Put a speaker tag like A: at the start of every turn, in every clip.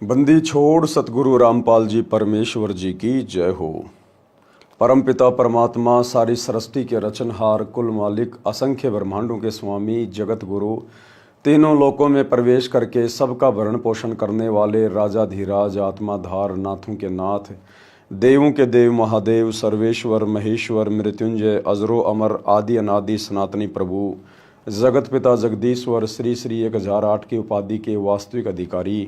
A: बंदी छोड़ सतगुरु रामपाल जी परमेश्वर जी की जय हो। परमपिता परमात्मा सारी सृष्टि के रचनहार, कुल मालिक, असंख्य ब्रह्मांडों के स्वामी, जगत गुरु, तीनों लोकों में प्रवेश करके सबका भरण पोषण करने वाले राजाधिराज, आत्माधार, नाथों के नाथ, देवों के देव, महादेव, सर्वेश्वर, महेश्वर, मृत्युंजय, अजरो अमर, आदि अनादि सनातनी प्रभु, जगत पिता जगदीश्वर, श्री श्री 1008 की उपाधि के वास्तविक अधिकारी,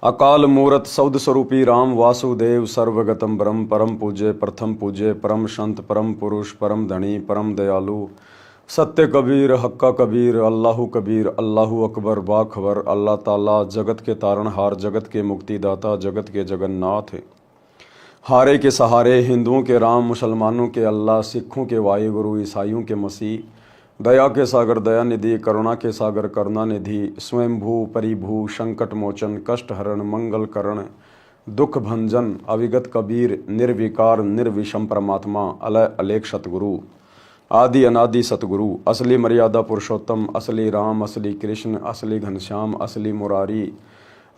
A: अकाल मूरत सौद स्वरूपी राम वासुदेव, सर्वगतम ब्रह्म, परम पूज्य, प्रथम पूज्य, परम संत, परम पुरुष, परम धनी, परम दयालु, सत्य कबीर, हक्का कबीर, अल्लाहु कबीर, अल्लाहु अकबर, बाखबर, अल्लाह ताला, जगत के तारणहार, जगत के मुक्तिदाता, जगत के जगन्नाथ, हारे के सहारे, हिंदुओं के राम, मुसलमानों के अल्लाह, सिखों के वाहिगुरु, ईसाइयों के मसीह, दया के सागर दया निधि, करुणा के सागर करुणा निधि, स्वयंभू परिभू, संकट मोचन, कष्ट हरण, मंगल करण, दुख भंजन, अविगत कबीर, निर्विकार निर्विषम परमात्मा, अलय अलेख सतगुरु, आदि अनादि सतगुरु, असली मर्यादा पुरुषोत्तम, असली राम, असली कृष्ण, असली घनश्याम, असली मुरारी,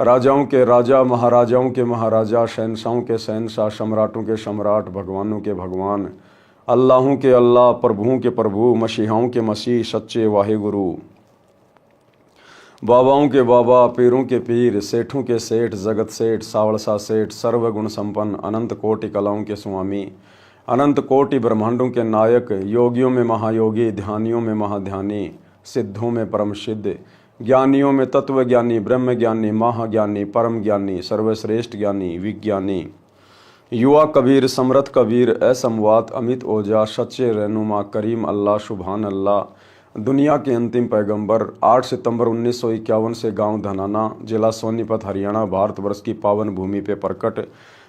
A: राजाओं के राजा, महाराजाओं के महाराजा, शहनशाहों के शहनशाह, सम्राटों के सम्राट, भगवानों के भगवान, अल्लाहों के अल्लाह, प्रभुओं के प्रभु, मसीहाओं के मसीह, सच्चे वाहिगुरु, बाबाओं के बाबा, पीरों के पीर, सेठों के सेठ, जगत सेठ, सावड़सा सेठ, सर्वगुण संपन्न, अनंत कोटि कलाओं के स्वामी, अनंत कोटि ब्रह्मांडों के नायक, योगियों में महायोगी, ध्यानियों में महाध्यानी, सिद्धों में परम सिद्ध, ज्ञानियों में तत्व ज्ञानी, ब्रह्म ज्ञानी, महाज्ञानी, परम ज्ञानी, सर्वश्रेष्ठ ज्ञानी, विज्ञानी, युवा कबीर, समरथ कबीर, असमवात, अमित ओजा, सच्चे रहनुमा, करीम अल्लाह, सुभान अल्लाह, दुनिया के अंतिम पैगंबर, 8 सितंबर 1951 से गांव धनाना, जिला सोनीपत, हरियाणा, भारतवर्ष की पावन भूमि पे प्रकट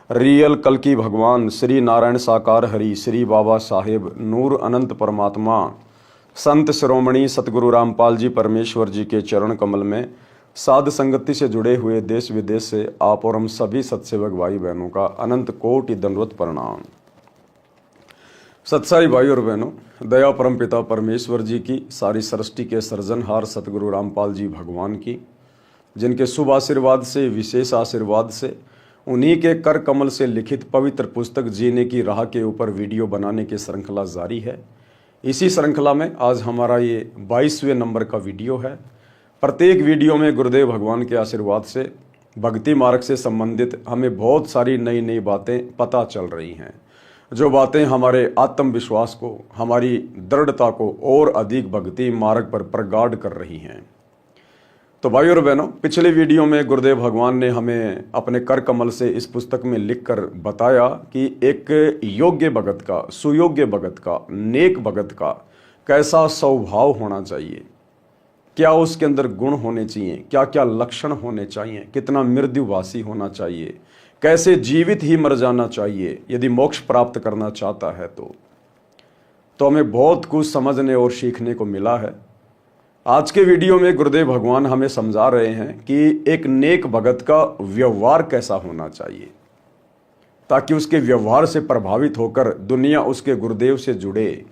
A: रियल कल की भगवान, श्री नारायण साकार हरि, श्री बाबा साहेब, नूर अनंत परमात्मा, संत शिरोमणि सतगुरु रामपाल जी परमेश्वर जी के चरण कमल में साध संगति से जुड़े हुए देश विदेश से आप और हम सभी सत्सेवक भाई बहनों का अनंत कोटि दंडवत प्रणाम। सत्साई भाई और बहनों, दया परम पिता परमेश्वर जी की, सारी सृष्टि के सृजनहार सतगुरु रामपाल जी भगवान की, जिनके शुभ आशीर्वाद से, विशेष आशीर्वाद से, उन्हीं के कर कमल से लिखित पवित्र पुस्तक जीने की राह के ऊपर वीडियो बनाने की श्रृंखला जारी है। इसी श्रृंखला में आज हमारा ये 22वें नंबर का वीडियो है। प्रत्येक वीडियो में गुरुदेव भगवान के आशीर्वाद से भक्ति मार्ग से संबंधित हमें बहुत सारी नई नई बातें पता चल रही हैं, जो बातें हमारे आत्मविश्वास को, हमारी दृढ़ता को और अधिक भक्ति मार्ग पर प्रगाढ़ कर रही हैं। तो भाई और बहनों, पिछले वीडियो में गुरुदेव भगवान ने हमें अपने कर कमल से इस पुस्तक में लिखकर बताया कि एक योग्य भगत का, सुयोग्य भगत का, नेक भगत का कैसा स्वभाव होना चाहिए, क्या उसके अंदर गुण होने चाहिए, क्या क्या लक्षण होने चाहिए, कितना मृत्युभाषी होना चाहिए, कैसे जीवित ही मर जाना चाहिए यदि मोक्ष प्राप्त करना चाहता है। तो हमें बहुत कुछ समझने और सीखने को मिला है। आज के वीडियो में गुरुदेव भगवान हमें समझा रहे हैं कि एक नेक भगत का व्यवहार कैसा होना चाहिए, ताकि उसके व्यवहार से प्रभावित होकर दुनिया उसके गुरुदेव से जुड़े,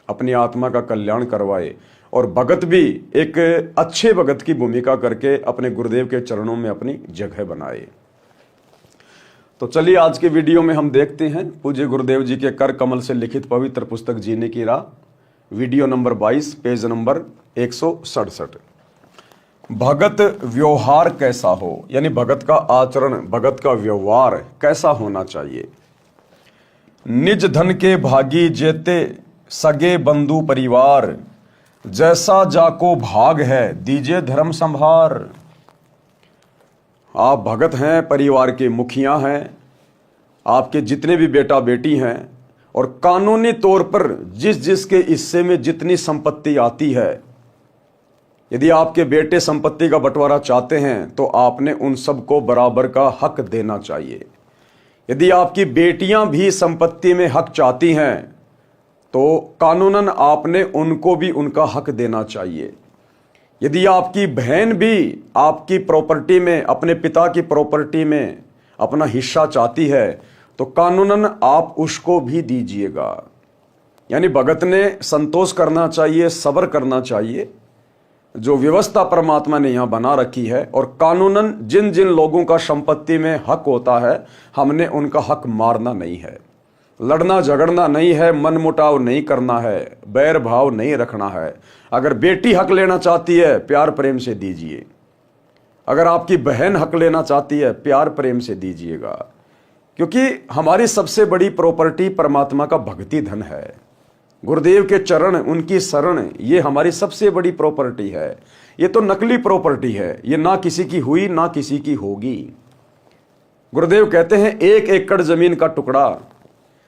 A: अपनी आत्मा का कल्याण करवाए और भगत भी एक अच्छे भगत की भूमिका करके अपने गुरुदेव के चरणों में अपनी जगह बनाए। तो चलिए आज के वीडियो में हम देखते हैं पूज्य गुरुदेव जी के कर कमल से लिखित पवित्र पुस्तक जीने की राह, वीडियो नंबर 22, पेज नंबर 167। भगत व्यवहार कैसा हो, यानी भगत का आचरण, भगत का व्यवहार कैसा होना चाहिए। निज धन के भागी जेते सगे बंधु परिवार, जैसा जाको भाग है दीजिए धर्म संभार। आप भगत हैं, परिवार के मुखिया हैं, आपके जितने भी बेटा बेटी हैं, और कानूनी तौर पर जिस जिसके हिस्से में जितनी संपत्ति आती है, यदि आपके बेटे संपत्ति का बंटवारा चाहते हैं तो आपने उन सबको बराबर का हक देना चाहिए। यदि आपकी बेटियां भी संपत्ति में हक चाहती हैं तो कानूनन आपने उनको भी उनका हक देना चाहिए। यदि आपकी बहन भी आपकी प्रॉपर्टी में, अपने पिता की प्रॉपर्टी में अपना हिस्सा चाहती है तो कानूनन आप उसको भी दीजिएगा। यानी भगत ने संतोष करना चाहिए, सब्र करना चाहिए, जो व्यवस्था परमात्मा ने यहां बना रखी है और कानूनन जिन जिन लोगों का संपत्ति में हक होता है, हमने उनका हक मारना नहीं है, लड़ना झगड़ना नहीं है, मनमुटाव नहीं करना है, बैर भाव नहीं रखना है। अगर बेटी हक लेना चाहती है, प्यार प्रेम से दीजिए। अगर आपकी बहन हक लेना चाहती है, प्यार प्रेम से दीजिएगा, क्योंकि हमारी सबसे बड़ी प्रॉपर्टी परमात्मा का भक्ति धन है। गुरुदेव के चरण, उनकी शरण, ये हमारी सबसे बड़ी प्रॉपर्टी है। ये तो नकली प्रॉपर्टी है, ये ना किसी की हुई ना किसी की होगी। गुरुदेव कहते हैं 1 एकड़ जमीन का टुकड़ा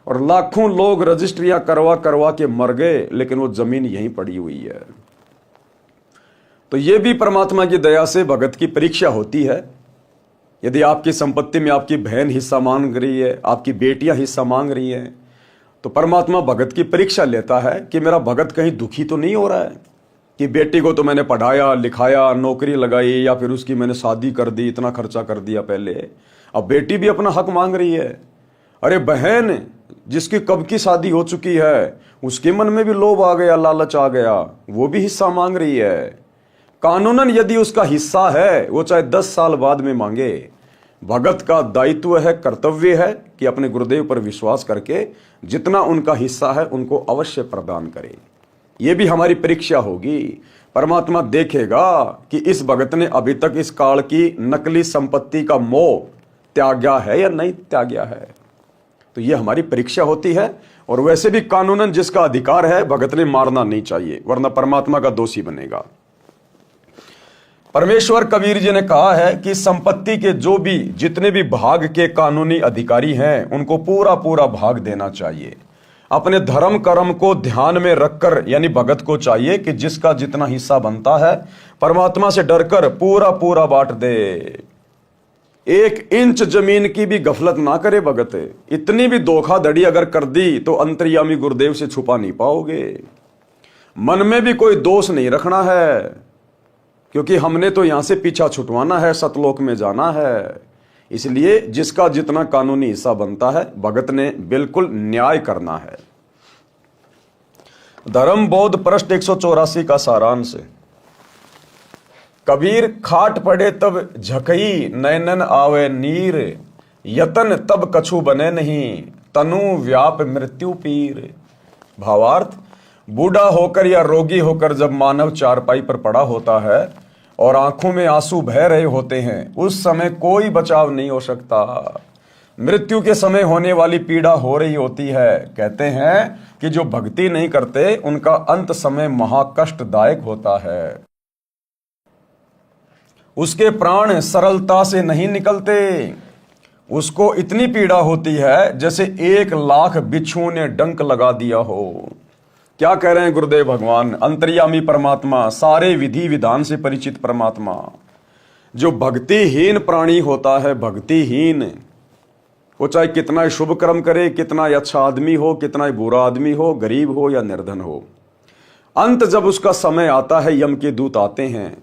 A: और लाखों लोग रजिस्ट्रियां करवा करवा के मर गए, लेकिन वो जमीन यहीं पड़ी हुई है। तो ये भी परमात्मा की दया से भगत की परीक्षा होती है। यदि आपकी संपत्ति में आपकी बहन हिस्सा मांग रही है, आपकी बेटियां हिस्सा मांग रही हैं, तो परमात्मा भगत की परीक्षा लेता है कि मेरा भगत कहीं दुखी तो नहीं हो रहा है कि बेटी को तो मैंने पढ़ाया लिखाया, नौकरी लगाई, या फिर उसकी मैंने शादी कर दी, इतना खर्चा कर दिया पहले, अब बेटी भी अपना हक मांग रही है। अरे बहन जिसकी कब की शादी हो चुकी है, उसके मन में भी लोभ आ गया, लालच आ गया, वो भी हिस्सा मांग रही है। कानूनन यदि उसका हिस्सा है, वो चाहे 10 साल बाद में मांगे। भगत का दायित्व है, कर्तव्य है कि अपने गुरुदेव पर विश्वास करके जितना उनका हिस्सा है उनको अवश्य प्रदान करे। ये भी हमारी परीक्षा होगी। परमात्मा देखेगा कि इस भगत ने अभी तक इस काल की नकली संपत्ति का मोह त्यागा है या नहीं त्यागा है। तो ये हमारी परीक्षा होती है। और वैसे भी कानूनन जिसका अधिकार है, भगत ने मारना नहीं चाहिए, वरना परमात्मा का दोषी बनेगा। परमेश्वर कबीर जी ने कहा है कि संपत्ति के जितने भी भाग के कानूनी अधिकारी हैं, उनको पूरा पूरा भाग देना चाहिए। अपने धर्म कर्म को ध्यान में रखकर, यानी भगत को चाहिए कि जिसका जितना हिस्सा बनता है परमात्मा से डरकर पूरा पूरा बांट दे। 1 इंच जमीन की भी गफलत ना करे भगत। इतनी भी धोखाधड़ी अगर कर दी तो अंतर्यामी गुरुदेव से छुपा नहीं पाओगे। मन में भी कोई दोष नहीं रखना है, क्योंकि हमने तो यहां से पीछा छुटवाना है, सतलोक में जाना है। इसलिए जिसका जितना कानूनी हिस्सा बनता है, भगत ने बिल्कुल न्याय करना है। धर्म बोध पृष्ठ 184 का सारांश। कबीर खाट पड़े तब झकई, नैनन आवे नीर, यतन तब कछु बने नहीं, तनु व्याप मृत्यु पीर। भावार्थ, बूढ़ा होकर या रोगी होकर जब मानव चारपाई पर पड़ा होता है और आंखों में आंसू बह रहे होते हैं, उस समय कोई बचाव नहीं हो सकता। मृत्यु के समय होने वाली पीड़ा हो रही होती है। कहते हैं कि जो भक्ति नहीं करते उनका अंत समय महाकष्टदायक होता है। उसके प्राण सरलता से नहीं निकलते। उसको इतनी पीड़ा होती है जैसे 1 लाख बिच्छुओं ने डंक लगा दिया हो। क्या कह रहे हैं गुरुदेव भगवान? अंतर्यामी परमात्मा, सारे विधि विधान से परिचित परमात्मा, जो भक्तिहीन प्राणी होता है, भक्तिहीन, वो चाहे कितना ही शुभ कर्म करे, कितना ही अच्छा आदमी हो, कितना ही बुरा आदमी हो, गरीब हो या निर्धन हो, अंत जब उसका समय आता है, यम के दूत आते हैं,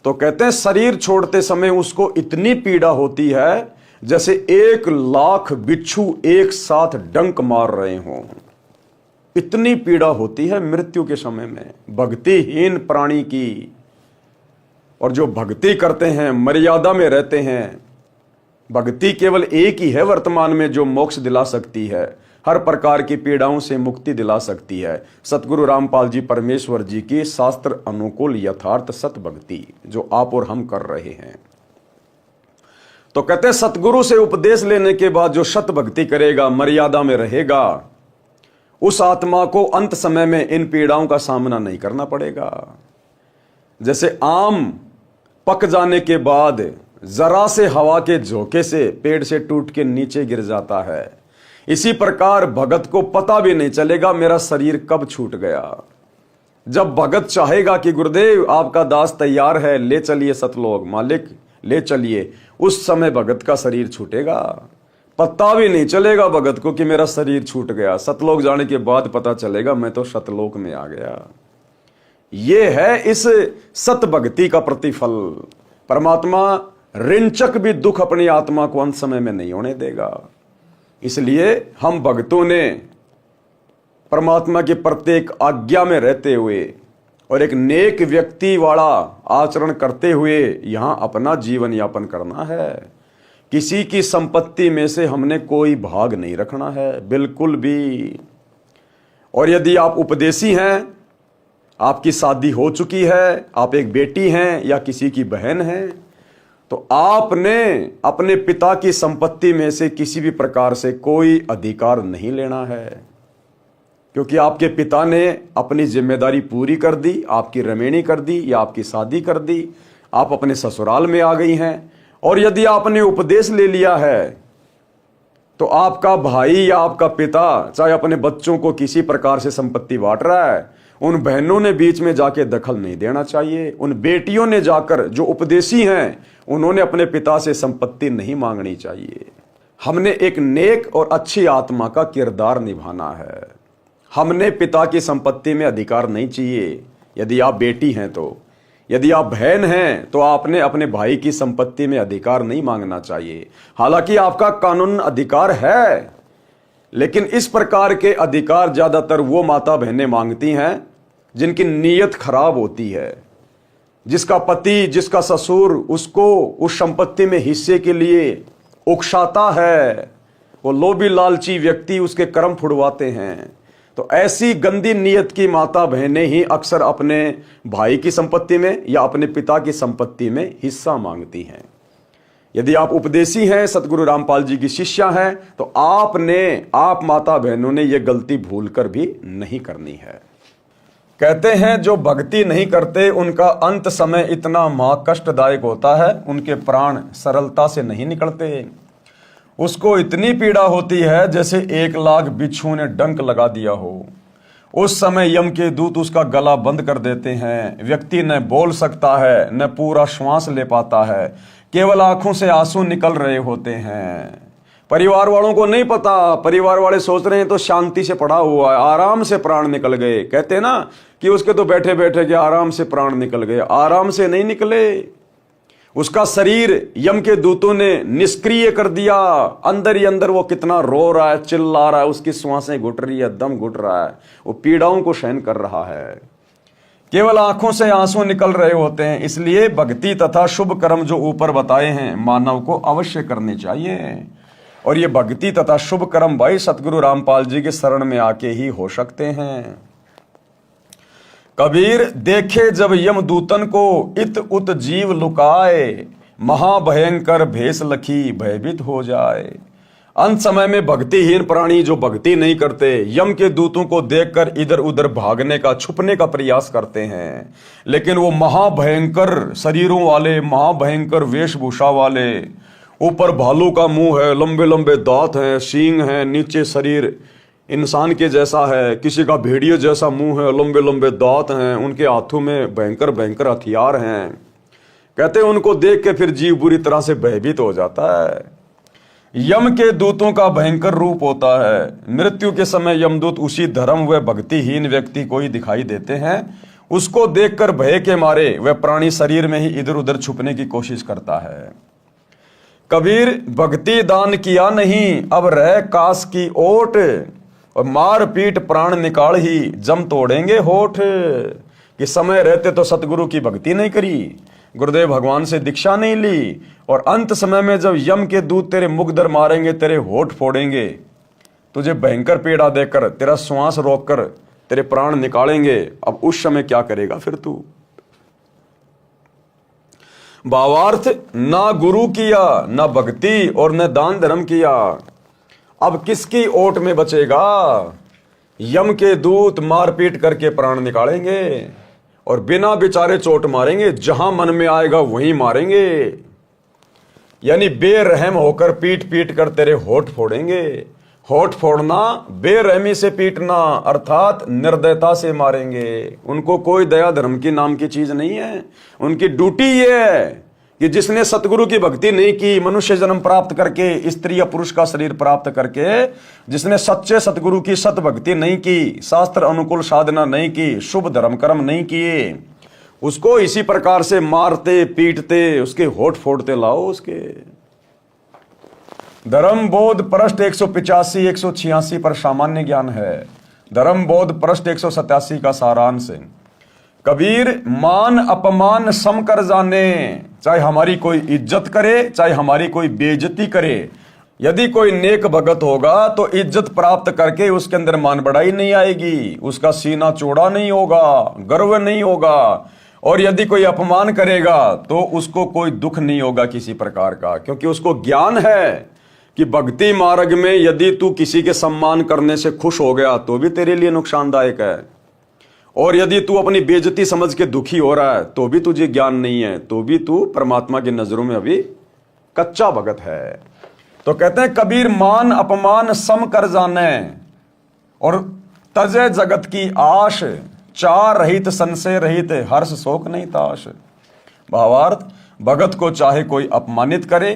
A: तो कहते हैं शरीर छोड़ते समय उसको इतनी पीड़ा होती है जैसे 1 लाख बिच्छू एक साथ डंक मार रहे हों। इतनी पीड़ा होती है मृत्यु के समय में भक्तिहीन प्राणी की। और जो भक्ति करते हैं, मर्यादा में रहते हैं, भक्ति केवल एक ही है वर्तमान में जो मोक्ष दिला सकती है, हर प्रकार की पीड़ाओं से मुक्ति दिला सकती है। सतगुरु रामपाल जी परमेश्वर जी की शास्त्र अनुकूल यथार्थ सत भक्ति जो आप और हम कर रहे हैं। तो कहते हैं सतगुरु से उपदेश लेने के बाद जो सत भक्ति करेगा, मर्यादा में रहेगा, उस आत्मा को अंत समय में इन पीड़ाओं का सामना नहीं करना पड़ेगा। जैसे आम पक जाने के बाद जरा से हवा के झोंके से पेड़ से टूट के नीचे गिर जाता है, इसी प्रकार भगत को पता भी नहीं चलेगा मेरा शरीर कब छूट गया। जब भगत चाहेगा कि गुरुदेव आपका दास तैयार है, ले चलिए सतलोक, मालिक ले चलिए, उस समय भगत का शरीर छूटेगा। पता भी नहीं चलेगा भगत को कि मेरा शरीर छूट गया। सतलोक जाने के बाद पता चलेगा मैं तो सतलोक में आ गया। ये है इस सत भक्ति का प्रतिफल। परमात्मा ऋणचक भी दुख अपनी आत्मा को अंत समय में नहीं होने देगा। इसलिए हम भक्तों ने परमात्मा की प्रत्येक आज्ञा में रहते हुए और एक नेक व्यक्ति वाला आचरण करते हुए यहाँ अपना जीवन यापन करना है। किसी की संपत्ति में से हमने कोई भाग नहीं रखना है, बिल्कुल भी। और यदि आप उपदेशी हैं, आपकी शादी हो चुकी है, आप एक बेटी हैं या किसी की बहन हैं, तो आपने अपने पिता की संपत्ति में से किसी भी प्रकार से कोई अधिकार नहीं लेना है, क्योंकि आपके पिता ने अपनी जिम्मेदारी पूरी कर दी, आपकी रमेणी कर दी या आपकी शादी कर दी, आप अपने ससुराल में आ गई हैं। और यदि आपने उपदेश ले लिया है तो आपका भाई या आपका पिता चाहे अपने बच्चों को किसी प्रकार से संपत्ति बांट रहा है, उन बहनों ने बीच में जाके दखल नहीं देना चाहिए। उन बेटियों ने जाकर, जो उपदेशी हैं, उन्होंने अपने पिता से संपत्ति नहीं मांगनी चाहिए। हमने एक नेक और अच्छी आत्मा का किरदार निभाना है। हमने पिता की संपत्ति में अधिकार नहीं चाहिए। यदि आप बेटी हैं तो, यदि आप बहन हैं तो आपने अपने भाई की संपत्ति में अधिकार नहीं मांगना चाहिए। हालांकि आपका कानून अधिकार है, लेकिन इस प्रकार के अधिकार ज्यादातर वो माता बहनें मांगती हैं जिनकी नीयत खराब होती है, जिसका पति, जिसका ससुर उसको उस संपत्ति में हिस्से के लिए उकसाता है। वो लोभी लालची व्यक्ति उसके कर्म फुड़वाते हैं। तो ऐसी गंदी नीयत की माता बहनें ही अक्सर अपने भाई की संपत्ति में या अपने पिता की संपत्ति में हिस्सा मांगती हैं। यदि आप उपदेशी हैं, सतगुरु रामपाल जी की शिष्या हैं, तो आप माता बहनों ने यह गलती भूलकर भी नहीं करनी है। कहते हैं जो भक्ति नहीं करते उनका अंत समय इतना महाकष्टदायक होता है, उनके प्राण सरलता से नहीं निकलते। उसको इतनी पीड़ा होती है जैसे 1,00,000 बिच्छू ने डंक लगा दिया हो। उस समय यम के दूत उसका गला बंद कर देते हैं। व्यक्ति न बोल सकता है, न पूरा श्वास ले पाता है, केवल आंखों से आंसू निकल रहे होते हैं। परिवार वालों को नहीं पता, परिवार वाले सोच रहे हैं तो शांति से पड़ा हुआ है, आराम से प्राण निकल गए। कहते हैं ना कि उसके तो बैठे बैठे के आराम से प्राण निकल गए। आराम से नहीं निकले, उसका शरीर यम के दूतों ने निष्क्रिय कर दिया। अंदर ही अंदर वो कितना रो रहा है, चिल्ला रहा है, उसकी श्वासें घुट रही है, दम घुट रहा है, वो पीड़ाओं को सहन कर रहा है। केवल आंखों से आंसू निकल रहे होते हैं। इसलिए भक्ति तथा शुभ कर्म जो ऊपर बताए हैं मानव को अवश्य करने चाहिए। और ये भक्ति तथा शुभ कर्म भाई सतगुरु रामपाल जी के शरण में आके ही हो सकते हैं। कबीर देखे जब यमदूतन को इत उत जीव लुकाए, महाभयंकर भेष लखी भयभीत हो जाए। अंत समय में भक्तिहीन प्राणी जो भक्ति नहीं करते, यम के दूतों को देखकर इधर उधर भागने का, छुपने का प्रयास करते हैं, लेकिन वो महाभयंकर शरीरों वाले, महाभयंकर वेशभूषा वाले, ऊपर भालू का मुंह है, लंबे लंबे दांत हैं, सींग हैं, नीचे शरीर इंसान के जैसा है, किसी का भेड़िए जैसा मुंह है, लंबे लंबे दांत हैं, उनके हाथों में भयंकर भयंकर हथियार हैं। कहते हैं उनको देख के फिर जीव बुरी तरह से भयभीत हो जाता है। यम के दूतों का भयंकर रूप होता है। मृत्यु के समय यमदूत उसी धर्म व भक्तिहीन व्यक्ति को ही दिखाई देते हैं। उसको देखकर भय के मारे वह प्राणी शरीर में ही इधर उधर छुपने की कोशिश करता है। कबीर भक्ति दान किया नहीं, अब रह कास की ओट, और मार पीट प्राण निकाल ही जम तोड़ेंगे होठ। कि समय रहते तो सतगुरु की भक्ति नहीं करी, गुरुदेव भगवान से दीक्षा नहीं ली, और अंत समय में जब यम के दूत तेरे मुख दर मारेंगे, तेरे होठ फोड़ेंगे, तुझे भयंकर पीड़ा देकर, तेरा श्वास रोककर तेरे प्राण निकालेंगे, अब उस समय क्या करेगा फिर तू। भावार्थ, ना गुरु किया, ना भक्ति और न दान धर्म किया, अब किसकी ओट में बचेगा। यम के दूत मारपीट करके प्राण निकालेंगे और बिना बेचारे चोट मारेंगे, जहां मन में आएगा वहीं मारेंगे। यानी बेरहम होकर पीट पीट कर तेरे होठ फोड़ेंगे। होठ फोड़ना, बेरहमी से पीटना, अर्थात निर्दयता से मारेंगे। उनको कोई दया धर्म की नाम की चीज नहीं है। उनकी ड्यूटी ये है कि जिसने सतगुरु की भक्ति नहीं की, मनुष्य जन्म प्राप्त करके, स्त्री या पुरुष का शरीर प्राप्त करके, जिसने सच्चे सतगुरु की सत भक्ति नहीं की, शास्त्र अनुकूल साधना नहीं की, शुभ धर्म कर्म नहीं किए, उसको इसी प्रकार से मारते पीटते, उसके होठ फोड़ते लाओ उसके। धर्म बोध पृष्ठ 185 186 पर सामान्य ज्ञान है। धर्म बोध पृष्ठ 187 का सारांश। कबीर मान अपमान सम कर जाने, चाहे हमारी कोई इज्जत करे चाहे हमारी कोई बेइज्जती करे, यदि कोई नेक भगत होगा तो इज्जत प्राप्त करके उसके अंदर मान बढ़ाई नहीं आएगी, उसका सीना चौड़ा नहीं होगा, गर्व नहीं होगा। और यदि कोई अपमान करेगा तो उसको कोई दुख नहीं होगा किसी प्रकार का, क्योंकि उसको ज्ञान है कि भक्ति मार्ग में यदि तू किसी के सम्मान करने से खुश हो गया तो भी तेरे लिए नुकसानदायक है, और यदि तू अपनी बेइज्जती समझ के दुखी हो रहा है तो भी तुझे ज्ञान नहीं है, तो भी तू परमात्मा की नजरों में अभी कच्चा भगत है। तो कहते हैं कबीर मान अपमान सम कर जाने, और तजे जगत की आश, चार रहित संशय रहित हर्ष शोक नहीं ताश। भावार्थ, भगत को चाहे कोई अपमानित करे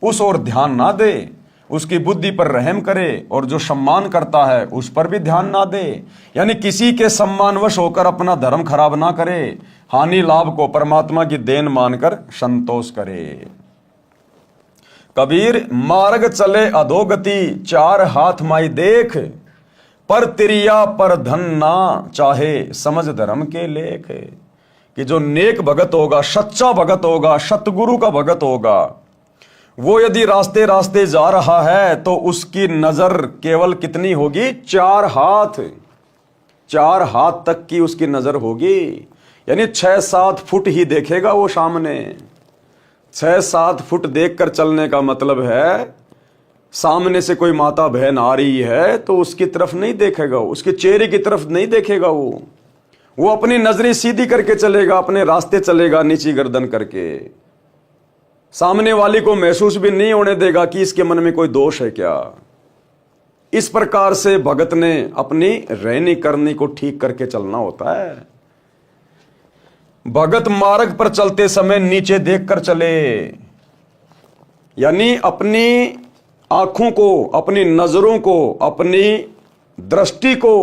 A: उस ओर ध्यान ना दे, उसकी बुद्धि पर रहम करे, और जो सम्मान करता है उस पर भी ध्यान ना दे, यानी किसी के सम्मानवश होकर अपना धर्म खराब ना करे, हानि लाभ को परमात्मा की देन मानकर संतोष करे। कबीर मार्ग चले अधोगति, चार हाथ माई देख, पर तिरिया पर धन ना चाहे, समझ धर्म के लेख। कि जो नेक भगत होगा, सच्चा भगत होगा, सतगुरु का भगत होगा, वो यदि रास्ते रास्ते जा रहा है तो उसकी नजर केवल कितनी होगी? चार हाथ तक की उसकी नजर होगी, यानी 6-7 फुट ही देखेगा वो सामने। 6-7 फुट देखकर चलने का मतलब है सामने से कोई माता बहन आ रही है तो उसकी तरफ नहीं देखेगा, उसके चेहरे की तरफ नहीं देखेगा, वो अपनी नजरें सीधी करके चलेगा, अपने रास्ते चलेगा नीची गर्दन करके। सामने वाली को महसूस भी नहीं होने देगा कि इसके मन में कोई दोष है क्या। इस प्रकार से भगत ने अपनी रहनी करनी को ठीक करके चलना होता है। भगत मार्ग पर चलते समय नीचे देखकर चले, यानी अपनी आंखों को, अपनी नजरों को, अपनी दृष्टि को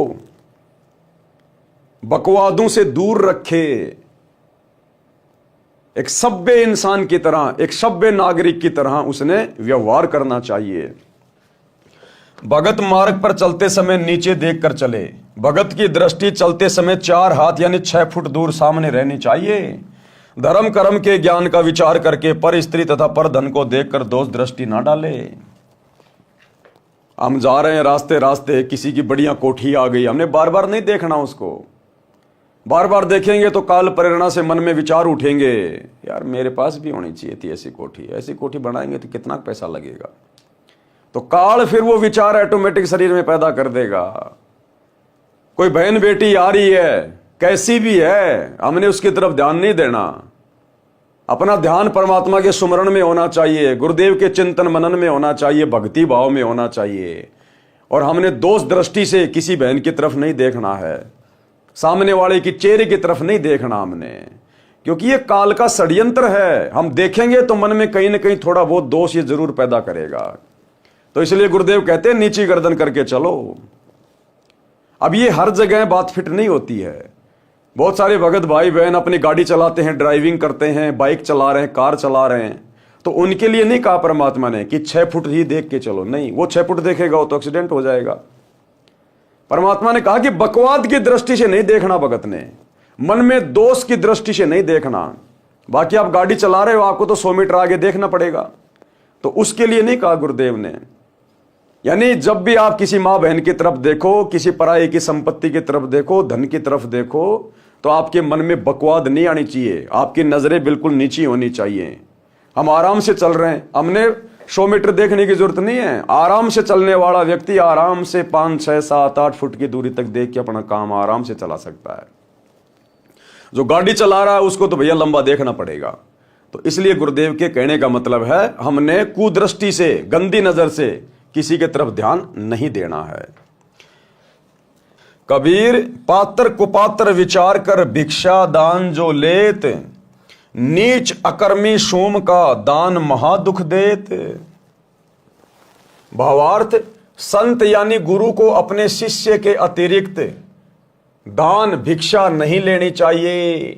A: बकवादों से दूर रखे। एक सभ्य इंसान की तरह, एक सभ्य नागरिक की तरह उसने व्यवहार करना चाहिए। भगत मार्ग पर चलते समय नीचे देखकर चले। भगत की दृष्टि चलते समय 4 हाथ यानी 6 फुट दूर सामने रहनी चाहिए। धर्म कर्म के ज्ञान का विचार करके पर स्त्री तथा पर धन को देखकर दोष दृष्टि ना डाले। हम जा रहे हैं रास्ते रास्ते, किसी की बढ़िया कोठी आ गई, हमने बार बार नहीं देखना उसको। बार बार देखेंगे तो काल प्रेरणा से मन में विचार उठेंगे, यार मेरे पास भी होनी चाहिए थी ऐसी कोठी, ऐसी कोठी बनाएंगे तो कितना पैसा लगेगा। तो काल फिर वो विचार ऑटोमेटिक शरीर में पैदा कर देगा। कोई बहन बेटी आ रही है, कैसी भी है, हमने उसकी तरफ ध्यान नहीं देना। अपना ध्यान परमात्मा के सुमरण में होना चाहिए, गुरुदेव के चिंतन मनन में होना चाहिए, भक्ति भाव में होना चाहिए। और हमने दोष दृष्टि से किसी बहन की तरफ नहीं देखना है, सामने वाले की चेहरे की तरफ नहीं देखना हमने, क्योंकि ये काल का षड्यंत्र है। हम देखेंगे तो मन में कहीं ना कहीं थोड़ा बहुत दोष ये जरूर पैदा करेगा। तो इसलिए गुरुदेव कहते हैं नीची गर्दन करके चलो। अब ये हर जगह बात फिट नहीं होती है। बहुत सारे भगत भाई बहन अपनी गाड़ी चलाते हैं, ड्राइविंग करते हैं, बाइक चला रहे हैं, कार चला रहे हैं, तो उनके लिए नहीं कहा परमात्मा ने कि 6 फुट ही देख के चलो। नहीं, वो 6 फुट देखेगा तो एक्सीडेंट हो जाएगा। परमात्मा ने कहा कि बकवाद की दृष्टि से नहीं देखना, भगत ने मन में दोष की दृष्टि से नहीं देखना। बाकी आप गाड़ी चला रहे हो, आपको तो 100 मीटर आगे देखना पड़ेगा, तो उसके लिए नहीं कहा गुरुदेव ने। यानी जब भी आप किसी मां बहन की तरफ देखो, किसी पराये की संपत्ति की तरफ देखो, धन की तरफ देखो, तो आपके मन में बकवाद नहीं आनी चाहिए, आपकी नजरें बिल्कुल नीची होनी चाहिए। हम आराम से चल रहे हैं, हमने 100 मीटर देखने की जरूरत नहीं है। आराम से चलने वाला व्यक्ति आराम से 5, 6, 7, 8 फुट की दूरी तक देख के अपना काम आराम से चला सकता है। जो गाड़ी चला रहा है उसको तो भैया लंबा देखना पड़ेगा। तो इसलिए गुरुदेव के कहने का मतलब है, हमने कुदृष्टि से, गंदी नजर से किसी के तरफ ध्यान नहीं देना है। कबीर पात्र कुपात्र विचार कर भिक्षा दान जो लेत, नीच अकर्मी सोम का दान महादुख देत। भावार्थ, संत यानी गुरु को अपने शिष्य के अतिरिक्त दान भिक्षा नहीं लेनी चाहिए।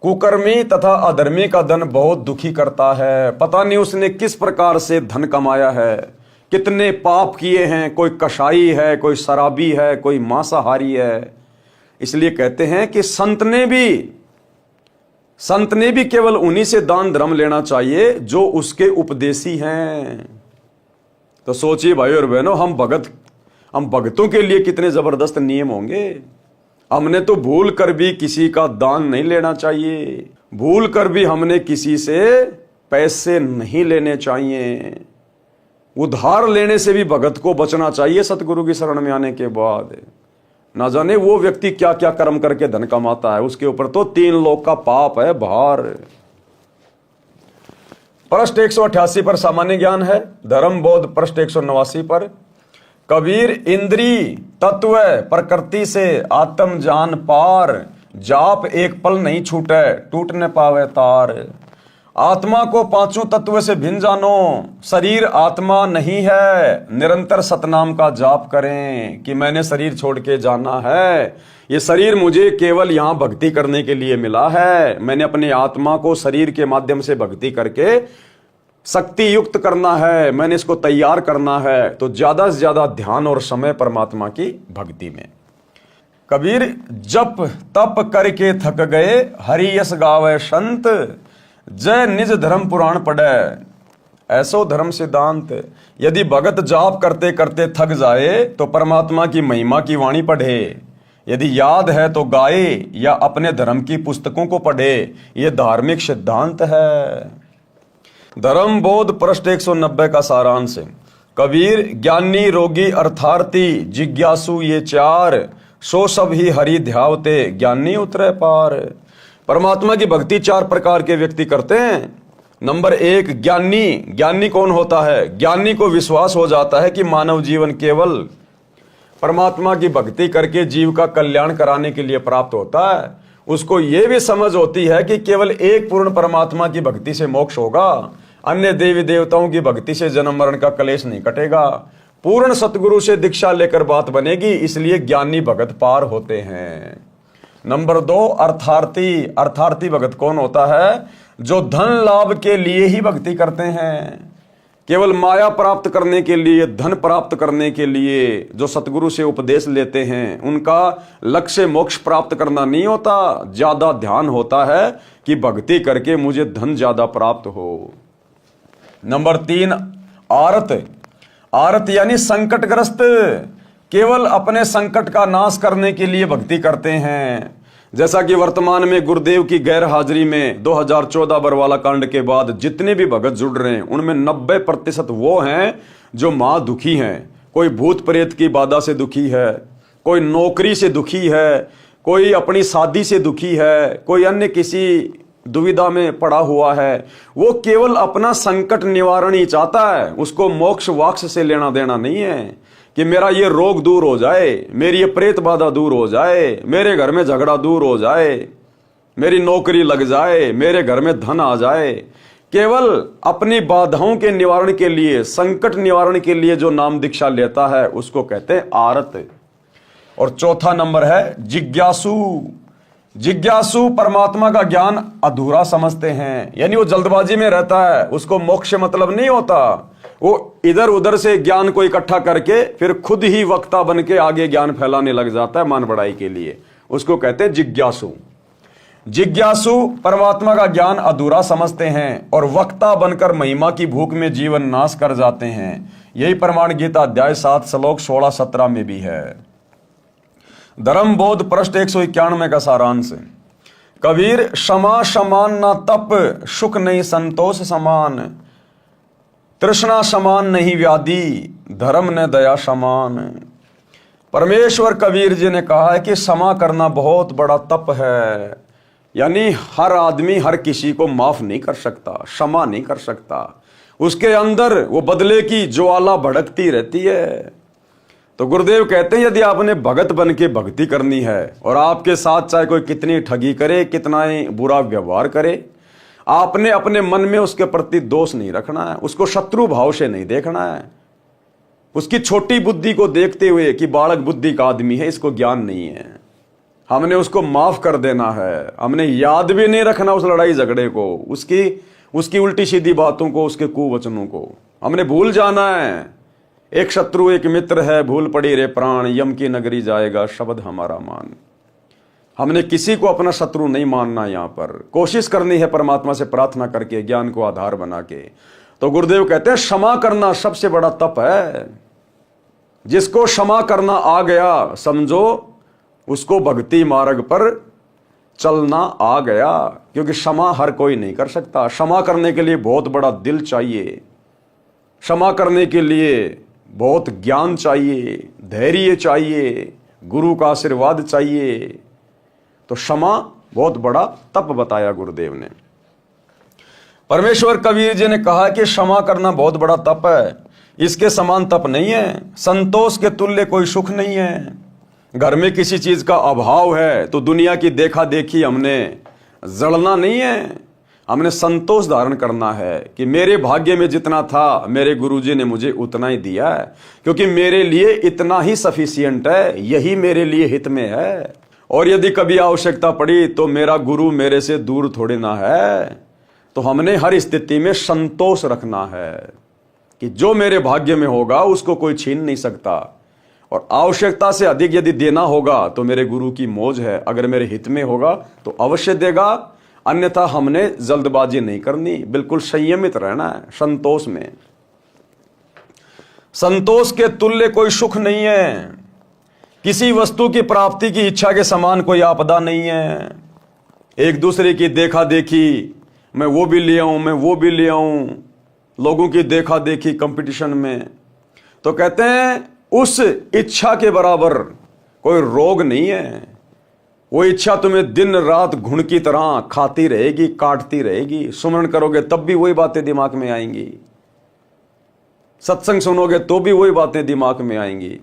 A: कुकर्मी तथा अधर्मी का धन बहुत दुखी करता है। पता नहीं उसने किस प्रकार से धन कमाया है, कितने पाप किए हैं, कोई कसाई है, कोई शराबी है, कोई मांसाहारी है। इसलिए कहते हैं कि संत ने भी संत ने भी केवल उन्हीं से दान धर्म लेना चाहिए जो उसके उपदेशी हैं। तो सोचिए भाई और बहनों, हम भगतों के लिए कितने जबरदस्त नियम होंगे। हमने तो भूल कर भी किसी का दान नहीं लेना चाहिए, भूल कर भी हमने किसी से पैसे नहीं लेने चाहिए। उधार लेने से भी भगत को बचना चाहिए सतगुरु की शरण में आने के बाद। ना जाने वो व्यक्ति क्या क्या कर्म करके धन कमाता है, उसके ऊपर तो 3 लोक का पाप है भार। पृष्ठ 188 पर सामान्य ज्ञान है। धर्म बोध पृष्ठ 189 पर। कबीर इंद्री तत्व प्रकृति से आत्म जान पार, जाप एक पल नहीं छूटे टूट न पावे तार। आत्मा को 5 तत्व से भिन्न जानो, शरीर आत्मा नहीं है, निरंतर सतनाम का जाप करें कि मैंने शरीर छोड़ के जाना है। ये शरीर मुझे केवल यहां भक्ति करने के लिए मिला है। मैंने अपने आत्मा को शरीर के माध्यम से भक्ति करके शक्ति युक्त करना है, मैंने इसको तैयार करना है। तो ज्यादा से ज्यादा ध्यान और समय परमात्मा की भक्ति में। कबीर जप तप करके थक गए, हरि यस गावे संत, जय निज धर्म पुराण पढ़े ऐसो धर्म सिद्धांत। यदि भगत जाप करते करते थक जाए तो परमात्मा की महिमा की वाणी पढ़े। यदि याद है तो गाए या अपने धर्म की पुस्तकों को पढ़े। यह धार्मिक सिद्धांत है। धर्म बोध पृष्ठ 190 का सारांश। कबीर ज्ञानी रोगी अर्थार्थी जिज्ञासु ये 4, सो सब ही हरि ध्यावते ज्ञानी उतरे पार। परमात्मा की भक्ति 4 प्रकार के व्यक्ति करते हैं। नंबर 1 ज्ञानी। ज्ञानी कौन होता है? ज्ञानी को विश्वास हो जाता है कि मानव जीवन केवल परमात्मा की भक्ति करके जीव का कल्याण कराने के लिए प्राप्त होता है। उसको यह भी समझ होती है कि केवल एक पूर्ण परमात्मा की भक्ति से मोक्ष होगा, अन्य देवी देवताओं की भक्ति से जन्म मरण का कलेश नहीं कटेगा। पूर्ण सतगुरु से दीक्षा लेकर बात बनेगी, इसलिए ज्ञानी भगत पार होते हैं। नंबर 2 अर्थार्थी। अर्थार्थी भगत कौन होता है? जो धन लाभ के लिए ही भक्ति करते हैं, केवल माया प्राप्त करने के लिए, धन प्राप्त करने के लिए जो सतगुरु से उपदेश लेते हैं, उनका लक्ष्य मोक्ष प्राप्त करना नहीं होता। ज्यादा ध्यान होता है कि भक्ति करके मुझे धन ज्यादा प्राप्त हो। नंबर 3 आरत। आरत यानी संकटग्रस्त, केवल अपने संकट का नाश करने के लिए भक्ति करते हैं। जैसा कि वर्तमान में गुरुदेव की गैर हाजिरी में 2014 बरवाला कांड के बाद जितने भी भगत जुड़ रहे हैं, उनमें 90% वो हैं जो मां दुखी हैं। कोई भूत प्रेत की बाधा से दुखी है, कोई नौकरी से दुखी है, कोई अपनी शादी से दुखी है, कोई अन्य किसी दुविधा में पड़ा हुआ है। वो केवल अपना संकट निवारण ही चाहता है, उसको मोक्ष वाक्ष से लेना देना नहीं है कि मेरा ये रोग दूर हो जाए, मेरी ये प्रेत बाधा दूर हो जाए, मेरे घर में झगड़ा दूर हो जाए, मेरी नौकरी लग जाए, मेरे घर में धन आ जाए। केवल अपनी बाधाओं के निवारण के लिए, संकट निवारण के लिए जो नाम दीक्षा लेता है उसको कहते हैं आरत। और चौथा नंबर है जिज्ञासु। जिज्ञासु परमात्मा का ज्ञान अधूरा समझते हैं, यानी वो जल्दबाजी में रहता है, उसको मोक्ष से मतलब नहीं होता। वो इधर उधर से ज्ञान को इकट्ठा करके फिर खुद ही वक्ता बन के आगे ज्ञान फैलाने लग जाता है मान बढ़ाई के लिए। उसको कहते हैं जिज्ञासु। जिज्ञासु परमात्मा का ज्ञान अधूरा समझते हैं और वक्ता बनकर महिमा की भूख में जीवन नाश कर जाते हैं। यही प्रमाण गीता अध्याय 7 श्लोक 16-17 में भी है। धर्म बोध पृष्ठ 191 का सारांश। कबीर क्षमा समान न तप, सुख नहीं संतोष समान, तृष्णा समान नहीं व्याधि, धर्म न दया समान। परमेश्वर कबीर जी ने कहा है कि क्षमा करना बहुत बड़ा तप है, यानी हर आदमी हर किसी को माफ नहीं कर सकता, क्षमा नहीं कर सकता। उसके अंदर वो बदले की ज्वाला भड़कती रहती है। तो गुरुदेव कहते हैं यदि आपने भगत बन के भक्ति करनी है और आपके साथ चाहे कोई कितनी ठगी करे, कितना ही बुरा व्यवहार करे, आपने अपने मन में उसके प्रति दोष नहीं रखना है, उसको शत्रु भाव से नहीं देखना है। उसकी छोटी बुद्धि को देखते हुए कि बालक बुद्धि का आदमी है, इसको ज्ञान नहीं है, हमने उसको माफ कर देना है। हमने याद भी नहीं रखना उस लड़ाई झगड़े को, उसकी उल्टी सीधी बातों को, उसके कुवचनों को हमने भूल जाना है। एक शत्रु एक मित्र है, भूल पड़ी रे प्राण, यम की नगरी जाएगा शब्द हमारा मान। हमने किसी को अपना शत्रु नहीं मानना, यहाँ पर कोशिश करनी है परमात्मा से प्रार्थना करके, ज्ञान को आधार बना के। तो गुरुदेव कहते हैं क्षमा करना सबसे बड़ा तप है। जिसको क्षमा करना आ गया, समझो उसको भक्ति मार्ग पर चलना आ गया, क्योंकि क्षमा हर कोई नहीं कर सकता। क्षमा करने के लिए बहुत बड़ा दिल चाहिए, क्षमा करने के लिए बहुत ज्ञान चाहिए, धैर्य चाहिए, गुरु का आशीर्वाद चाहिए। तो क्षमा बहुत बड़ा तप बताया गुरुदेव ने। परमेश्वर कबीर जी ने कहा कि क्षमा करना बहुत बड़ा तप है, इसके समान तप नहीं है। संतोष के तुल्य कोई सुख नहीं है। घर में किसी चीज का अभाव है तो दुनिया की देखा देखी हमने जड़ना नहीं है, हमने संतोष धारण करना है कि मेरे भाग्य में जितना था मेरे गुरुजी ने मुझे उतना ही दिया है, क्योंकि मेरे लिए इतना ही सफिशिएंट है, यही मेरे लिए हित में है। और यदि कभी आवश्यकता पड़ी तो मेरा गुरु मेरे से दूर थोड़े ना है। तो हमने हर स्थिति में संतोष रखना है कि जो मेरे भाग्य में होगा उसको कोई छीन नहीं सकता, और आवश्यकता से अधिक यदि देना होगा तो मेरे गुरु की मौज है। अगर मेरे हित में होगा तो अवश्य देगा, अन्यथा हमने जल्दबाजी नहीं करनी, बिल्कुल संयमित रहना है संतोष में। संतोष के तुल्य कोई सुख नहीं है। किसी वस्तु की प्राप्ति की इच्छा के समान कोई आपदा नहीं है। एक दूसरे की देखा देखी, मैं वो भी ले आऊं, मैं वो भी ले आऊं, लोगों की देखा देखी कंपटीशन में, तो कहते हैं उस इच्छा के बराबर कोई रोग नहीं है। वो इच्छा तुम्हें दिन रात घुन की तरह खाती रहेगी, काटती रहेगी। सुमरण करोगे तब भी वही बातें दिमाग में आएंगी, सत्संग सुनोगे तो भी वही बातें दिमाग में आएंगी।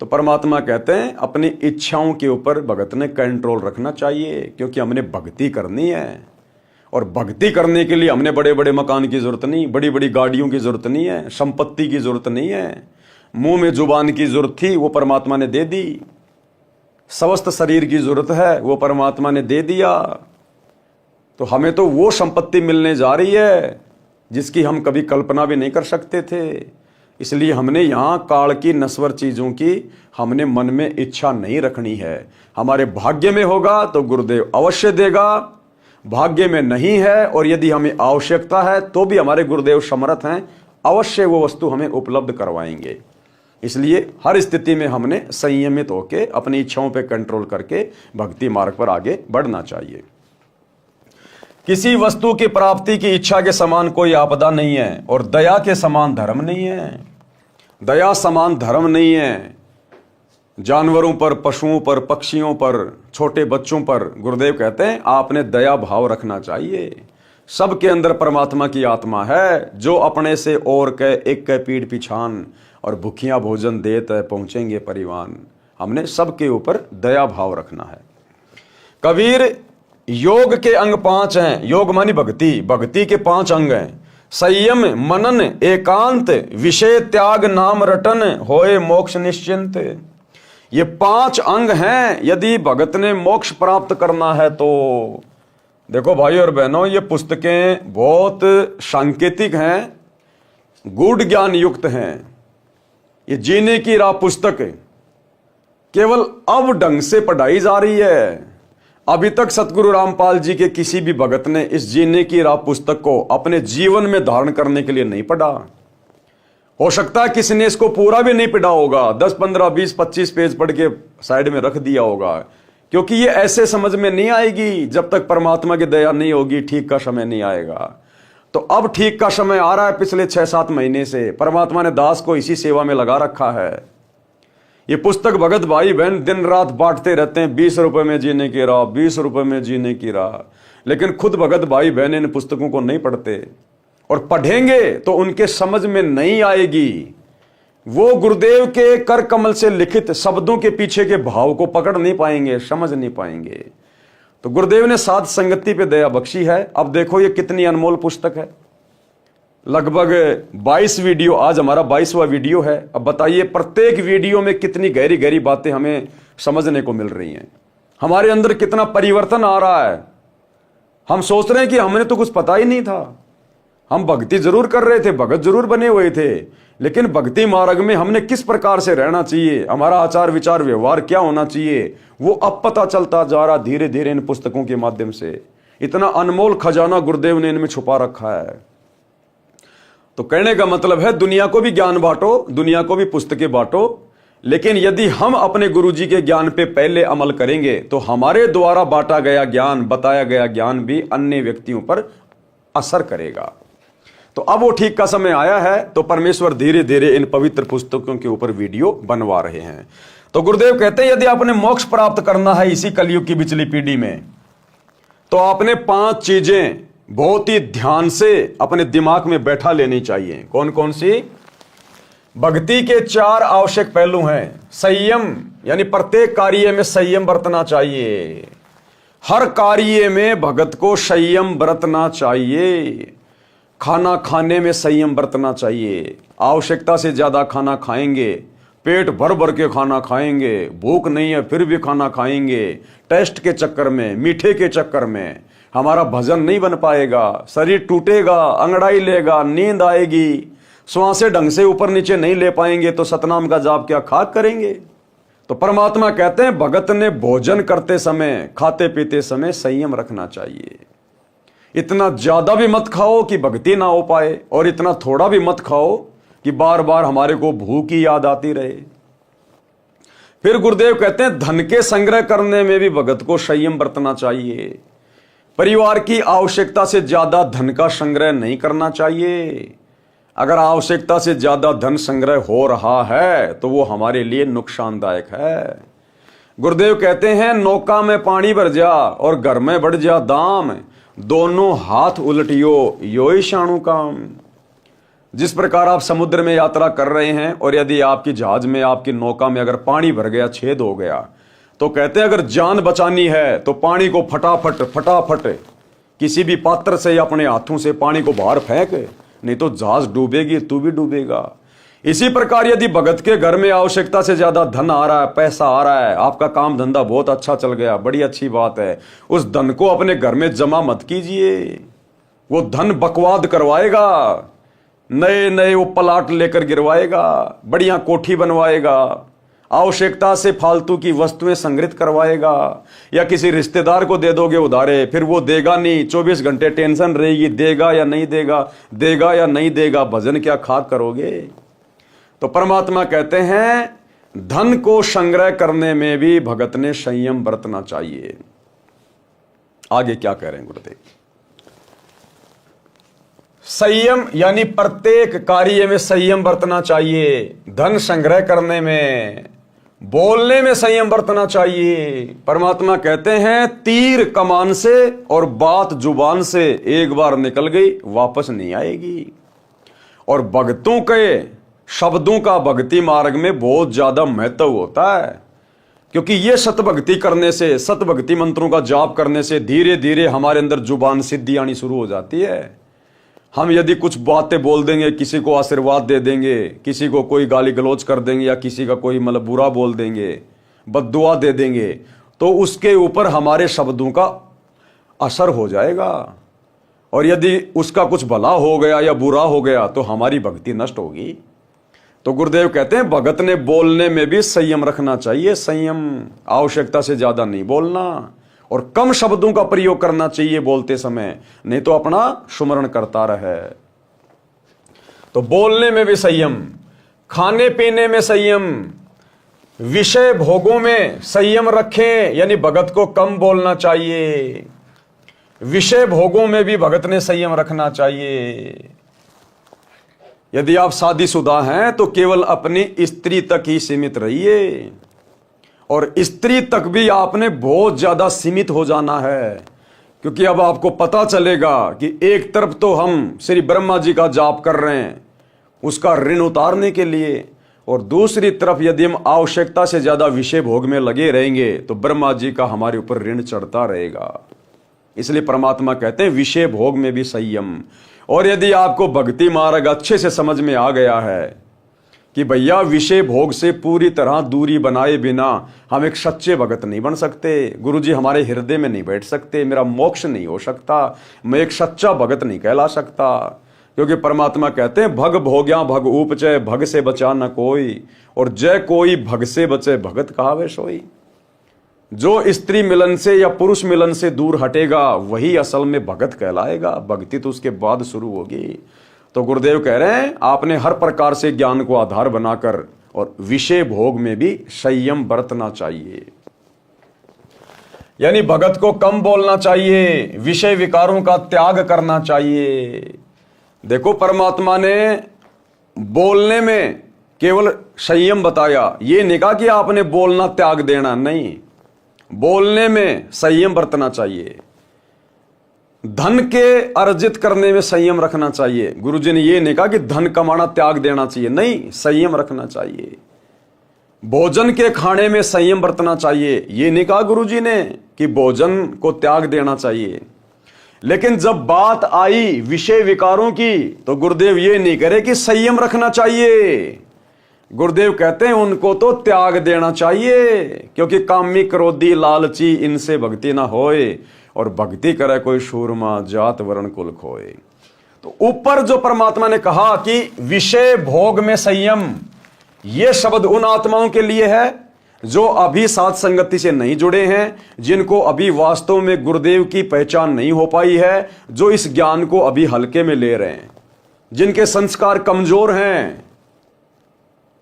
A: तो परमात्मा कहते हैं अपनी इच्छाओं के ऊपर भगत ने कंट्रोल रखना चाहिए, क्योंकि हमने भक्ति करनी है। और भक्ति करने के लिए हमने बड़े बड़े मकान की जरूरत नहीं, बड़ी बड़ी गाड़ियों की जरूरत नहीं है, संपत्ति की जरूरत नहीं है। मुंह में जुबान की जरूरत थी, वो परमात्मा ने दे दी। स्वस्थ शरीर की जरूरत है, वो परमात्मा ने दे दिया। तो हमें तो वो संपत्ति मिलने जा रही है जिसकी हम कभी कल्पना भी नहीं कर सकते थे। इसलिए हमने यहाँ काल की नश्वर चीजों की हमने मन में इच्छा नहीं रखनी है। हमारे भाग्य में होगा तो गुरुदेव अवश्य देगा, भाग्य में नहीं है और यदि हमें आवश्यकता है तो भी हमारे गुरुदेव समर्थ हैं, अवश्य वो वस्तु हमें उपलब्ध करवाएंगे। इसलिए हर स्थिति में हमने संयमित होकर अपनी इच्छाओं पे कंट्रोल करके भक्ति मार्ग पर आगे बढ़ना चाहिए। किसी वस्तु की प्राप्ति की इच्छा के समान कोई आपदा नहीं है, और दया के समान धर्म नहीं है। दया समान धर्म नहीं है। जानवरों पर, पशुओं पर, पक्षियों पर, छोटे बच्चों पर गुरुदेव कहते हैं आपने दया भाव रखना चाहिए। सबके अंदर परमात्मा की आत्मा है, जो अपने से और के एक के पीठ पिछान, और भूखियां भोजन देत पहुंचेंगे परिवान। हमने सबके ऊपर दया भाव रखना है। कबीर योग के अंग 5 हैं। योग मानी भक्ति, भक्ति के 5 अंग हैं। संयम, मनन, एकांत, विषय त्याग, नाम रटन, होए मोक्ष निश्चिंत। ये 5 अंग हैं। यदि भगत ने मोक्ष प्राप्त करना है तो देखो भाई और बहनों, ये पुस्तकें बहुत सांकेतिक हैं, गूढ़ ज्ञान युक्त हैं। ये जीने की राह पुस्तक केवल अब ढंग से पढ़ाई जा रही है। अभी तक सतगुरु रामपाल जी के किसी भी भगत ने इस जीने की राह पुस्तक को अपने जीवन में धारण करने के लिए नहीं पढ़ा। हो सकता है किसी ने इसको पूरा भी नहीं पढ़ा होगा, 10, 15, 20, 25 पेज पढ़ के साइड में रख दिया होगा, क्योंकि ये ऐसे समझ में नहीं आएगी जब तक परमात्मा की दया नहीं होगी, ठीक का समय नहीं आएगा। तो अब ठीक का समय आ रहा है। पिछले 6-7 महीने से परमात्मा ने दास को इसी सेवा में लगा रखा है। ये पुस्तक भगत भाई बहन दिन रात बांटते रहते हैं, 20 रुपए में जीने की राह, 20 रुपए में जीने की राह, लेकिन खुद भगत भाई बहन इन पुस्तकों को नहीं पढ़ते, और पढ़ेंगे तो उनके समझ में नहीं आएगी। वो गुरुदेव के कर कमल से लिखित शब्दों के पीछे के भाव को पकड़ नहीं पाएंगे, समझ नहीं पाएंगे। तो गुरुदेव ने साध संगति पे दया बख्शी है। अब देखो ये कितनी अनमोल पुस्तक है। लगभग 22 वीडियो, आज हमारा 22वां वीडियो है। अब बताइए प्रत्येक वीडियो में कितनी गहरी गहरी बातें हमें समझने को मिल रही हैं। हमारे अंदर कितना परिवर्तन आ रहा है। हम सोच रहे हैं कि हमने तो कुछ पता ही नहीं था, हम भक्ति जरूर कर रहे थे, भगत जरूर बने हुए थे, लेकिन भक्ति मार्ग में हमने किस प्रकार से रहना चाहिए, हमारा आचार विचार व्यवहार क्या होना चाहिए, वो अब पता चलता जा रहा धीरे धीरे इन पुस्तकों के माध्यम से। इतना अनमोल खजाना गुरुदेव ने इनमें छुपा रखा है। तो कहने का मतलब है दुनिया को भी ज्ञान बांटो, दुनिया को भी पुस्तकें बांटो, लेकिन यदि हम अपने गुरुजी के ज्ञान पे पहले अमल करेंगे तो हमारे द्वारा बांटा गया ज्ञान, बताया गया ज्ञान भी अन्य व्यक्तियों पर असर करेगा। तो अब वो ठीक का समय आया है, तो परमेश्वर धीरे धीरे इन पवित्र पुस्तकों के ऊपर वीडियो बनवा रहे हैं। तो गुरुदेव कहते हैं यदि आपने मोक्ष प्राप्त करना है इसी कलयुग की पिछली पीढ़ी में, तो आपने 5 चीजें बहुत ही ध्यान से अपने दिमाग में बैठा लेनी चाहिए। कौन कौन सी? भक्ति के 4 आवश्यक पहलू हैं। संयम, यानी प्रत्येक कार्य में संयम बरतना चाहिए। हर कार्य में भगत को संयम बरतना चाहिए। खाना खाने में संयम बरतना चाहिए। आवश्यकता से ज्यादा खाना खाएंगे, पेट भर भर के खाना खाएंगे, भूख नहीं है फिर भी खाना खाएंगे, टेस्ट के चक्कर में, मीठे के चक्कर में हमारा भजन नहीं बन पाएगा, शरीर टूटेगा, अंगड़ाई लेगा, नींद आएगी, श्वासें ढंग से ऊपर नीचे नहीं ले पाएंगे, तो सतनाम का जाप क्या खाक करेंगे। तो परमात्मा कहते हैं भगत ने भोजन करते समय, खाते पीते समय संयम रखना चाहिए। इतना ज्यादा भी मत खाओ कि भक्ति ना हो पाए, और इतना थोड़ा भी मत खाओ कि बार बार हमारे को भूख की याद आती रहे। फिर गुरुदेव कहते हैं धन के संग्रह करने में भी भगत को संयम बरतना चाहिए। परिवार की आवश्यकता से ज्यादा धन का संग्रह नहीं करना चाहिए। अगर आवश्यकता से ज्यादा धन संग्रह हो रहा है तो वो हमारे लिए नुकसानदायक है। गुरुदेव कहते हैं नौका में पानी भर जा और घर में बढ़ जा दाम, दोनों हाथ उलटियो योई शाणु काम। जिस प्रकार आप समुद्र में यात्रा कर रहे हैं और यदि आपकी जहाज में, आपकी नौका में अगर पानी भर गया, छेद हो गया, तो कहते हैं अगर जान बचानी है तो पानी को फटाफट किसी भी पात्र से या अपने हाथों से पानी को बाहर फेंक, नहीं तो जहाज डूबेगी, तू भी डूबेगा। इसी प्रकार यदि भगत के घर में आवश्यकता से ज्यादा धन आ रहा है, पैसा आ रहा है, आपका काम धंधा बहुत अच्छा चल गया, बड़ी अच्छी बात है, उस धन को अपने घर में जमा मत कीजिए। वो धन बकवाद करवाएगा, नए नए वो प्लाट लेकर गिरवाएगा, बढ़िया कोठी बनवाएगा, आवश्यकता से फालतू की वस्तुएं संग्रहित करवाएगा, या किसी रिश्तेदार को दे दोगे उधारे, फिर वो देगा नहीं, 24 घंटे टेंशन रहेगी, देगा या नहीं देगा, देगा या नहीं देगा, भजन क्या खाक करोगे। तो परमात्मा कहते हैं धन को संग्रह करने में भी भगत ने संयम बरतना चाहिए। आगे क्या कह रहे हैं गुरुदेव? संयम यानी प्रत्येक कार्य में संयम बरतना चाहिए। धन संग्रह करने में, बोलने में संयम बरतना चाहिए। परमात्मा कहते हैं तीर कमान से और बात जुबान से एक बार निकल गई वापस नहीं आएगी। और भक्तों के शब्दों का भक्ति मार्ग में बहुत ज्यादा महत्व होता है, क्योंकि ये सतभक्ति करने से, सतभक्ति मंत्रों का जाप करने से धीरे धीरे हमारे अंदर जुबान सिद्धि आनी शुरू हो जाती है। हम यदि कुछ बातें बोल देंगे, किसी को आशीर्वाद दे देंगे, किसी को कोई गाली गलौज कर देंगे, या किसी का कोई मतलब बुरा बोल देंगे, बद्दुआ दे देंगे, तो उसके ऊपर हमारे शब्दों का असर हो जाएगा। और यदि उसका कुछ भला हो गया या बुरा हो गया तो हमारी भक्ति नष्ट होगी। तो गुरुदेव कहते हैं भगत ने बोलने में भी संयम रखना चाहिए। संयम, आवश्यकता से ज्यादा नहीं बोलना और कम शब्दों का प्रयोग करना चाहिए बोलते समय, नहीं तो अपना सुमरण करता रहे। तो बोलने में भी संयम, खाने पीने में संयम, विषय भोगों में संयम रखें, यानी भगत को कम बोलना चाहिए। विषय भोगों में भी भगत ने संयम रखना चाहिए। यदि आप शादीशुदा हैं तो केवल अपनी स्त्री तक ही सीमित रहिए, और स्त्री तक भी आपने बहुत ज्यादा सीमित हो जाना है, क्योंकि अब आपको पता चलेगा कि एक तरफ तो हम श्री ब्रह्मा जी का जाप कर रहे हैं उसका ऋण उतारने के लिए, और दूसरी तरफ यदि हम आवश्यकता से ज्यादा विषय भोग में लगे रहेंगे तो ब्रह्मा जी का हमारे ऊपर ऋण चढ़ता रहेगा। इसलिए परमात्मा कहते हैं विषय भोग में भी संयम। और यदि आपको भक्ति मार्ग अच्छे से समझ में आ गया है कि भैया विषय भोग से पूरी तरह दूरी बनाए बिना हम एक सच्चे भगत नहीं बन सकते, गुरुजी हमारे हृदय में नहीं बैठ सकते, मेरा मोक्ष नहीं हो सकता, मैं एक सच्चा भगत नहीं कहला सकता, क्योंकि परमात्मा कहते हैं भग भोग्या भग उपचय, भग से बचा न कोई, और जय कोई भग से बचे भगत कहावे सोई। जो स्त्री मिलन से या पुरुष मिलन से दूर हटेगा वही असल में भगत कहलाएगा। भक्ति तो उसके बाद शुरू होगी। तो गुरुदेव कह रहे हैं आपने हर प्रकार से ज्ञान को आधार बनाकर और विषय भोग में भी संयम बरतना चाहिए। यानी भगत को कम बोलना चाहिए, विषय विकारों का त्याग करना चाहिए। देखो परमात्मा ने बोलने में केवल संयम बताया, ये नहीं कहा कि आपने बोलना त्याग देना, नहीं, बोलने में संयम बरतना चाहिए। धन के अर्जित करने में संयम रखना चाहिए। गुरुजी ने ये नहीं कहा कि धन कमाना त्याग देना चाहिए, नहीं, संयम रखना चाहिए। भोजन के खाने में संयम बरतना चाहिए, ये नहीं कहा गुरुजी ने कि भोजन को त्याग देना चाहिए। लेकिन जब बात आई विषय विकारों की तो गुरुदेव ये नहीं करे कि संयम रखना चाहिए। गुरुदेव कहते हैं उनको तो त्याग देना चाहिए, क्योंकि कामी क्रोधी लालची इनसे भक्ति ना होए, और भक्ति करे कोई शूरमा जात वर्ण कुल खोए। तो ऊपर जो परमात्मा ने कहा कि विषय भोग में संयम, ये शब्द उन आत्माओं के लिए है जो अभी साथ संगति से नहीं जुड़े हैं, जिनको अभी वास्तव में गुरुदेव की पहचान नहीं हो पाई है, जो इस ज्ञान को अभी हल्के में ले रहे हैं, जिनके संस्कार कमजोर हैं,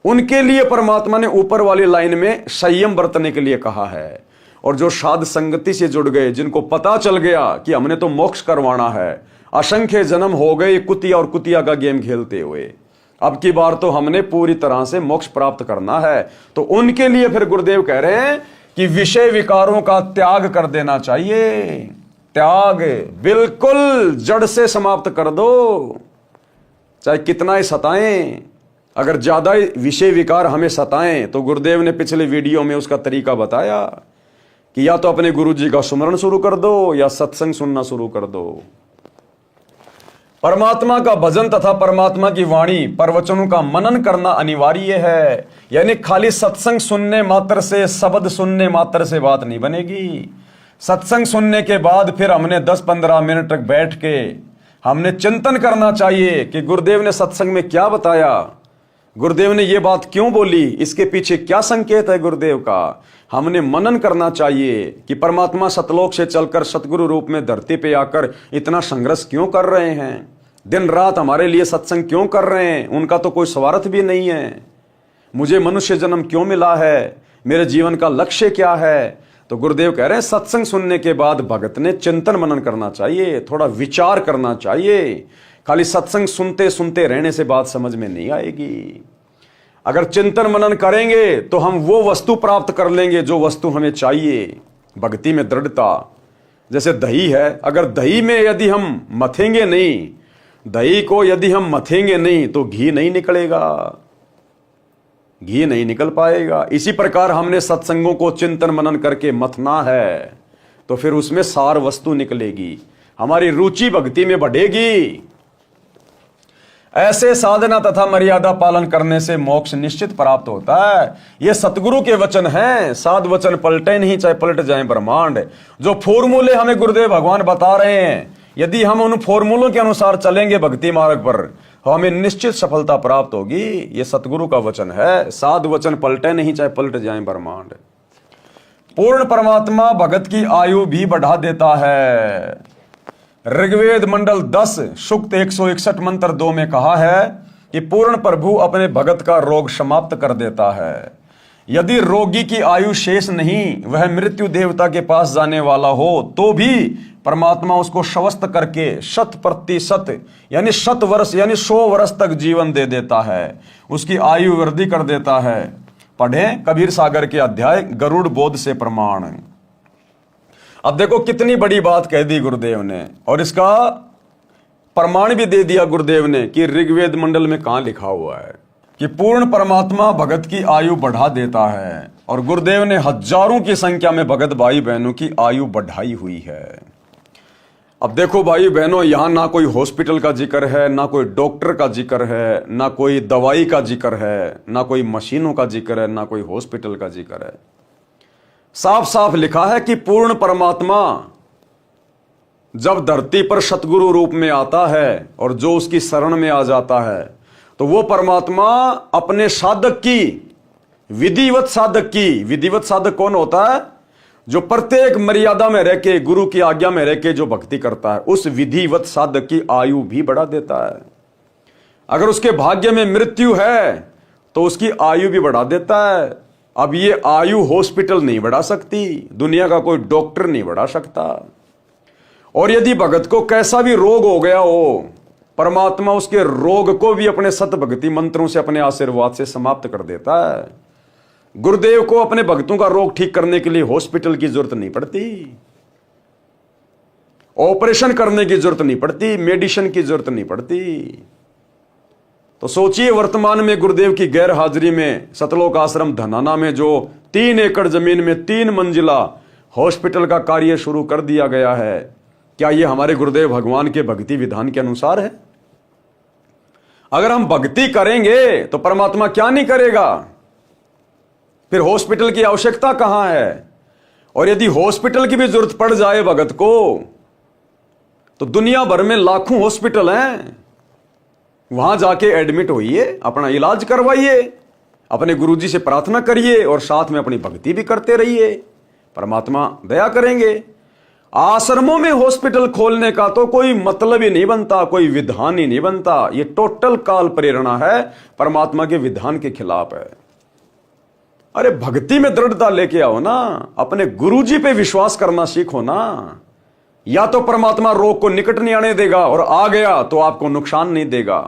A: उनके लिए परमात्मा ने ऊपर वाली लाइन में संयम बरतने के लिए कहा है। और जो साध संगति से जुड़ गए, जिनको पता चल गया कि हमने तो मोक्ष करवाना है, असंख्य जन्म हो गए कुतिया और कुतिया का गेम खेलते हुए, अब की बार तो हमने पूरी तरह से मोक्ष प्राप्त करना है, तो उनके लिए फिर गुरुदेव कह रहे हैं कि विषय विकारों का त्याग कर देना चाहिए। त्याग बिल्कुल जड़ से समाप्त कर दो, चाहे कितना ही सताएं। अगर ज्यादा विषय विकार हमें सताएं तो गुरुदेव ने पिछले वीडियो में उसका तरीका बताया कि या तो अपने गुरु जी का सुमरण शुरू कर दो या सत्संग सुनना शुरू कर दो। परमात्मा का भजन तथा परमात्मा की वाणी प्रवचनों का मनन करना अनिवार्य है। यानी खाली सत्संग सुनने मात्र से, शब्द सुनने मात्र से बात नहीं बनेगी। सत्संग सुनने के बाद फिर हमने 10-15 मिनट तक बैठ के हमने चिंतन करना चाहिए कि गुरुदेव ने सत्संग में क्या बताया, गुरुदेव ने ये बात क्यों बोली, इसके पीछे क्या संकेत है गुरुदेव का। हमने मनन करना चाहिए कि परमात्मा सतलोक से चलकर सतगुरु रूप में धरती पे आकर इतना संघर्ष क्यों कर रहे हैं, दिन रात हमारे लिए सत्संग क्यों कर रहे हैं। उनका तो कोई स्वार्थ भी नहीं है। मुझे मनुष्य जन्म क्यों मिला है, मेरे जीवन का लक्ष्य क्या है। तो गुरुदेव कह रहे हैं सत्संग सुनने के बाद भगत ने चिंतन मनन करना चाहिए, थोड़ा विचार करना चाहिए। खाली सत्संग सुनते सुनते रहने से बात समझ में नहीं आएगी। अगर चिंतन मनन करेंगे तो हम वो वस्तु प्राप्त कर लेंगे जो वस्तु हमें चाहिए। भक्ति में दृढ़ता, जैसे दही है, अगर दही में यदि हम मथेंगे नहीं, दही को यदि हम मथेंगे नहीं तो घी नहीं निकलेगा, घी नहीं निकल पाएगा। इसी प्रकार हमने सत्संगों को चिंतन मनन करके मथना है तो फिर उसमें सार वस्तु निकलेगी, हमारी रुचि भक्ति में बढ़ेगी। ऐसे साधना तथा मर्यादा पालन करने से मोक्ष निश्चित प्राप्त होता है। ये सतगुरु के वचन हैं, साध वचन पलटे नहीं चाहे पलट जाए ब्रह्मांड। जो फॉर्मूले हमें गुरुदेव भगवान बता रहे हैं, यदि हम उन फॉर्मूलों के अनुसार चलेंगे भक्ति मार्ग पर, हमें निश्चित सफलता प्राप्त होगी। ये सतगुरु का वचन है, साध वचन पलटे नहीं चाहे पलट जाए ब्रह्मांड। पूर्ण परमात्मा भगत की आयु भी बढ़ा देता है। ऋग्वेद मंडल 10 सूक्त 161 मंत्र 2 में कहा है कि पूर्ण प्रभु अपने भगत का रोग समाप्त कर देता है। यदि रोगी की आयु शेष नहीं, वह मृत्यु देवता के पास जाने वाला हो, तो भी परमात्मा उसको स्वस्थ करके 100% यानी 100 वर्ष यानी 100 वर्ष तक जीवन दे देता है, उसकी आयु वृद्धि कर देता है। पढ़ें कबीर सागर के अध्याय गरुड़ बोध से प्रमाण। अब देखो कितनी बड़ी बात कह दी गुरुदेव ने, और इसका प्रमाण भी दे दिया गुरुदेव ने कि ऋग्वेद मंडल में कहां लिखा हुआ है कि पूर्ण परमात्मा भगत की आयु बढ़ा देता है। और गुरुदेव ने हजारों की संख्या में भगत भाई बहनों की आयु बढ़ाई हुई है। अब देखो भाई बहनों, यहां ना कोई हॉस्पिटल का जिक्र है, ना कोई डॉक्टर का जिक्र है, ना कोई दवाई का जिक्र है, ना कोई मशीनों का जिक्र है, ना कोई हॉस्पिटल का जिक्र है। साफ साफ लिखा है कि पूर्ण परमात्मा जब धरती पर सतगुरु रूप में आता है और जो उसकी शरण में आ जाता है, तो वो परमात्मा अपने साधक की, विधिवत साधक कौन होता है? जो प्रत्येक मर्यादा में रह के, गुरु की आज्ञा में रह के जो भक्ति करता है, उस विधिवत साधक की आयु भी बढ़ा देता है। अगर उसके भाग्य में मृत्यु है तो उसकी आयु भी बढ़ा देता है। अब ये आयु हॉस्पिटल नहीं बढ़ा सकती, दुनिया का कोई डॉक्टर नहीं बढ़ा सकता। और यदि भगत को कैसा भी रोग हो गया हो, परमात्मा उसके रोग को भी अपने सत भक्ति मंत्रों से, अपने आशीर्वाद से समाप्त कर देता है। गुरुदेव को अपने भक्तों का रोग ठीक करने के लिए हॉस्पिटल की जरूरत नहीं पड़ती, ऑपरेशन करने की जरूरत नहीं पड़ती, मेडिसिन की जरूरत नहीं पड़ती। तो सोचिए, वर्तमान में गुरुदेव की गैर हाजिरी में सतलोक आश्रम धनाना में जो 3 एकड़ जमीन में 3 मंजिला हॉस्पिटल का कार्य शुरू कर दिया गया है, क्या यह हमारे गुरुदेव भगवान के भक्ति विधान के अनुसार है? अगर हम भक्ति करेंगे तो परमात्मा क्या नहीं करेगा? फिर हॉस्पिटल की आवश्यकता कहां है? और यदि हॉस्पिटल की भी जरूरत पड़ जाए भगत को, तो दुनिया भर में लाखों हॉस्पिटल हैं, वहां जाके एडमिट होइए, अपना इलाज करवाइए, अपने गुरुजी से प्रार्थना करिए और साथ में अपनी भक्ति भी करते रहिए, परमात्मा दया करेंगे। आश्रमों में हॉस्पिटल खोलने का तो कोई मतलब ही नहीं बनता, कोई विधान ही नहीं बनता। ये टोटल काल प्रेरणा है, परमात्मा के विधान के खिलाफ है। अरे भक्ति में दृढ़ता लेके आओ ना, अपने गुरुजी पे विश्वास करना सीखो ना। या तो परमात्मा रोग को निकट नहीं आने देगा, और आ गया तो आपको नुकसान नहीं देगा,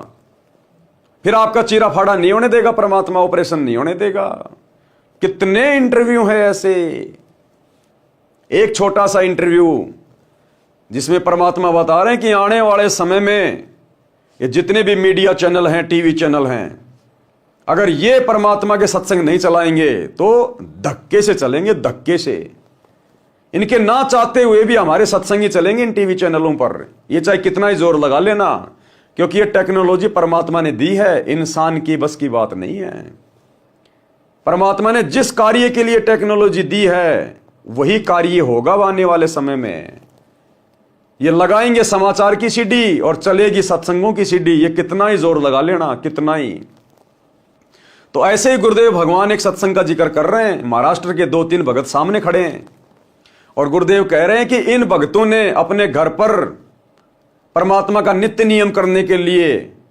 A: फिर आपका चीरा फाड़ा नहीं होने देगा, परमात्मा ऑपरेशन नहीं होने देगा। कितने इंटरव्यू है ऐसे। एक छोटा सा इंटरव्यू जिसमें परमात्मा बता रहे हैं कि आने वाले समय में ये जितने भी मीडिया चैनल हैं, टीवी चैनल हैं, अगर ये परमात्मा के सत्संग नहीं चलाएंगे तो धक्के से चलेंगे, धक्के से। इनके ना चाहते हुए भी हमारे सत्संगी चलेंगे इन टीवी चैनलों पर, ये चाहे कितना ही जोर लगा लेना, क्योंकि ये टेक्नोलॉजी परमात्मा ने दी है, इंसान की बस की बात नहीं है। परमात्मा ने जिस कार्य के लिए टेक्नोलॉजी दी है वही कार्य होगा आने वाले समय में। ये लगाएंगे समाचार की सीडी और चलेगी सत्संगों की सीडी, ये कितना ही जोर लगा लेना, कितना ही। तो ऐसे ही गुरुदेव भगवान एक सत्संग का जिक्र कर रहे हैं, महाराष्ट्र के 2-3 भगत सामने खड़े हैं और गुरुदेव कह रहे हैं कि इन भक्तों ने अपने घर पर परमात्मा का नित्य नियम करने के लिए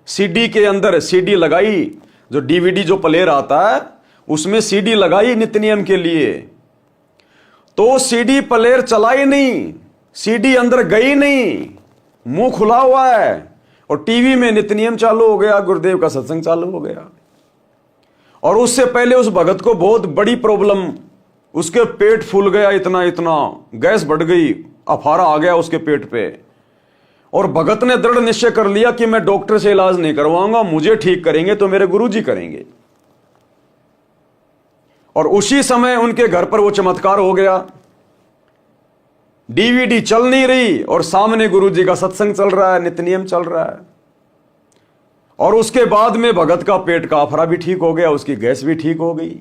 A: सीडी के अंदर सीडी लगाई, जो डीवीडी जो प्लेयर आता है उसमें सीडी लगाई नित्य नियम के लिए। तो सीडी प्लेयर चलाई नहीं, सीडी अंदर गई नहीं, मुंह खुला हुआ है, और टीवी में नित्य नियम चालू हो गया, गुरुदेव का सत्संग चालू हो गया। और उससे पहले उस भगत को बहुत बड़ी प्रॉब्लम, उसके पेट फूल गया, इतना इतना गैस बढ़ गई, अफारा आ गया उसके पेट पे, और भगत ने दृढ़ निश्चय कर लिया कि मैं डॉक्टर से इलाज नहीं करवाऊंगा, मुझे ठीक करेंगे तो मेरे गुरुजी करेंगे। और उसी समय उनके घर पर वो चमत्कार हो गया, डीवीडी चल नहीं रही और सामने गुरुजी का सत्संग चल रहा है, नित्य नियम चल रहा है। और उसके बाद में भगत का पेट का अफरा भी ठीक हो गया, उसकी गैस भी ठीक हो गई।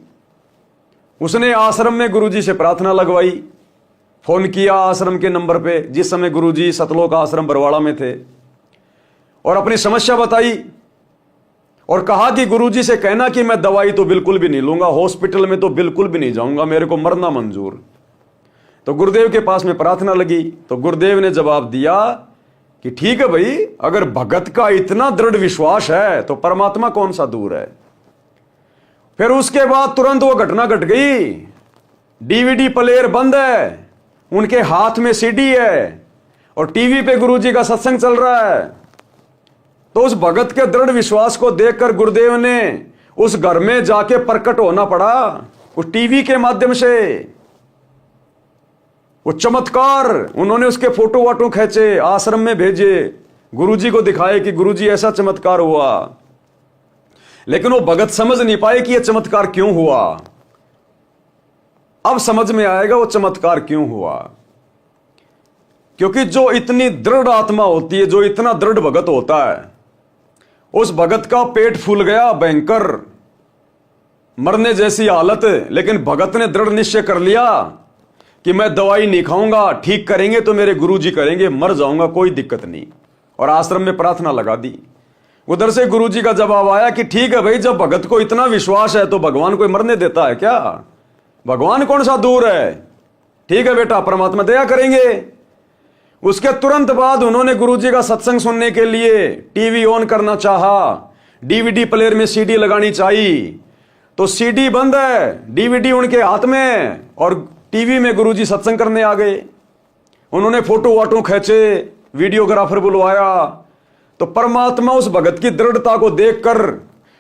A: उसने आश्रम में गुरुजी से प्रार्थना लगवाई, फोन किया आश्रम के नंबर पे, जिस समय गुरुजी सतलोक आश्रम बरवाड़ा में थे, और अपनी समस्या बताई और कहा कि गुरुजी से कहना कि मैं दवाई तो बिल्कुल भी नहीं लूंगा, हॉस्पिटल में तो बिल्कुल भी नहीं जाऊंगा, मेरे को मरना मंजूर। तो गुरुदेव के पास में प्रार्थना लगी, तो गुरुदेव ने जवाब दिया कि ठीक है भाई, अगर भगत का इतना दृढ़ विश्वास है तो परमात्मा कौन सा दूर है। फिर उसके बाद तुरंत वो घटना घट गई, डीवीडी प्लेयर बंद है, उनके हाथ में सीडी है और टीवी पे गुरुजी का सत्संग चल रहा है। तो उस भगत के दृढ़ विश्वास को देखकर गुरुदेव ने उस घर में जाके प्रकट होना पड़ा, उस टीवी के माध्यम से। वो चमत्कार, उन्होंने उसके फोटो वाटो खींचे, आश्रम में भेजे, गुरुजी को दिखाए कि गुरुजी ऐसा चमत्कार हुआ। लेकिन वो भगत समझ नहीं पाए कि यह चमत्कार क्यों हुआ। अब समझ में आएगा वो चमत्कार क्यों हुआ। क्योंकि जो इतनी दृढ़ आत्मा होती है, जो इतना दृढ़ भगत होता है, उस भगत का पेट फूल गया, भयंकर मरने जैसी हालत, लेकिन भगत ने दृढ़ निश्चय कर लिया कि मैं दवाई नहीं खाऊंगा, ठीक करेंगे तो मेरे गुरुजी करेंगे, मर जाऊंगा कोई दिक्कत नहीं। और आश्रम में प्रार्थना लगा दी। उधर से गुरुजी का जवाब आया कि ठीक है भाई, जब भगत को इतना विश्वास है तो भगवान कोई मरने देता है क्या? भगवान कौन सा दूर है? ठीक है बेटा, परमात्मा दया करेंगे। उसके तुरंत बाद उन्होंने गुरुजी का सत्संग सुनने के लिए टीवी ऑन करना चाहा, डीवीडी प्लेयर में सीडी लगानी चाहिए, तो सीडी बंद है, डीवीडी उनके हाथ में, और टीवी में गुरुजी सत्संग करने आ गए। उन्होंने फोटो वाटो खींचे, वीडियोग्राफर बुलवाया, तो परमात्मा उस भगत की दृढ़ता को देखकर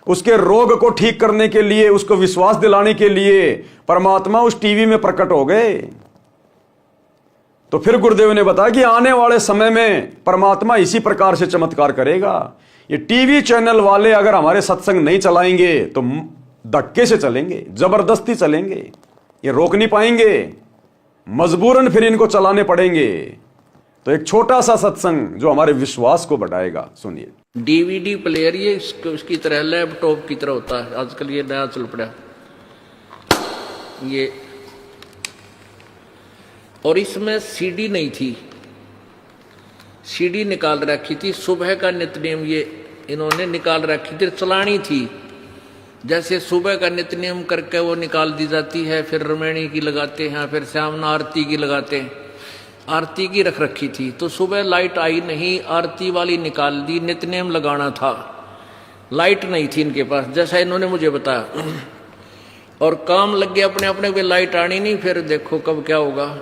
A: उसके रोग को ठीक करने के लिए, उसको विश्वास दिलाने के लिए परमात्मा उस टीवी में प्रकट हो गए। तो फिर गुरुदेव ने बताया कि आने वाले समय में परमात्मा इसी प्रकार से चमत्कार करेगा। ये टीवी चैनल वाले अगर हमारे सत्संग नहीं चलाएंगे तो धक्के से चलेंगे, जबरदस्ती चलेंगे, ये रोक नहीं पाएंगे, मजबूरन फिर इनको चलाने पड़ेंगे। तो एक छोटा सा सत्संग जो हमारे विश्वास को बढ़ाएगा, सुनिए।
B: डीवीडी प्लेयर ये उसकी तरह लैपटॉप की तरह होता है, आजकल ये नया चल पड़ा ये, और इसमें सीडी नहीं थी, सीडी निकाल रखी थी। सुबह का नित्यनेम ये इन्होंने निकाल रखी थी, चलानी थी। जैसे सुबह का नित्यनेम करके वो निकाल दी जाती है, फिर रमैणी की लगाते हैं, फिर श्यामना आरती की लगाते हैं। आरती की रख रखी थी, तो सुबह लाइट आई नहीं, आरती वाली निकाल दी, नित्यनेम लगाना था, लाइट नहीं थी इनके पास, जैसा इन्होंने मुझे बताया। और काम लग गया अपने अपने पे, लाइट आनी नहीं, फिर देखो कब क्या होगा।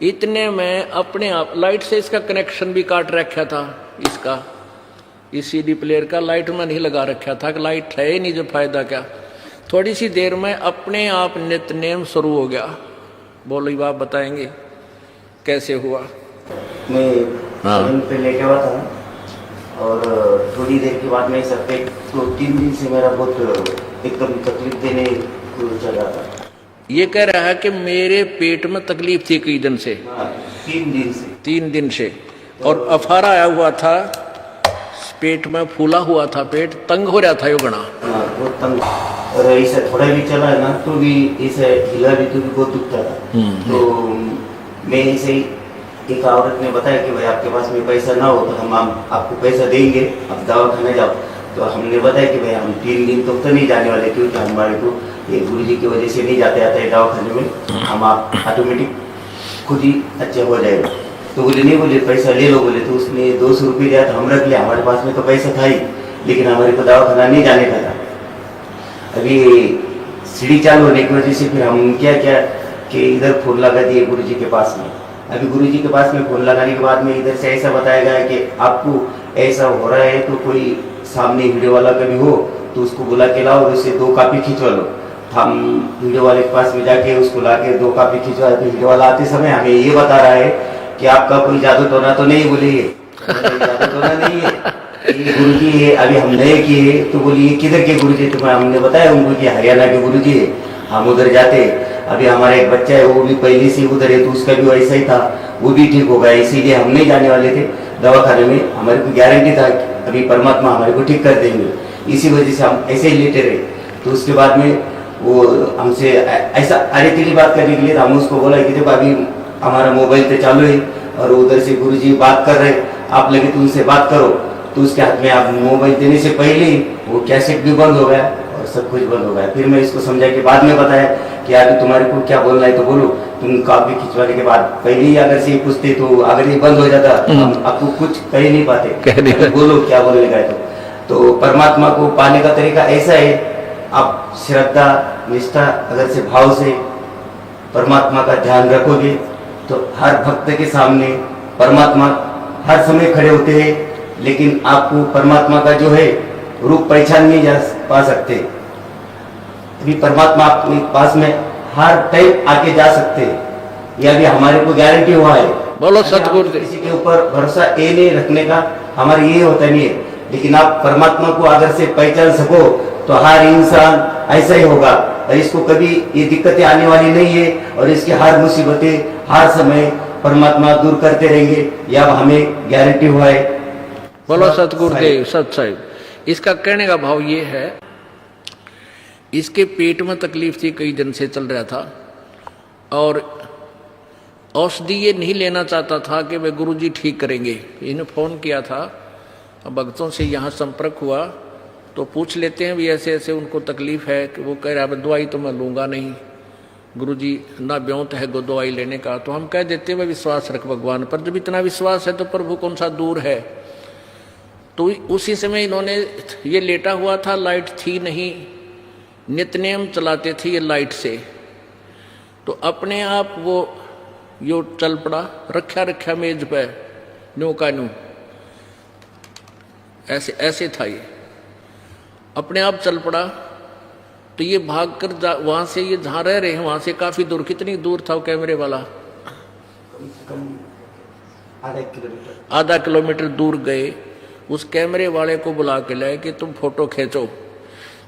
B: इतने में अपने आप लाइट से इसका कनेक्शन भी काट रखा था, इसका इस सीडी प्लेयर का लाइट में नहीं लगा रखा था कि लाइट है ही नहीं, जो फायदा क्या। थोड़ी सी देर में अपने आप नित्यनेम शुरू हो गया। बोलो बाप बताएंगे कैसे हुआ?
C: मैं पे लेके हुआ था और थोड़ी देर के बाद में सर पे तो 3 दिन से मेरा बहुत एकदम तकलीफ देने को चल रहा था।
B: ये कह रहा है कि मेरे पेट में तकलीफ थी कई दिन से।
C: 3 दिन से
B: और अफारा आया हुआ था, पेट में फूला हुआ था, पेट तंग हो रहा था यो घना।
C: हाँ, बहुत तंग, और ऐसा थोड़ा भी चला है ना तो भी ऐसा हिला भी तो भी बहुत दुखता था। तो मैं ऐसे ही एक औरत ने बताया कि भाई आपके पास में पैसा ना हो तो हम आपको पैसा देंगे, आप दवा खाने जाओ। तो हमने बताया कि भाई हम 3 दिन तक तो नहीं जाने वाले, क्योंकि हमारे को ये गुरुजी की वजह से नहीं जाते आते हैं दवा खाने में, हम आप ऑटोमेटिक खुद ही अच्छा हो जाएगा। तो बोले नहीं, बोले पैसा ले लो, बोले। तो उसने 200 रुपये दिया तो हम रख लिया, हमारे पास में तो पैसा था ही, लेकिन हमारे को दवा खाना नहीं जाने का था। अभी सीढ़ी चालू होने की वजह से फिर हम क्या कि इधर फोन लगा दिए गुरुजी के पास में। अभी गुरुजी के पास में फोन लगाने के बाद में इधर से ऐसा बताया गया कि आपको ऐसा हो रहा है तो कोई सामने वीडियो वाला कभी हो तो उसको बुला के लाओ और उससे 2 कॉपी खिंचवा लो। हम वीडियो वाले के पास में जाके उसको ला के 2 कॉपी खिंचवाए। तो वीडियो वाला आते समय हमें ये बता रहा है कि आपका कोई जादू टोना तो नहीं, बोले जादू टोना नहीं है, ये गुरुजी है, अभी हम नए किए। तो बोलिए किधर के गुरुजी? तो हमने बताया उनको कि हरियाणा के गुरुजी है, हम उधर जाते। अभी हमारा एक बच्चा है वो भी पहले से उधर है, तो उसका भी वैसा ही था, वो भी ठीक हो गया। इसीलिए हम नहीं जाने वाले थे दवाखाने में, हमारे को गारंटी था कि अभी परमात्मा हमारे को ठीक कर देंगे। इसी वजह से हम ऐसे ही लेटे रहे। तो उसके बाद में वो हमसे ऐसा अरे तेरी बात करने के लिए हम उसको बोला कि देखो अभी हमारा मोबाइल तो चालू है और उधर से गुरुजी बात कर रहे, आप लगे तो उनसे बात करो। तो उसके हाथ में आप मोबाइल देने से पहले ही वो कैसेट भी बंद हो गया और सब कुछ बंद हो गया। फिर मैं इसको समझा के बाद में बताया कि अभी तुम्हारे को क्या बोलना है तो बोलो। तुम कॉपी खिंचवाने के बाद पहले ही अगर से पूछते तो अगर ये बंद हो जाता हम आपको कुछ कह नहीं पाते, बोलो क्या बोलने का है। तो परमात्मा को पाने का तरीका ऐसा है, आप श्रद्धा निष्ठा अगर से भाव से परमात्मा का ध्यान रखोगे तो हर भक्त के सामने परमात्मा हर समय खड़े होते हैं, लेकिन आपको परमात्मा का जो है रूप पहचान नहीं जा पा सकते। अभी परमात्मा आपके पास में हर टाइम आके जा सकते हैं, यह भी हमारे को गारंटी हुआ है।
B: बोलो सतगुरु।
C: किसी के ऊपर भरोसा ये नहीं रखने का हमारा ये होता नहीं है, लेकिन आप परमात्मा को अगर से पहचान सको तो हर इंसान ऐसा ही होगा और इसको कभी ये दिक्कतें आने वाली नहीं है और इसकी हर मुसीबतें हर समय परमात्मा दूर करते रहेंगे, यह हमें गारंटी हुआ है।
B: बोलो सतगुरुदेव सत साहिब। इसका कहने का भाव ये है, इसके पेट में तकलीफ थी, कई दिन से चल रहा था और औषधि ये नहीं लेना चाहता था कि वे गुरुजी ठीक करेंगे। इन्हें फ़ोन किया था, अब भक्तों से यहाँ संपर्क हुआ तो पूछ लेते हैं भी ऐसे ऐसे उनको तकलीफ़ है कि वो कह रहा है दवाई तो मैं लूँगा नहीं, गुरुजी ना ब्योंत है गो दवाई लेने का। तो हम कह देते हैं भाई विश्वास रख भगवान पर, जब इतना विश्वास है तो प्रभु कौन सा दूर है। तो उसी समय इन्होंने, ये लेटा हुआ था, लाइट थी नहीं, नित्यनेम चलाते थे ये लाइट से, तो अपने आप वो यो चल पड़ा, रखा मेज पे न्यू का न्यू, ऐसे ऐसे था ये, अपने आप चल पड़ा। तो ये भाग कर वहां से, ये जहां रह रहे हैं वहां से काफी दूर, कितनी दूर था वो कैमरे वाला,
C: कम से कम
B: आधा किलोमीटर दूर गए। उस कैमरे वाले को बुला के लाए कि तुम फोटो खींचो।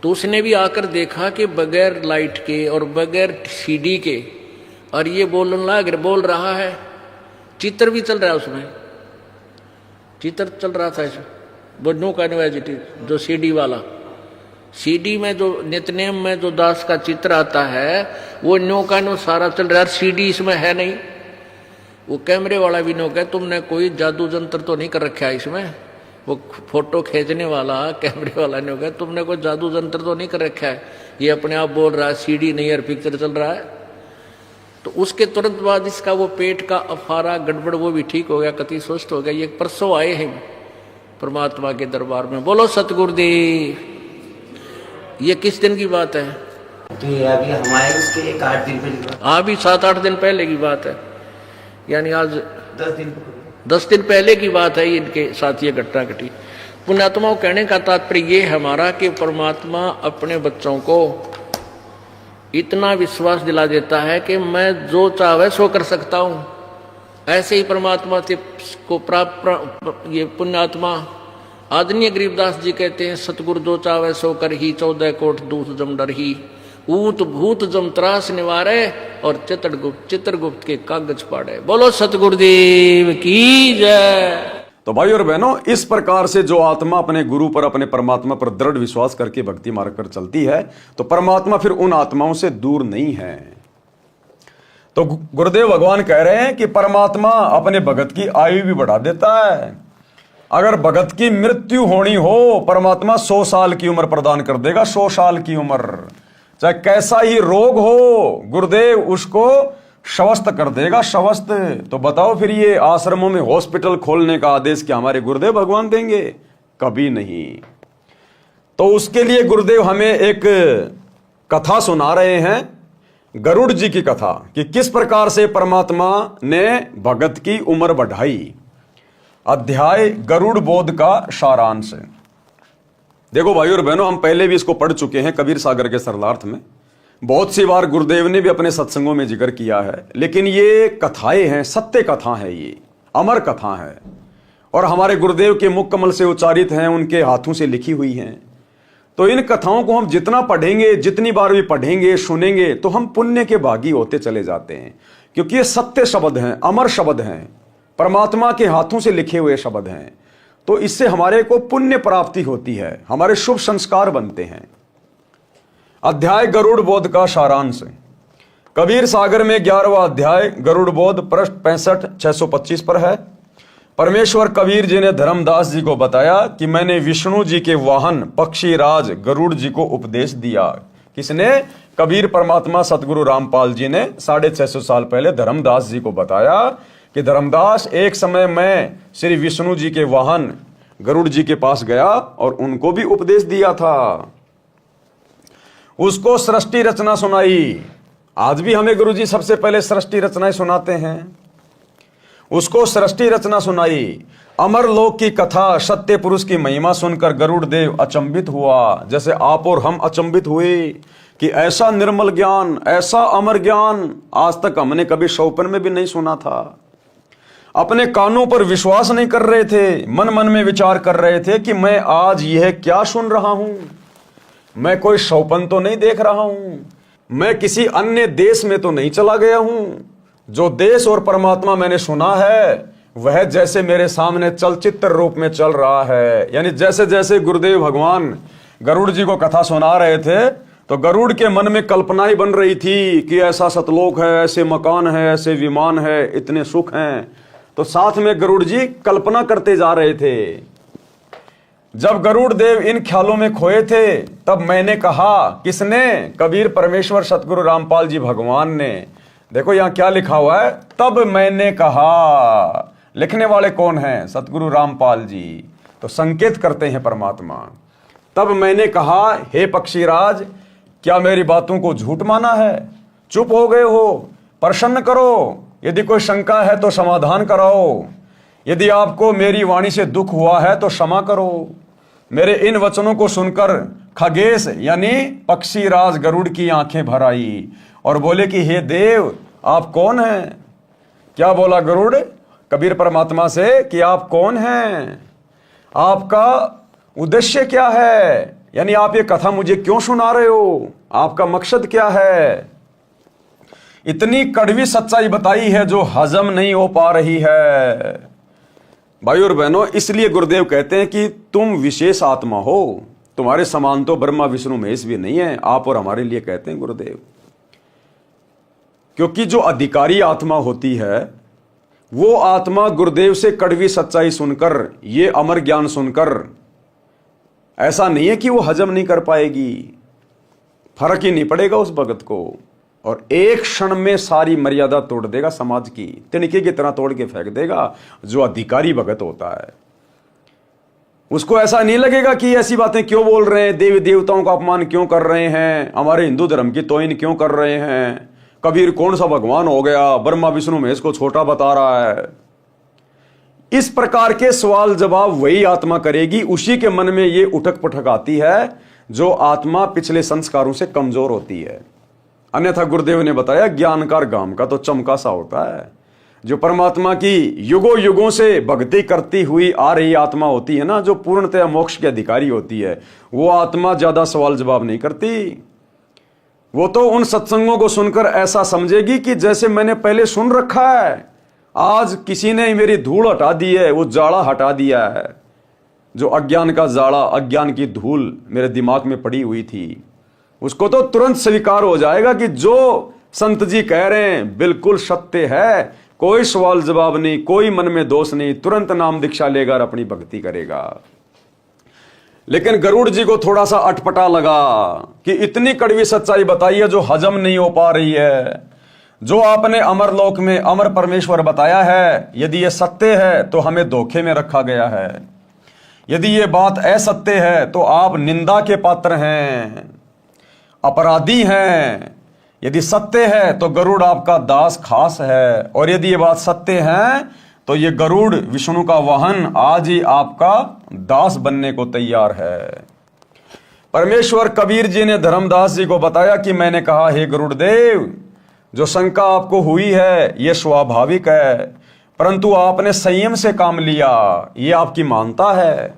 B: तो उसने भी आकर देखा कि बगैर लाइट के और बगैर सीडी के, और ये बोल रहा है, चित्र भी चल रहा है उसमें, चित्र चल रहा था इसमें, वो नो का यूनिवर्सिटी जो सीडी वाला, सीडी में जो नित्यनेम में जो दास का चित्र आता है वो नो का नो सारा चल रहा है, सीडी इसमें है नहीं। वो कैमरे वाला भी नो कहे तुमने कोई जादू जंत्र तो नहीं कर रखा है इसमें, वो फोटो खींचने वाला कैमरे वाला ने कहा तुमने कोई जादू जंत्र तो नहीं कर रखा है, ये अपने आप बोल रहा है सीडी नहीं है, पिक्चर चल रहा है। तो उसके तुरंत बाद इसका वो पेट का अफारा गड़बड़ वो भी ठीक हो गया, कति स्वस्थ हो गया। ये परसों आए हैं परमात्मा के दरबार में, बोलो सतगुरुदेव। ये किस दिन की बात है?
C: तो ये अभी हमारे उसके 8 दिन पहले की बात।
B: हाँ, अभी 7-8 दिन पहले की बात है, यानी आज
C: 10
B: दिन पहले की बात है इनके साथ ये घटना घटी। पुण्यात्माओं, कहने का तात्पर्य ये है हमारा कि परमात्मा अपने बच्चों को इतना विश्वास दिला देता है कि मैं जो चाहे सो कर सकता हूँ। ऐसे ही परमात्मा से को प्राप्त ये पुण्यात्मा आदरणीय गरीबदास जी कहते हैं, सतगुरु जो चाहे सो कर ही, 14 कोट दूत जम डर ही, ऊत भूत जम त्रास निवारे, और चित्रगुप्त के कागज पाड़े। बोलो सतगुरुदेव की जय।
A: तो भाई और बहनों, इस प्रकार से जो आत्मा अपने गुरु पर, अपने परमात्मा पर दृढ़ विश्वास करके भक्ति मार्ग पर चलती है, तो परमात्मा फिर उन आत्माओं से दूर नहीं है। तो गुरुदेव भगवान कह रहे हैं कि परमात्मा अपने भगत की आयु भी बढ़ा देता है। अगर भगत की मृत्यु होनी हो, परमात्मा 100 साल की उम्र प्रदान कर देगा, 100 साल की उम्र, चाहे कैसा ही रोग हो, गुरुदेव उसको स्वस्थ कर देगा, स्वस्थ। तो बताओ फिर ये आश्रमों में हॉस्पिटल खोलने का आदेश क्या हमारे गुरुदेव भगवान देंगे? कभी नहीं। तो उसके लिए गुरुदेव हमें एक कथा सुना रहे हैं, गरुड़ जी की कथा, कि किस प्रकार से परमात्मा ने भगत की उम्र बढ़ाई। अध्याय गरुड़ बोध का सारांश। देखो भाई और बहनों, हम पहले भी इसको पढ़ चुके हैं कबीर सागर के सरलार्थ में, बहुत सी बार गुरुदेव ने भी अपने सत्संगों में जिक्र किया है। लेकिन ये कथाएं हैं, सत्य कथा है, ये अमर कथा है, और हमारे गुरुदेव के मुख कमल से उच्चारित हैं, उनके हाथों से लिखी हुई हैं। तो इन कथाओं को हम जितना पढ़ेंगे, जितनी बार भी पढ़ेंगे, सुनेंगे, तो हम पुण्य के भागी होते चले जाते हैं, क्योंकि ये सत्य शब्द हैं, अमर शब्द हैं, परमात्मा के हाथों से लिखे हुए शब्द हैं। तो इससे हमारे को पुण्य प्राप्ति होती है, हमारे शुभ संस्कार बनते हैं। अध्याय गरुड़ बोध का सारांश। कबीर सागर में 11वां अध्याय गरुड़ बोध पृष्ठ 65-625 पर है। परमेश्वर कबीर जी ने धर्मदास जी को बताया कि मैंने विष्णु जी के वाहन पक्षी राज गरुड़ जी को उपदेश दिया। किसने? कबीर परमात्मा सतगुरु रामपाल जी ने 650 साल पहले धर्मदास जी को बताया कि धर्मदास, एक समय मैं श्री विष्णु जी के वाहन गरुड़ जी के पास गया और उनको भी उपदेश दिया था, उसको सृष्टि रचना सुनाई। आज भी हमें गुरु जी सबसे पहले सृष्टि रचनाएं सुनाते हैं। उसको सृष्टि रचना सुनाई। अमर लोक की कथा, सत्य पुरुष की महिमा सुनकर गरुड़ देव अचंभित हुआ, जैसे आप और हम अचंभित हुए कि ऐसा निर्मल ज्ञान, ऐसा अमर ज्ञान आज तक हमने कभी स्वप्न में भी नहीं सुना था। अपने कानों पर विश्वास नहीं कर रहे थे, मन मन में विचार कर रहे थे कि मैं आज यह क्या सुन रहा हूं, मैं कोई स्वप्न तो नहीं देख रहा हूं, मैं किसी अन्य देश में तो नहीं चला गया हूं। जो देश और परमात्मा मैंने सुना है वह जैसे मेरे सामने चलचित्र रूप में चल रहा है। यानी जैसे जैसे गुरुदेव भगवान गरुड़ जी को कथा सुना रहे थे, तो गरुड़ के मन में कल्पनाएं बन रही थी कि ऐसा सतलोक है, ऐसे मकान है, ऐसे विमान है, इतने सुख हैं। तो साथ में गरुड़ जी कल्पना करते जा रहे थे। जब गरुड़ देव इन ख्यालों में खोए थे तब मैंने कहा, किसने? कबीर परमेश्वर सतगुरु रामपाल जी भगवान ने। देखो यहां क्या लिखा हुआ है, तब मैंने कहा। लिखने वाले कौन हैं? सतगुरु रामपाल जी। तो संकेत करते हैं परमात्मा। तब मैंने कहा, हे पक्षीराज, क्या मेरी बातों को झूठ माना है? चुप हो गए हो? प्रसन्न करो। यदि कोई शंका है तो समाधान कराओ। यदि आपको मेरी वाणी से दुख हुआ है तो क्षमा करो। मेरे इन वचनों को सुनकर खगेश यानी पक्षीराज गरुड़ की आंखें भर आई और बोले कि हे देव, आप कौन हैं? क्या बोला गरुड़ कबीर परमात्मा से कि आप कौन हैं? आपका उद्देश्य क्या है? यानी आप ये कथा मुझे क्यों सुना रहे हो? आपका मकसद क्या है? इतनी कड़वी सच्चाई बताई है जो हजम नहीं हो पा रही है। भाई और बहनों, इसलिए गुरुदेव कहते हैं कि तुम विशेष आत्मा हो, तुम्हारे समान तो ब्रह्मा विष्णु महेश भी नहीं है। आप और हमारे लिए कहते हैं गुरुदेव, क्योंकि जो अधिकारी आत्मा होती है वो आत्मा गुरुदेव से कड़वी सच्चाई सुनकर, ये अमर ज्ञान सुनकर, ऐसा नहीं है कि वो हजम नहीं कर पाएगी, फर्क ही नहीं पड़ेगा उस भगत को, और एक क्षण में सारी मर्यादा तोड़ देगा समाज की, तिनके की तरह तोड़ के फेंक देगा। जो अधिकारी भगत होता है उसको ऐसा नहीं लगेगा कि ऐसी बातें क्यों बोल रहे हैं, देवी देवताओं का अपमान क्यों कर रहे हैं, हमारे हिंदू धर्म की तोहिन क्यों कर रहे हैं, कबीर कौन सा भगवान हो गया, ब्रह्मा विष्णु महेश को छोटा बता रहा है। इस प्रकार के सवाल जवाब वही आत्मा करेगी, उसी के मन में ये उठक पटक आती है जो आत्मा पिछले संस्कारों से कमजोर होती है। अन्यथा गुरुदेव ने बताया, ज्ञानकार गाम का तो चमका सा होता है। जो परमात्मा की युगों युगों से भक्ति करती हुई आ रही आत्मा होती है ना, जो पूर्णतः मोक्ष के अधिकारी होती है, वो आत्मा ज्यादा सवाल जवाब नहीं करती। वो तो उन सत्संगों को सुनकर ऐसा समझेगी कि जैसे मैंने पहले सुन रखा है, आज किसी ने मेरी धूल हटा दी है, वो जाड़ा हटा दिया है। जो अज्ञान का जाड़ा, अज्ञान की धूल मेरे दिमाग में पड़ी हुई थी, उसको तो तुरंत स्वीकार हो जाएगा कि जो संत जी कह रहे हैं बिल्कुल सत्य है। कोई सवाल जवाब नहीं, कोई मन में दोष नहीं, तुरंत नाम दीक्षा लेगा और अपनी भक्ति करेगा। लेकिन गरुड़ जी को थोड़ा सा अटपटा लगा कि इतनी कड़वी सच्चाई बताई है जो हजम नहीं हो पा रही है। जो आपने अमरलोक में अमर परमेश्वर बताया है, यदि ये सत्य है तो हमें धोखे में रखा गया है। यदि ये बात असत्य है तो आप निंदा के पात्र हैं, अपराधी हैं। यदि सत्य है तो गरुड़ आपका दास खास है, और यदि ये बात सत्य है तो ये गरुड़ विष्णु का वाहन आज ही आपका दास बनने को तैयार है। परमेश्वर कबीर जी ने धर्मदास जी को बताया कि मैंने कहा, हे गरुड़ देव, जो शंका आपको हुई है ये स्वाभाविक है, परंतु आपने संयम से काम लिया, ये आपकी मानता है।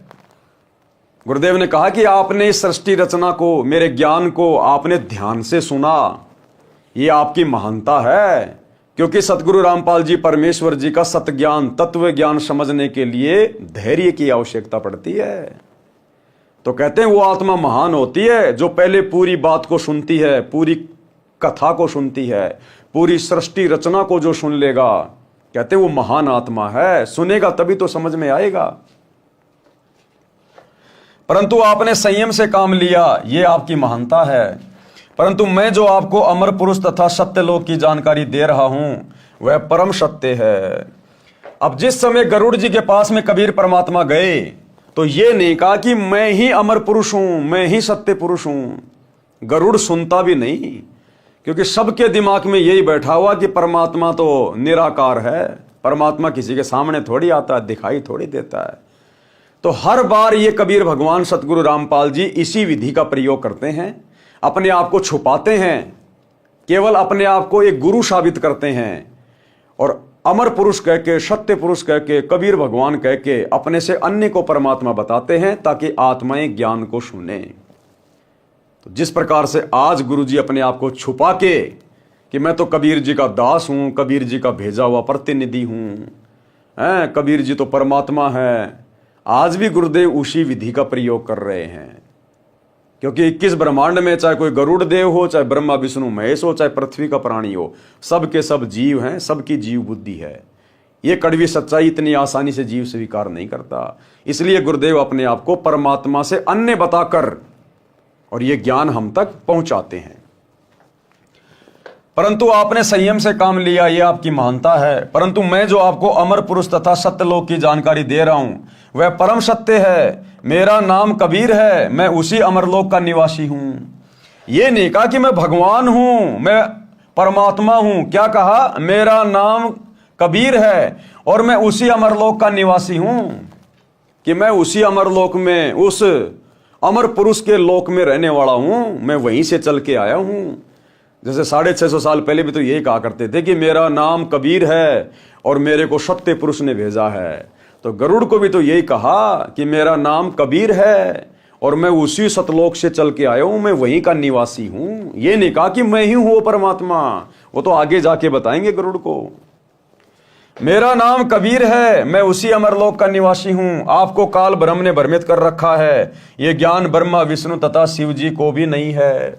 A: गुरुदेव ने कहा कि आपने इस सृष्टि रचना को, मेरे ज्ञान को आपने ध्यान से सुना, ये आपकी महानता है। क्योंकि सतगुरु रामपाल जी परमेश्वर जी का सत्य ज्ञान, तत्व ज्ञान समझने के लिए धैर्य की आवश्यकता पड़ती है। तो कहते हैं वो आत्मा महान होती है जो पहले पूरी बात को सुनती है, पूरी कथा को सुनती है, पूरी सृष्टि रचना को जो सुन लेगा, कहते हैं वो महान आत्मा है। सुनेगा तभी तो समझ में आएगा। परंतु आपने संयम से काम लिया, ये आपकी महानता है। परंतु मैं जो आपको अमर पुरुष तथा सत्य लोक की जानकारी दे रहा हूं वह परम सत्य है। अब जिस समय गरुड़ जी के पास में कबीर परमात्मा गए तो ये नहीं कहा कि मैं ही अमर पुरुष हूं, मैं ही सत्य पुरुष हूं। गरुड़ सुनता भी नहीं, क्योंकि सबके दिमाग में यही बैठा हुआ कि परमात्मा तो निराकार है, परमात्मा किसी के सामने थोड़ी आता है, दिखाई थोड़ी देता है। तो हर बार ये कबीर भगवान सतगुरु रामपाल जी इसी विधि का प्रयोग करते हैं, अपने आप को छुपाते हैं, केवल अपने आप को एक गुरु साबित करते हैं, और अमर पुरुष कह के, सत्य पुरुष कह के, कबीर भगवान कह के अपने से अन्य को परमात्मा बताते हैं ताकि आत्माएं ज्ञान को सुने। तो जिस प्रकार से आज गुरु जी अपने आप को छुपा के कि मैं तो कबीर जी का दास हूं, कबीर जी का भेजा हुआ प्रतिनिधि हूं, कबीर जी तो परमात्मा है, आज भी गुरुदेव उसी विधि का प्रयोग कर रहे हैं। क्योंकि 21 ब्रह्मांड में चाहे कोई गरुड़ देव हो, चाहे ब्रह्मा विष्णु महेश हो, चाहे पृथ्वी का प्राणी हो, सब के सब जीव हैं, सबकी जीव बुद्धि है। ये कड़वी सच्चाई इतनी आसानी से जीव स्वीकार नहीं करता। इसलिए गुरुदेव अपने आप को परमात्मा से अन्य बताकर और ये ज्ञान हम तक पहुंचाते हैं। परंतु आपने संयम से काम लिया, ये आपकी महानता है। परंतु मैं जो आपको अमर पुरुष तथा सत्यलोक की जानकारी दे रहा हूं वह परम सत्य है। मेरा नाम कबीर है, मैं उसी अमरलोक का निवासी हूं। ये नहीं कहा कि मैं भगवान हूं, मैं परमात्मा हूं। क्या कहा? मेरा नाम कबीर है और मैं उसी अमरलोक का निवासी हूं, कि मैं उसी अमरलोक में, उस अमर पुरुष के लोक में रहने वाला हूं। मैं वहीं से चल के आया हूं। जैसे 650 साल पहले भी तो यही कहा करते थे कि मेरा नाम कबीर है और मेरे को सत्य पुरुष ने भेजा है। तो गरुड़ को भी तो यही कहा कि मेरा नाम कबीर है और मैं उसी सतलोक से चल के आया हूं, मैं वहीं का निवासी हूं। ये नहीं कहा कि मैं ही हूं परमात्मा, वो तो आगे जाके बताएंगे गरुड़ को। मेरा नाम कबीर है, मैं उसी अमरलोक का निवासी हूं। आपको काल ब्रह्म ने भ्रमित कर रखा है, यह ज्ञान ब्रह्मा विष्णु तथा शिव जी को भी नहीं है।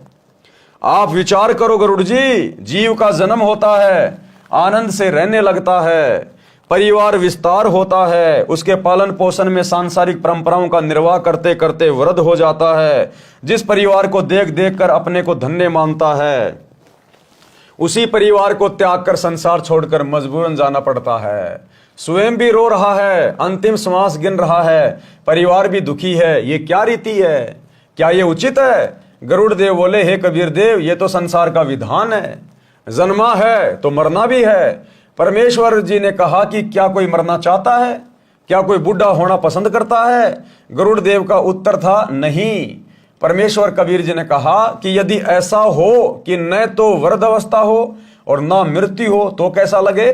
A: आप विचार करो गरुड़ जी, जीव का जन्म होता है, आनंद से रहने लगता है, परिवार विस्तार होता है, उसके पालन पोषण में सांसारिक परंपराओं का निर्वाह करते करते वृद्ध हो जाता है। जिस परिवार को देख देख कर अपने को धन्य मानता है, उसी परिवार को त्याग कर संसार छोड़कर मजबूरन जाना पड़ता है। स्वयं भी रो रहा है, अंतिम श्वास गिन रहा है, परिवार भी दुखी है। ये क्या रीति है? क्या ये उचित है? गरुड़ देव बोले, हे कबीर देव, ये तो संसार का विधान है। जन्मा है तो मरना भी है। परमेश्वर जी ने कहा कि क्या कोई मरना चाहता है? क्या कोई बूढ़ा होना पसंद करता है? गरुड़ देव का उत्तर था, नहीं। परमेश्वर कबीर जी ने कहा कि यदि ऐसा हो कि न तो वृद्ध अवस्था हो और ना मृत्यु हो तो कैसा लगे?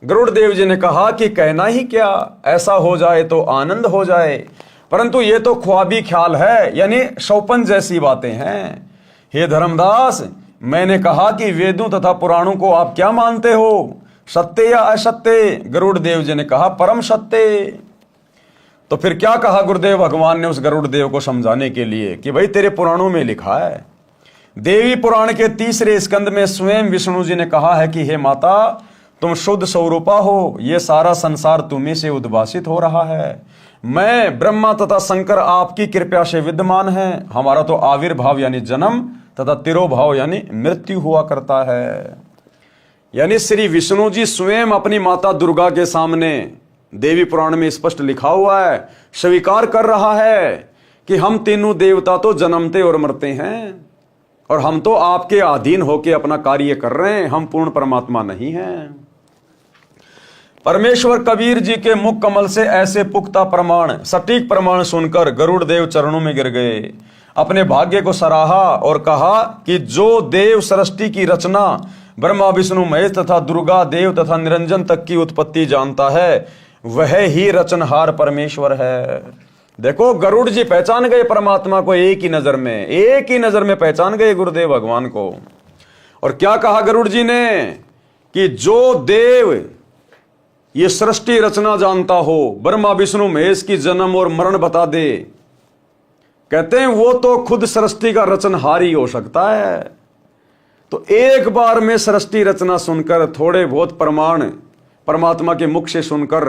A: गरुड़ देव जी ने कहा कि कहना ही क्या, ऐसा हो जाए तो आनंद हो जाए। परंतु ये तो ख्वाबी ख्याल है, यानी शौपन जैसी बातें हैं। हे धर्मदास, मैंने कहा कि वेदों तथा पुराणों को आप क्या मानते हो, सत्य या असत्य? गरुड़ देव जी ने कहा, परम सत्य। तो फिर क्या कहा गुरुदेव भगवान ने उस गरुड़ देव को समझाने के लिए कि भाई तेरे पुराणों में लिखा है। देवी पुराण के 3रे स्कंद में स्वयं विष्णु जी ने कहा है कि हे माता, तुम शुद्ध स्वरूपा हो, ये सारा संसार तुम्ही से उद्भासित हो रहा है। मैं ब्रह्मा तथा शंकर आपकी कृपा से विद्यमान है। हमारा तो आविर्भाव यानी जन्म तथा तिरोभाव यानी मृत्यु हुआ करता है। यानी श्री विष्णु जी स्वयं अपनी माता दुर्गा के सामने, देवी पुराण में स्पष्ट लिखा हुआ है, स्वीकार कर रहा है कि हम तीनों देवता तो जन्मते और मरते हैं और हम तो आपके अधीन होकर अपना कार्य कर रहे हैं, हम पूर्ण परमात्मा नहीं हैं। परमेश्वर कबीर जी के मुख कमल से ऐसे पुख्ता प्रमाण, सटीक प्रमाण सुनकर गरुड़ देव चरणों में गिर गए, अपने भाग्य को सराहा और कहा कि जो देव सृष्टि की रचना ब्रह्मा विष्णु महेश तथा दुर्गा देव तथा निरंजन तक की उत्पत्ति जानता है, वह ही रचनहार परमेश्वर है। देखो, गरुड़ जी पहचान गए परमात्मा को एक ही नजर में, एक ही नजर में पहचान गए गुरुदेव भगवान को। और क्या कहा गरुड़ जी ने कि जो देव ये सृष्टि रचना जानता हो, ब्रह्मा विष्णु महेश की जन्म और मरण बता दे, कहते हैं वो तो खुद सृष्टि का रचनहार ही हो सकता है। तो एक बार में सृष्टि रचना सुनकर, थोड़े बहुत प्रमाण परमात्मा के मुख से सुनकर,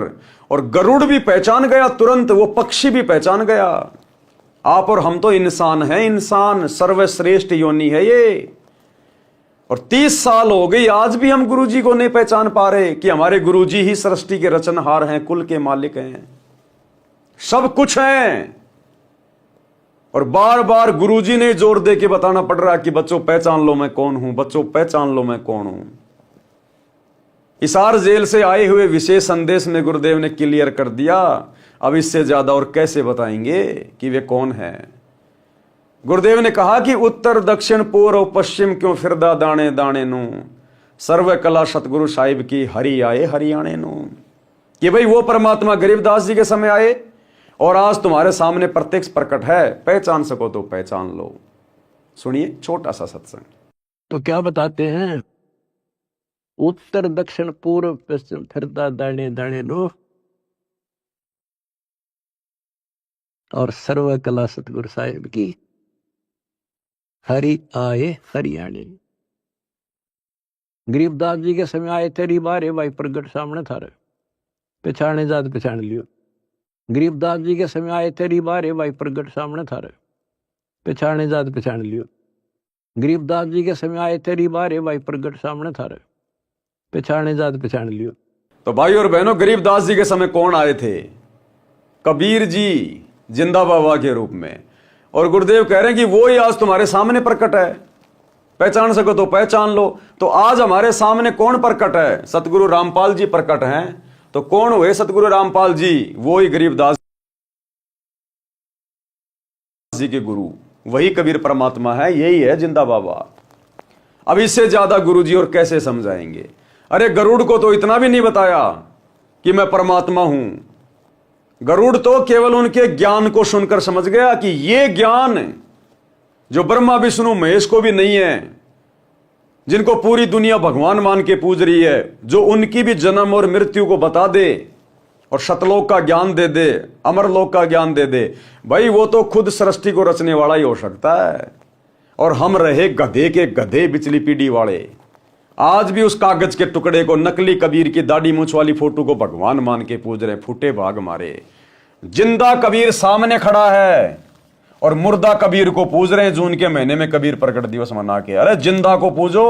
A: और गरुड़ भी पहचान गया तुरंत, वो पक्षी भी पहचान गया, आप और हम तो इंसान हैं, इंसान सर्वश्रेष्ठ योनि है ये। और 30 साल हो गई, आज भी हम गुरुजी को नहीं पहचान पा रहे कि हमारे गुरुजी ही सृष्टि के रचनहार हैं, कुल के मालिक हैं, सब कुछ हैं। और बार बार गुरुजी ने जोर दे के बताना पड़ रहा है कि बच्चों पहचान लो मैं कौन हूं, बच्चों पहचान लो मैं कौन हूं। हिसार जेल से आए हुए विशेष संदेश में गुरुदेव ने क्लियर कर दिया। अब इससे ज्यादा और कैसे बताएंगे कि वे कौन है। गुरुदेव ने कहा कि उत्तर दक्षिण पूर्व पश्चिम क्यों फिरदा दाने दाने नू, सर्व कला सतगुरु साहिब की हरि आए हरियाणे नू। कि भाई वो परमात्मा गरीबदास जी के समय आए और आज तुम्हारे सामने प्रत्यक्ष प्रकट है, पहचान सको तो पहचान लो। सुनिए छोटा सा सत्संग।
B: तो क्या बताते हैं, उत्तर दक्षिण पूर्व पश्चिम फिरता दाने दाने लो, और सर्व कला सतगुरु साहिब की हरि आए हरियाणे। गरीबदास जी के समय आए तेरी बारे भाई प्रगट सामने थारे, पहचाने जात पहचान लियो। गरीबदास जी के समय आए तेरी बारे भाई प्रगट सामने थारे, पहचाने जात पहचान लियो। गरीबदास जी के समय आए तेरी बारे भाई प्रगट सामने थारे, पहचाने जात पहचान लियो।
A: तो भाई और बहनों, गरीबदास जी के समय कौन आए थे? कबीर जी जिंदा बाबा के रूप में। और गुरुदेव कह रहे हैं कि वो ही आज तुम्हारे सामने प्रकट है, पहचान सको तो पहचान लो। तो आज हमारे सामने कौन प्रकट है? सतगुरु रामपाल जी प्रकट हैं। तो कौन हुए सतगुरु रामपाल जी? वो ही गरीबदास जी के गुरु, वही कबीर परमात्मा है, यही है जिंदा बाबा। अब इससे ज्यादा गुरु जी और कैसे समझाएंगे? अरे गरुड़ को तो इतना भी नहीं बताया कि मैं परमात्मा हूं। गरुड़ तो केवल उनके ज्ञान को सुनकर समझ गया कि ये ज्ञान जो ब्रह्मा विष्णु महेश को भी नहीं है, जिनको पूरी दुनिया भगवान मान के पूज रही है, जो उनकी भी जन्म और मृत्यु को बता दे और सतलोक का ज्ञान दे दे, अमरलोक का ज्ञान दे दे, भाई वो तो खुद सृष्टि को रचने वाला ही हो सकता है। और हम रहे गधे के गधे, बिचली पीढ़ी वाले। आज भी उस कागज के टुकड़े को, नकली कबीर की दाढ़ी मूंछ वाली फोटो को भगवान मान के पूज रहे। फूटे भाग मारे। जिंदा कबीर सामने खड़ा है और मुर्दा कबीर को पूज रहे हैं। जून के महीने में कबीर प्रकट दिवस मना के। अरे जिंदा को पूजो,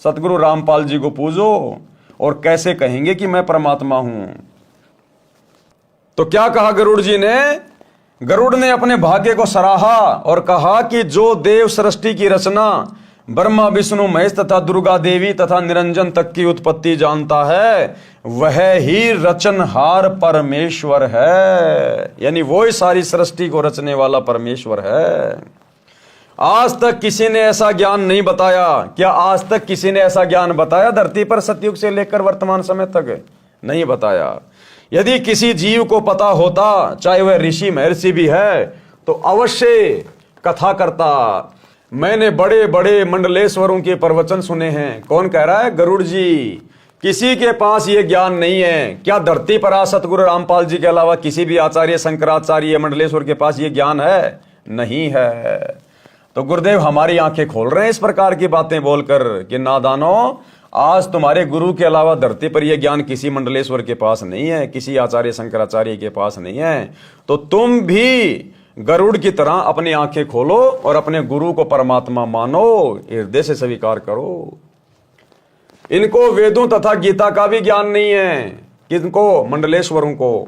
A: सतगुरु रामपाल जी को पूजो, और कैसे कहेंगे कि मैं परमात्मा हूं? तो क्या कहा गरुड़ जी ने? गरुड़ ने अपने भाग्य को सराहा और कहा कि जो देव सृष्टि की रचना ब्रह्मा विष्णु महेश तथा दुर्गा देवी तथा निरंजन तक की उत्पत्ति जानता है, वह ही रचनहार परमेश्वर है। यानी वो ही सारी सृष्टि को रचने वाला परमेश्वर है। आज तक किसी ने ऐसा ज्ञान नहीं बताया। क्या आज तक किसी ने ऐसा ज्ञान बताया धरती पर? सतयुग से लेकर वर्तमान समय तक नहीं बताया। यदि किसी जीव को पता होता, चाहे वह ऋषि महर्षि भी है, तो अवश्य कथा करता। मैंने बड़े बड़े मंडलेश्वरों के प्रवचन सुने हैं। कौन कह रहा है? गरुड़ जी। किसी के पास ये ज्ञान नहीं है। क्या धरती पर आज सतगुरु रामपाल जी के अलावा किसी भी आचार्य, शंकराचार्य, मंडलेश्वर के पास ये ज्ञान है? नहीं है। तो गुरुदेव हमारी आंखें खोल रहे हैं इस प्रकार की बातें बोलकर कि नादानों, आज तुम्हारे गुरु के अलावा धरती पर यह ज्ञान किसी मंडलेश्वर के पास नहीं है, किसी आचार्य शंकराचार्य के पास नहीं है। तो तुम भी गरुड़ की तरह अपनी आंखें खोलो और अपने गुरु को परमात्मा मानो, हृदय से स्वीकार करो। इनको वेदों तथा गीता का भी ज्ञान नहीं है। किनको? मंडलेश्वरों को।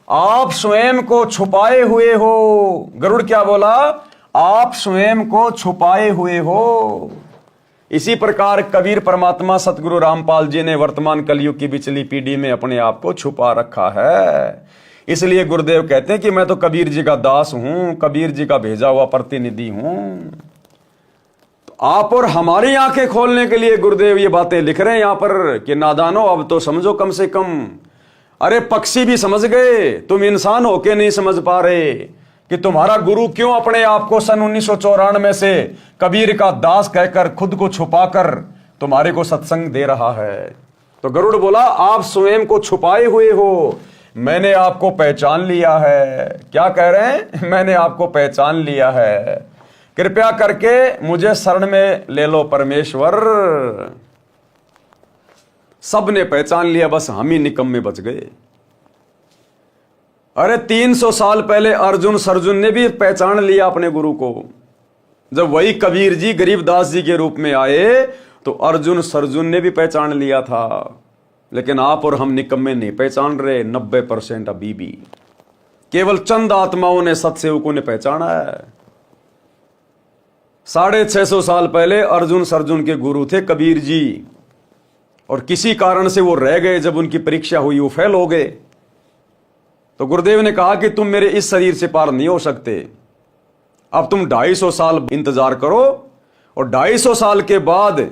A: आप स्वयं को छुपाए हुए हो। गरुड़ क्या बोला? आप स्वयं को छुपाए हुए हो। इसी प्रकार कबीर परमात्मा सतगुरु रामपाल जी ने वर्तमान कलयुग की पिछली पीढ़ी में अपने आप को छुपा रखा है। इसलिए गुरुदेव कहते हैं कि मैं तो कबीर जी का दास हूं, कबीर जी का भेजा हुआ प्रतिनिधि हूं। तो आप और हमारी आंखें खोलने के लिए गुरुदेव ये बातें लिख रहे हैं यहां पर कि नादानो, अब तो समझो कम से कम। अरे पक्षी भी समझ गए, तुम इंसान होके नहीं समझ पा रहे कि तुम्हारा गुरु क्यों अपने आप को सन 1994 से कबीर का दास कहकर खुद को छुपाकर तुम्हारे को सत्संग दे रहा है। तो गरुड़ बोला, आप स्वयं को छुपाए हुए हो, मैंने आपको पहचान लिया है। क्या कह रहे हैं? मैंने आपको पहचान लिया है, कृपया करके मुझे शरण में ले लो परमेश्वर। सबने पहचान लिया, बस हम ही निकम्मे बच गए। अरे 300 साल पहले अर्जुन सर्जुन ने भी पहचान लिया अपने गुरु को। जब वही कबीर जी गरीबदास जी के रूप में आए तो अर्जुन सर्जुन ने भी पहचान लिया था। लेकिन आप और हम निकम्मे नहीं पहचान रहे। 90% अभी भी केवल चंद आत्माओं ने, सत्सेवकों ने पहचाना है। 650 साल पहले अर्जुन सर्जुन के गुरु थे कबीर जी, और किसी कारण से वो रह गए। जब उनकी परीक्षा हुई वो फेल हो गए। तो गुरुदेव ने कहा कि तुम मेरे इस शरीर से पार नहीं हो सकते, अब तुम 250 साल इंतजार करो, और 250 साल के बाद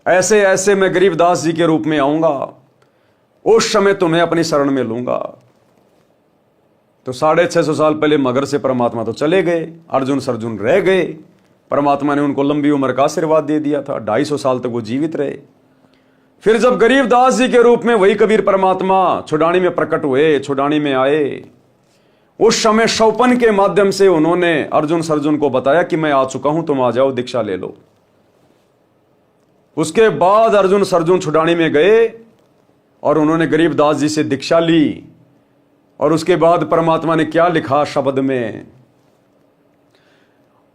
A: ऐसे ऐसे मैं गरीबदास जी के रूप में आऊंगा, उस समय तुम्हें अपनी शरण में लूंगा। तो 650 साल पहले मगर से परमात्मा तो चले गए, अर्जुन सर्जुन रह गए। परमात्मा ने उनको लंबी उम्र का आशीर्वाद दे दिया था, 250 साल तक वो जीवित रहे। फिर जब गरीबदास जी के रूप में वही कबीर परमात्मा छुड़ानी में प्रकट हुए, छुड़ानी में आए, उस समय शौपन के माध्यम से उन्होंने अर्जुन सर्जुन को बताया कि मैं आ चुका हूं, तुम आ जाओ, दीक्षा ले लो। उसके बाद अर्जुन सर्जुन छुड़ाने में गए और उन्होंने गरीबदास जी से दीक्षा ली। और उसके बाद परमात्मा ने क्या लिखा शब्द में,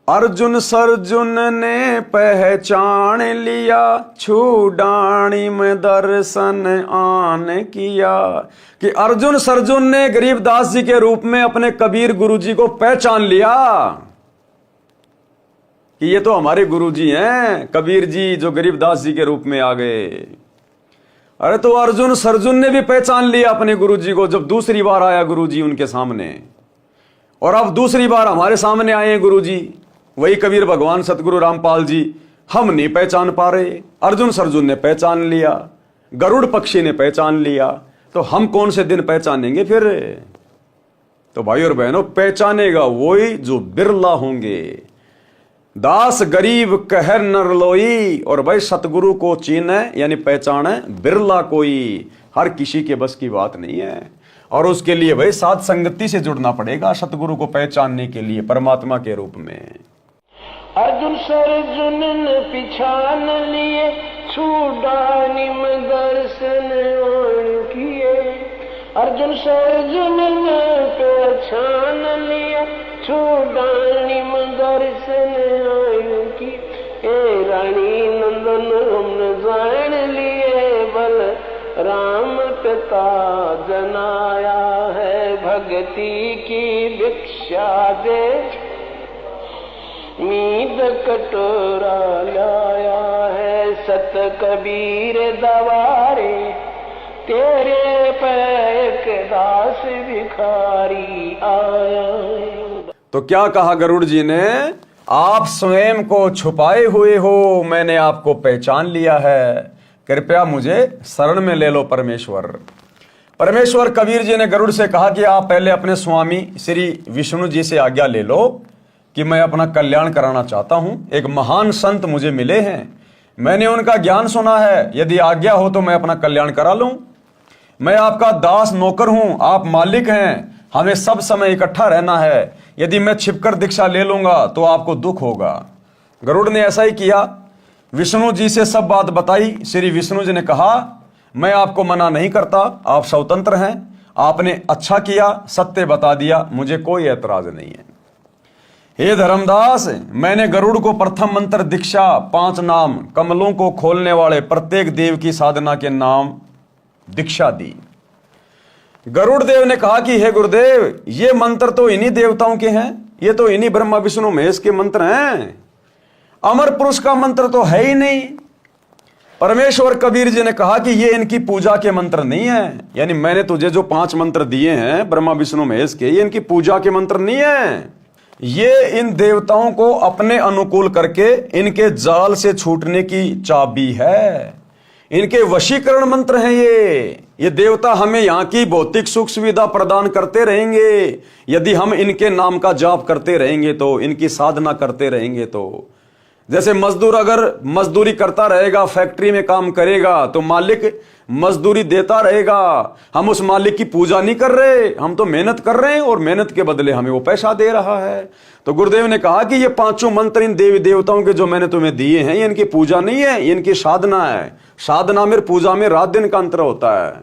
A: अर्जुन सर्जुन ने पहचान लिया, छुड़ानी में दर्शन आन किया। कि अर्जुन सर्जुन ने गरीबदास जी के रूप में अपने कबीर गुरुजी को पहचान लिया कि ये तो हमारे गुरुजी हैं, कबीर जी जो गरीबदास जी के रूप में आ गए। अरे तो अर्जुन सर्जुन ने भी पहचान लिया अपने गुरुजी को जब दूसरी बार आया गुरुजी उनके सामने। और अब दूसरी बार हमारे सामने आए हैं गुरुजी, वही कबीर भगवान सतगुरु रामपाल जी। हम नहीं पहचान पा रहे, अर्जुन सर्जुन ने पहचान लिया, गरुड़ पक्षी ने पहचान लिया, तो हम कौन से दिन पहचानेंगे फिर? तो भाई और बहनों, पहचानेगा वही जो बिरला होंगे। दास गरीब कहर नर लोई, और भाई सतगुरु को चीने यानी पहचाने बिरला कोई। हर किसी के बस की बात नहीं है, और उसके लिए भाई साथ संगति से जुड़ना पड़ेगा सतगुरु को पहचानने के लिए परमात्मा के रूप में।
D: अर्जुन सर्जुन ने पिछान लिए, छुड़ानी में दर्शन किए। अर्जुन सर्जुन ने पहचान लिया, छुड़ानी में दर्शन किए। ए रानी नंदन हमने जान लिए, बल राम पिता जनाया है, भक्ति की भिक्षा दे मीद कटोरा लाया है। सत कबीर दवारे तेरे पैक दास भिखारी आया।
A: तो क्या कहा गरुड़ जी ने, आप स्वयं को छुपाए हुए हो, मैंने आपको पहचान लिया है, कृपया मुझे शरण में ले लो परमेश्वर। परमेश्वर कबीर जी ने गरुड़ से कहा कि आप पहले अपने स्वामी श्री विष्णु जी से आज्ञा ले लो कि मैं अपना कल्याण कराना चाहता हूं। एक महान संत मुझे मिले हैं, मैंने उनका ज्ञान सुना है, यदि आज्ञा हो तो मैं अपना कल्याण करा लूं। मैं आपका दास नौकर हूं, आप मालिक हैं, हमें सब समय इकट्ठा रहना है। यदि मैं छिपकर दीक्षा ले लूंगा तो आपको दुख होगा। गरुड़ ने ऐसा ही किया, विष्णु जी से सब बात बताई। श्री विष्णु जी ने कहा, मैं आपको मना नहीं करता, आप स्वतंत्र हैं, आपने अच्छा किया, सत्य बता दिया, मुझे कोई ऐतराज नहीं है। हे धर्मदास, मैंने गरुड़ को प्रथम मंत्र दीक्षा 5 नाम कमलों को खोलने वाले प्रत्येक देव की साधना के नाम दीक्षा दी। गरुड़ देव ने कहा कि हे गुरुदेव, ये मंत्र तो इन्हीं देवताओं के हैं, ये तो इन्हीं ब्रह्मा विष्णु महेश के मंत्र हैं, अमर पुरुष का मंत्र तो है ही नहीं। परमेश्वर कबीर जी ने कहा कि ये इनकी पूजा के मंत्र नहीं है, यानी मैंने तुझे जो 5 मंत्र दिए हैं ब्रह्मा विष्णु महेश के, ये इनकी पूजा के मंत्र नहीं है, ये इन देवताओं को अपने अनुकूल करके इनके जाल से छूटने की चाबी है, इनके वशीकरण मंत्र हैं ये देवता हमें यहाँ की भौतिक सुख सुविधा प्रदान करते रहेंगे यदि हम इनके नाम का जाप करते रहेंगे, तो इनकी साधना करते रहेंगे। तो जैसे मजदूर अगर मजदूरी करता रहेगा, फैक्ट्री में काम करेगा, तो मालिक मजदूरी देता रहेगा। हम उस मालिक की पूजा नहीं कर रहे, हम तो मेहनत कर रहे हैं और मेहनत के बदले हमें वो पैसा दे रहा है। तो गुरुदेव ने कहा कि ये 5 मंत्र इन देवी देवताओं के जो मैंने तुम्हें दिए हैं, ये इनकी पूजा नहीं है, ये इनकी साधना है। साधना में पूजा में रात दिन का अंतर होता है।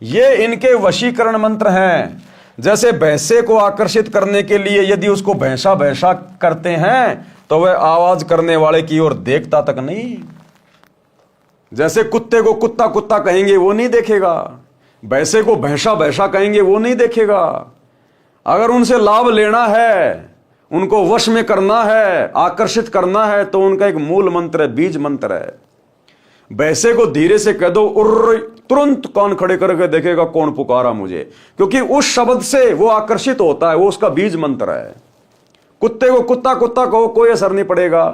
A: ये इनके वशीकरण मंत्र हैं। जैसे भैंसे को आकर्षित करने के लिए यदि उसको भैंसा भैंसा करते हैं तो वह आवाज करने वाले की ओर देखता तक नहीं। जैसे कुत्ते को कुत्ता कुत्ता कहेंगे वो नहीं देखेगा, भैंसे को भैंसा भैंसा कहेंगे वो नहीं देखेगा। अगर उनसे लाभ लेना है, उनको वश में करना है, आकर्षित करना है, तो उनका एक मूल मंत्र है, बीज मंत्र है। भैंसे को धीरे से कह दो, उर्र, तुरंत कान खड़े करके देखेगा कौन पुकारा मुझे, क्योंकि उस शब्द से वो आकर्षित होता है, वो उसका बीज मंत्र है। कुत्ते को कुत्ता कुत्ता कहो, कोई असर नहीं पड़ेगा।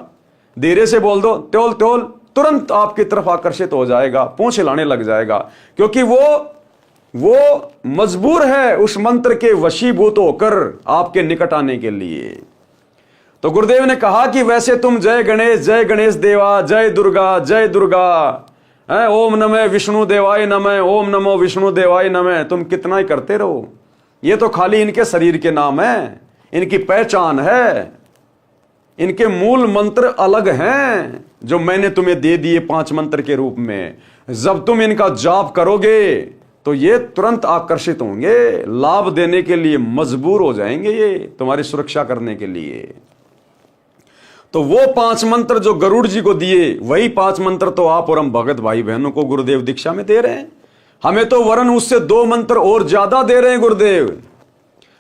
A: धीरे से बोल दो त्योल त्योल, तुरंत आपकी तरफ आकर्षित हो जाएगा, पूंछ हिलाने लग जाएगा, क्योंकि वो मजबूर है उस मंत्र के वशीभूत होकर आपके निकट आने के लिए। तो गुरुदेव ने कहा कि वैसे तुम जय गणेश देवा, जय दुर्गा, ओम नमः विष्णु देवाय नमः, ओम नमो विष्णु देवाय नमः, तुम कितना ही करते रहो, ये तो खाली इनके शरीर के नाम है, इनकी पहचान है, इनके मूल मंत्र अलग हैं जो मैंने तुम्हें दे दिए 5 मंत्र के रूप में। जब तुम इनका जाप करोगे तो ये तुरंत आकर्षित होंगे, लाभ देने के लिए मजबूर हो जाएंगे, ये तुम्हारी सुरक्षा करने के लिए। तो वो 5 मंत्र जो गरुड़ जी को दिए, वही 5 मंत्र तो आप और हम भगत भाई बहनों को गुरुदेव दीक्षा में दे रहे हैं। हमें तो वरन उससे 2 मंत्र और ज्यादा दे रहे हैं गुरुदेव,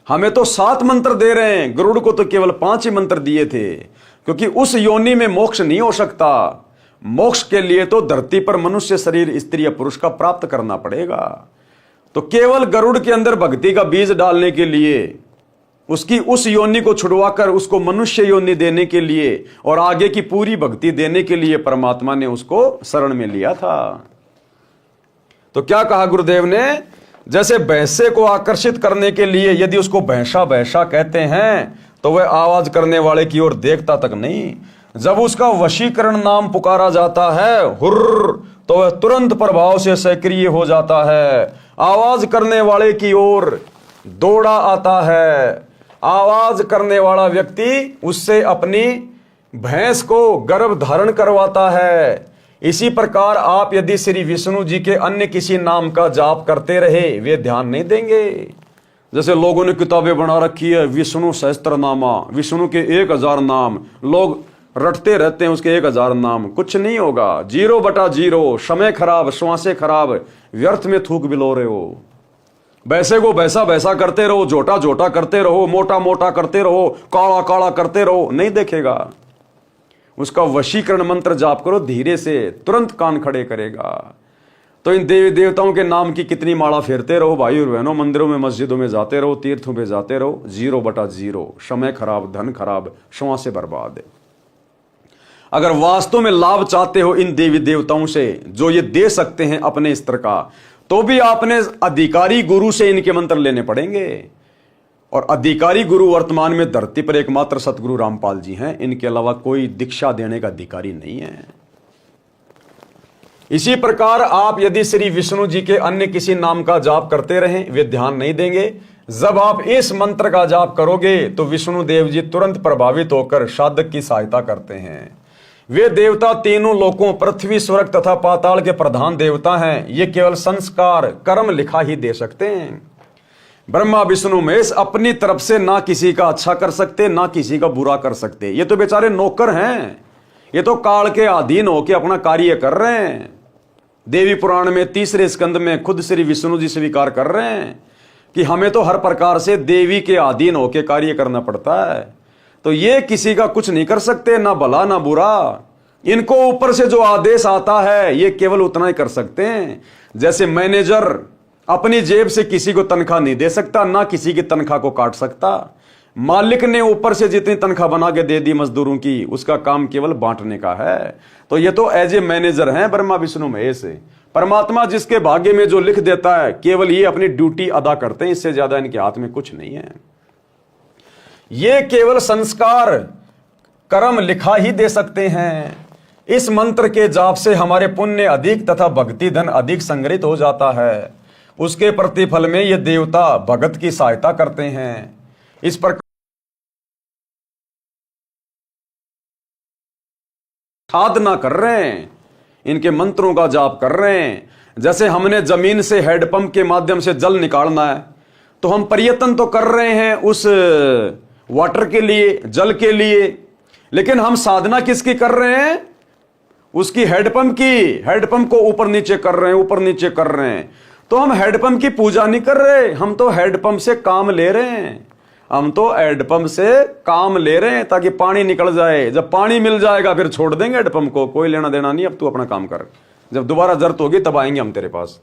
A: हमें तो 7 मंत्र दे रहे हैं। गरुड़ को तो केवल 5 ही मंत्र दिए थे, क्योंकि उस योनि में मोक्ष नहीं हो सकता। मोक्ष के लिए तो धरती पर मनुष्य शरीर स्त्री या पुरुष का प्राप्त करना पड़ेगा। तो केवल गरुड़ के अंदर भक्ति का बीज डालने के लिए, उसकी उस योनि को छुड़वाकर उसको मनुष्य योनि देने के लिए और आगे की पूरी भक्ति देने के लिए परमात्मा ने उसको शरण में लिया था। तो क्या कहा गुरुदेव ने, जैसे भैंसे को आकर्षित करने के लिए यदि उसको भैंसा भैंसा कहते हैं तो वह आवाज करने वाले की ओर देखता तक नहीं। जब उसका वशीकरण नाम पुकारा जाता है हुर्र, तो वह तुरंत प्रभाव से सक्रिय हो जाता है, आवाज करने वाले की ओर दौड़ा आता है। आवाज करने वाला व्यक्ति उससे अपनी भैंस को गर्भ धारण करवाता है। इसी प्रकार आप यदि श्री विष्णु जी के अन्य किसी नाम का जाप करते रहे, वे ध्यान नहीं देंगे। जैसे लोगों ने किताबें बना रखी है, विष्णु सहस्त्रनामा, विष्णु के 1000 नाम, लोग रटते रहते हैं उसके 1000 नाम, कुछ नहीं होगा। 0/0, समय खराब, श्वासें खराब, व्यर्थ में थूक बिलो रहे हो। वैसे को वैसा वैसा करते रहो, जोटा जोटा करते रहो, मोटा मोटा करते रहो, काला काला करते रहो, नहीं देखेगा। उसका वशीकरण मंत्र जाप करो, धीरे से तुरंत कान खड़े करेगा। तो इन देवी देवताओं के नाम की कितनी माला फेरते रहो भाई और बहनों, मंदिरों में मस्जिदों में जाते रहो, तीर्थों में जाते रहो। 0/0, समय खराब, धन खराब, श्वासें बर्बाद। अगर वास्तव में लाभ चाहते हो इन देवी देवताओं से जो ये दे सकते हैं अपने स्तर का, तो भी आपने अधिकारी गुरु से इनके मंत्र लेने पड़ेंगे। और अधिकारी गुरु वर्तमान में धरती पर एकमात्र सतगुरु रामपाल जी हैं, इनके अलावा कोई दीक्षा देने का अधिकारी नहीं है। इसी प्रकार आप यदि श्री विष्णु जी के अन्य किसी नाम का जाप करते रहें, वे ध्यान नहीं देंगे। जब आप इस मंत्र का जाप करोगे तो विष्णु देव जी तुरंत प्रभावित होकर साधक की सहायता करते हैं। वे देवता तीनों लोकों पृथ्वी, स्वर्ग तथा पाताल के प्रधान देवता हैं। ये केवल संस्कार कर्म लिखा ही दे सकते हैं। ब्रह्मा विष्णु महेश अपनी तरफ से ना किसी का अच्छा कर सकते, ना किसी का बुरा कर सकते। ये तो बेचारे नौकर हैं, ये तो काल के अधीन होकर अपना कार्य कर रहे हैं। देवी पुराण में 3रे स्कंद में खुद श्री विष्णु जी स्वीकार कर रहे हैं कि हमें तो हर प्रकार से देवी के अधीन होकर कार्य करना पड़ता है। तो ये किसी का कुछ नहीं कर सकते, ना भला ना बुरा। इनको ऊपर से जो आदेश आता है ये केवल उतना ही कर सकते हैं। जैसे मैनेजर अपनी जेब से किसी को तनख्वाह नहीं दे सकता, ना किसी की तनख्वाह को काट सकता। मालिक ने ऊपर से जितनी तनख्वाह बना के दे दी मजदूरों की, उसका काम केवल बांटने का है। तो ये तो एज ए मैनेजर हैं ब्रह्मा विष्णु महेश। परमात्मा जिसके भाग्य में जो लिख देता है, केवल ये अपनी ड्यूटी अदा करते हैं, इससे ज्यादा इनके हाथ में कुछ नहीं है। ये केवल संस्कार कर्म लिखा ही दे सकते हैं। इस मंत्र के जाप से हमारे पुण्य अधिक तथा भक्ति धन अधिक संग्रहित हो जाता है। उसके प्रतिफल में ये देवता भगत की सहायता करते हैं। इस प्रकार साधना कर रहे हैं, इनके मंत्रों का जाप कर रहे हैं। जैसे हमने जमीन से हैंडपंप के माध्यम से जल निकालना है, तो हम प्रयत्न तो कर रहे हैं उस वाटर के लिए, जल के लिए, लेकिन हम साधना किसकी कर रहे हैं? उसकी हैंडपंप की। हैंडपंप को ऊपर नीचे कर रहे हैं, ऊपर नीचे कर रहे हैं। तो हम हैंडपंप की पूजा नहीं कर रहे, हम तो हैंडपंप से काम ले रहे हैं। हम तो हैंडपंप से काम ले रहे हैं ताकि पानी निकल जाए। जब पानी मिल जाएगा फिर छोड़ देंगे हैंडपंप को, कोई लेना देना नहीं, अब तू अपना काम कर। जब दोबारा जरूरत होगी तब आएंगे हम तेरे पास।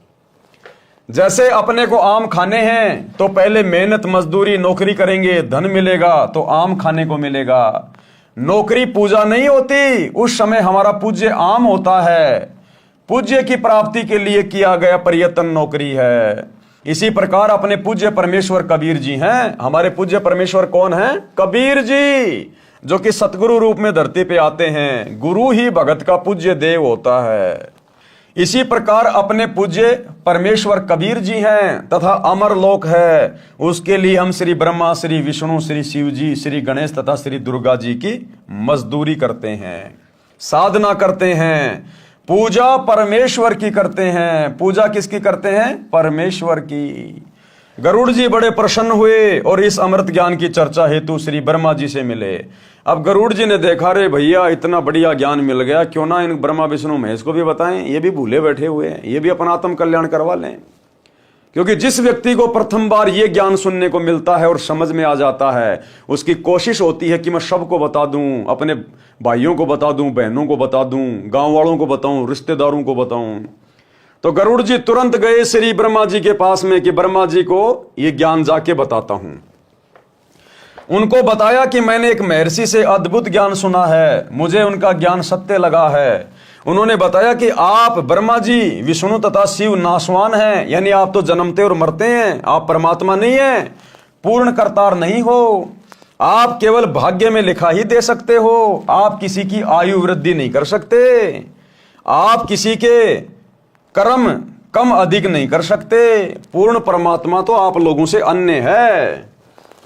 A: जैसे अपने को आम खाने हैं तो पहले मेहनत मजदूरी नौकरी करेंगे, धन मिलेगा तो आम खाने को मिलेगा। नौकरी पूजा नहीं होती, उस समय हमारा पूज्य आम होता है। पूज्य की प्राप्ति के लिए किया गया प्रयत्न नौकरी है। इसी प्रकार अपने पूज्य परमेश्वर कबीर जी हैं। हमारे पूज्य परमेश्वर कौन है? कबीर जी, जो कि सतगुरु रूप में धरती पे आते हैं। गुरु ही भगत का पूज्य देव होता है। इसी प्रकार अपने पूज्य परमेश्वर कबीर जी हैं तथा अमर लोक है, उसके लिए हम श्री ब्रह्मा, श्री विष्णु, श्री शिव जी, श्री गणेश तथा श्री दुर्गा जी की मजदूरी करते हैं, साधना करते हैं, पूजा परमेश्वर की करते हैं। पूजा किसकी करते हैं? परमेश्वर की। गरुड़ जी बड़े प्रसन्न हुए और इस अमृत ज्ञान की चर्चा हेतु श्री ब्रह्मा जी से मिले। अब गरुड़ जी ने देखा, रे भैया इतना बढ़िया ज्ञान मिल गया, क्यों ना इन ब्रह्मा विष्णु महेश को भी बताएं, ये भी भूले बैठे हुए हैं, ये भी अपना आत्म कल्याण करवा लें। क्योंकि जिस व्यक्ति को प्रथम बार ये ज्ञान सुनने को मिलता है और समझ में आ जाता है, उसकी कोशिश होती है कि मैं सबको बता दूं, अपने भाइयों को बता दूं, बहनों को बता दूं, गांव वालों को बताऊं, रिश्तेदारों को बताऊं। तो गरुड़ जी तुरंत गए श्री ब्रह्मा जी के पास में कि ब्रह्मा जी को ये ज्ञान जाके बताता हूं। उनको बताया कि मैंने एक महर्षि से अद्भुत ज्ञान सुना है, मुझे उनका ज्ञान सत्य लगा है। उन्होंने बताया कि आप ब्रह्मा जी, विष्णु तथा शिव नाशवान हैं, यानी आप तो जन्मते और मरते हैं, आप परमात्मा नहीं हैं, पूर्ण करतार नहीं हो, आप केवल भाग्य में लिखा ही दे सकते हो, आप किसी की आयु वृद्धि नहीं कर सकते, आप किसी के कर्म कम अधिक नहीं कर सकते। पूर्ण परमात्मा तो आप लोगों से अन्य है,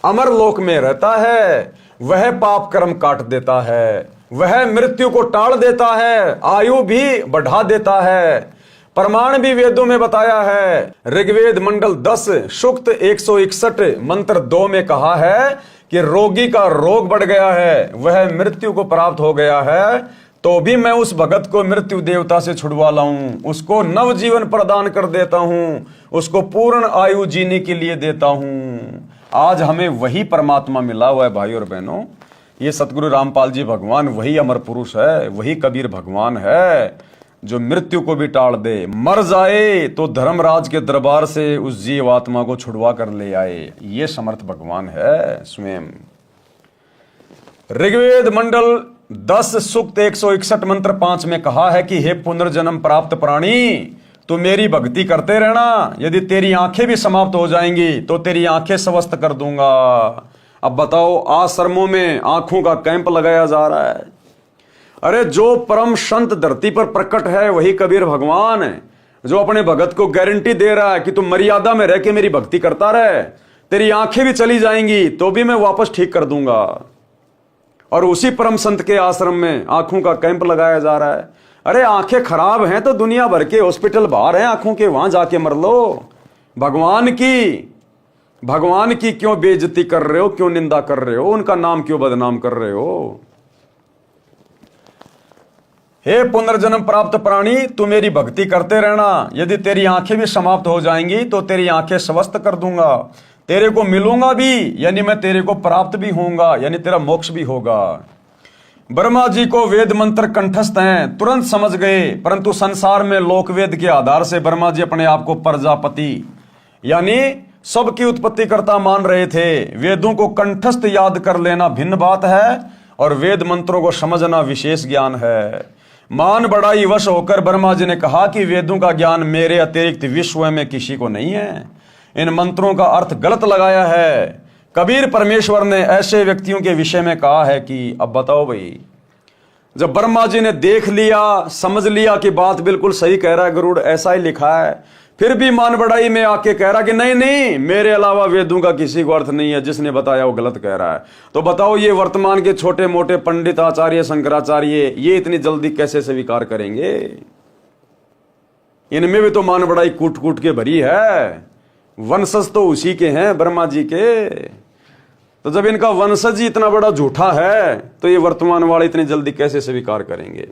A: अमर लोक में रहता है, वह पाप कर्म काट देता है, वह मृत्यु को टाल देता है, आयु भी बढ़ा देता है। प्रमाण भी वेदों में बताया है। ऋग्वेद मंडल 10 सूक्त 161 मंत्र 2 में कहा है कि रोगी का रोग बढ़ गया है, वह मृत्यु को प्राप्त हो गया है, तो भी मैं उस भगत को मृत्यु देवता से छुड़वा लाऊं, उसको नव जीवन प्रदान कर देता हूं, उसको पूर्ण आयु जीने के लिए देता हूं। आज हमें वही परमात्मा मिला हुआ है भाई और बहनों। ये सतगुरु रामपाल जी भगवान वही अमर पुरुष है, वही कबीर भगवान है जो मृत्यु को भी टाल दे, मर जाए तो धर्मराज के दरबार से उस जीव आत्मा को छुड़वा कर ले आए। ये समर्थ भगवान है स्वयं। ऋग्वेद मंडल 10 सूक्त 161 मंत्र 5 में कहा है कि हे पुनर्जन्म प्राप्त प्राणी, तू मेरी भक्ति करते रहना, यदि तेरी आंखें भी समाप्त हो जाएंगी तो तेरी आंखें स्वस्थ कर दूंगा। अब बताओ, आश्रमों में आंखों का कैंप लगाया जा रहा है। अरे जो परम संत धरती पर प्रकट है वही कबीर भगवान है, जो अपने भगत को गारंटी दे रहा है कि तू मर्यादा में रह के मेरी भक्ति करता रहे, तेरी आंखें भी चली जाएंगी तो भी मैं वापस ठीक कर दूंगा। और उसी परम संत के आश्रम में आंखों का कैंप लगाया जा रहा है। अरे आंखें खराब हैं तो दुनिया भर के हॉस्पिटल बाहर हैं आंखों के, वहां जाके मर लो। भगवान की क्यों बेइज्जती कर रहे हो, क्यों निंदा कर रहे हो, उनका नाम क्यों बदनाम कर रहे हो? हे पुनर्जन्म प्राप्त प्राणी, तू मेरी भक्ति करते रहना, यदि तेरी आंखें भी समाप्त हो जाएंगी तो तेरी आंखें स्वस्थ कर दूंगा, तेरे को मिलूंगा भी, यानी मैं तेरे को प्राप्त भी होऊंगा, यानी तेरा मोक्ष भी होगा। ब्रह्मा जी को वेद मंत्र कंठस्थ हैं, तुरंत समझ गए, परंतु संसार में लोकवेद के आधार से ब्रह्मा जी अपने आप को प्रजापति यानी सबकी उत्पत्ति कर्ता मान रहे थे। वेदों को कंठस्थ याद कर लेना भिन्न बात है और वेद मंत्रों को समझना विशेष ज्ञान है। मान बढ़ाई वश होकर ब्रह्मा जी ने कहा कि वेदों का ज्ञान मेरे अतिरिक्त विश्व में किसी को नहीं है, इन मंत्रों का अर्थ गलत लगाया है। कबीर परमेश्वर ने ऐसे व्यक्तियों के विषय में कहा है कि अब बताओ भाई, जब ब्रह्मा जी ने देख लिया, समझ लिया कि बात बिल्कुल सही कह रहा है गरुड़, ऐसा ही लिखा है, फिर भी मान बढ़ाई में आके कह रहा कि नहीं नहीं, मेरे अलावा वेदों का किसी को अर्थ नहीं है, जिसने बताया वो गलत कह रहा है। तो बताओ ये वर्तमान के छोटे मोटे पंडित आचार्य शंकराचार्य ये इतनी जल्दी कैसे स्वीकार करेंगे? इनमें भी तो मान बढ़ाई कूट कूट के भरी है, वंशज तो उसी के हैं ब्रह्मा जी के। तो जब इनका वंशज ही इतना बड़ा झूठा है तो ये वर्तमान वाले इतनी जल्दी कैसे स्वीकार करेंगे?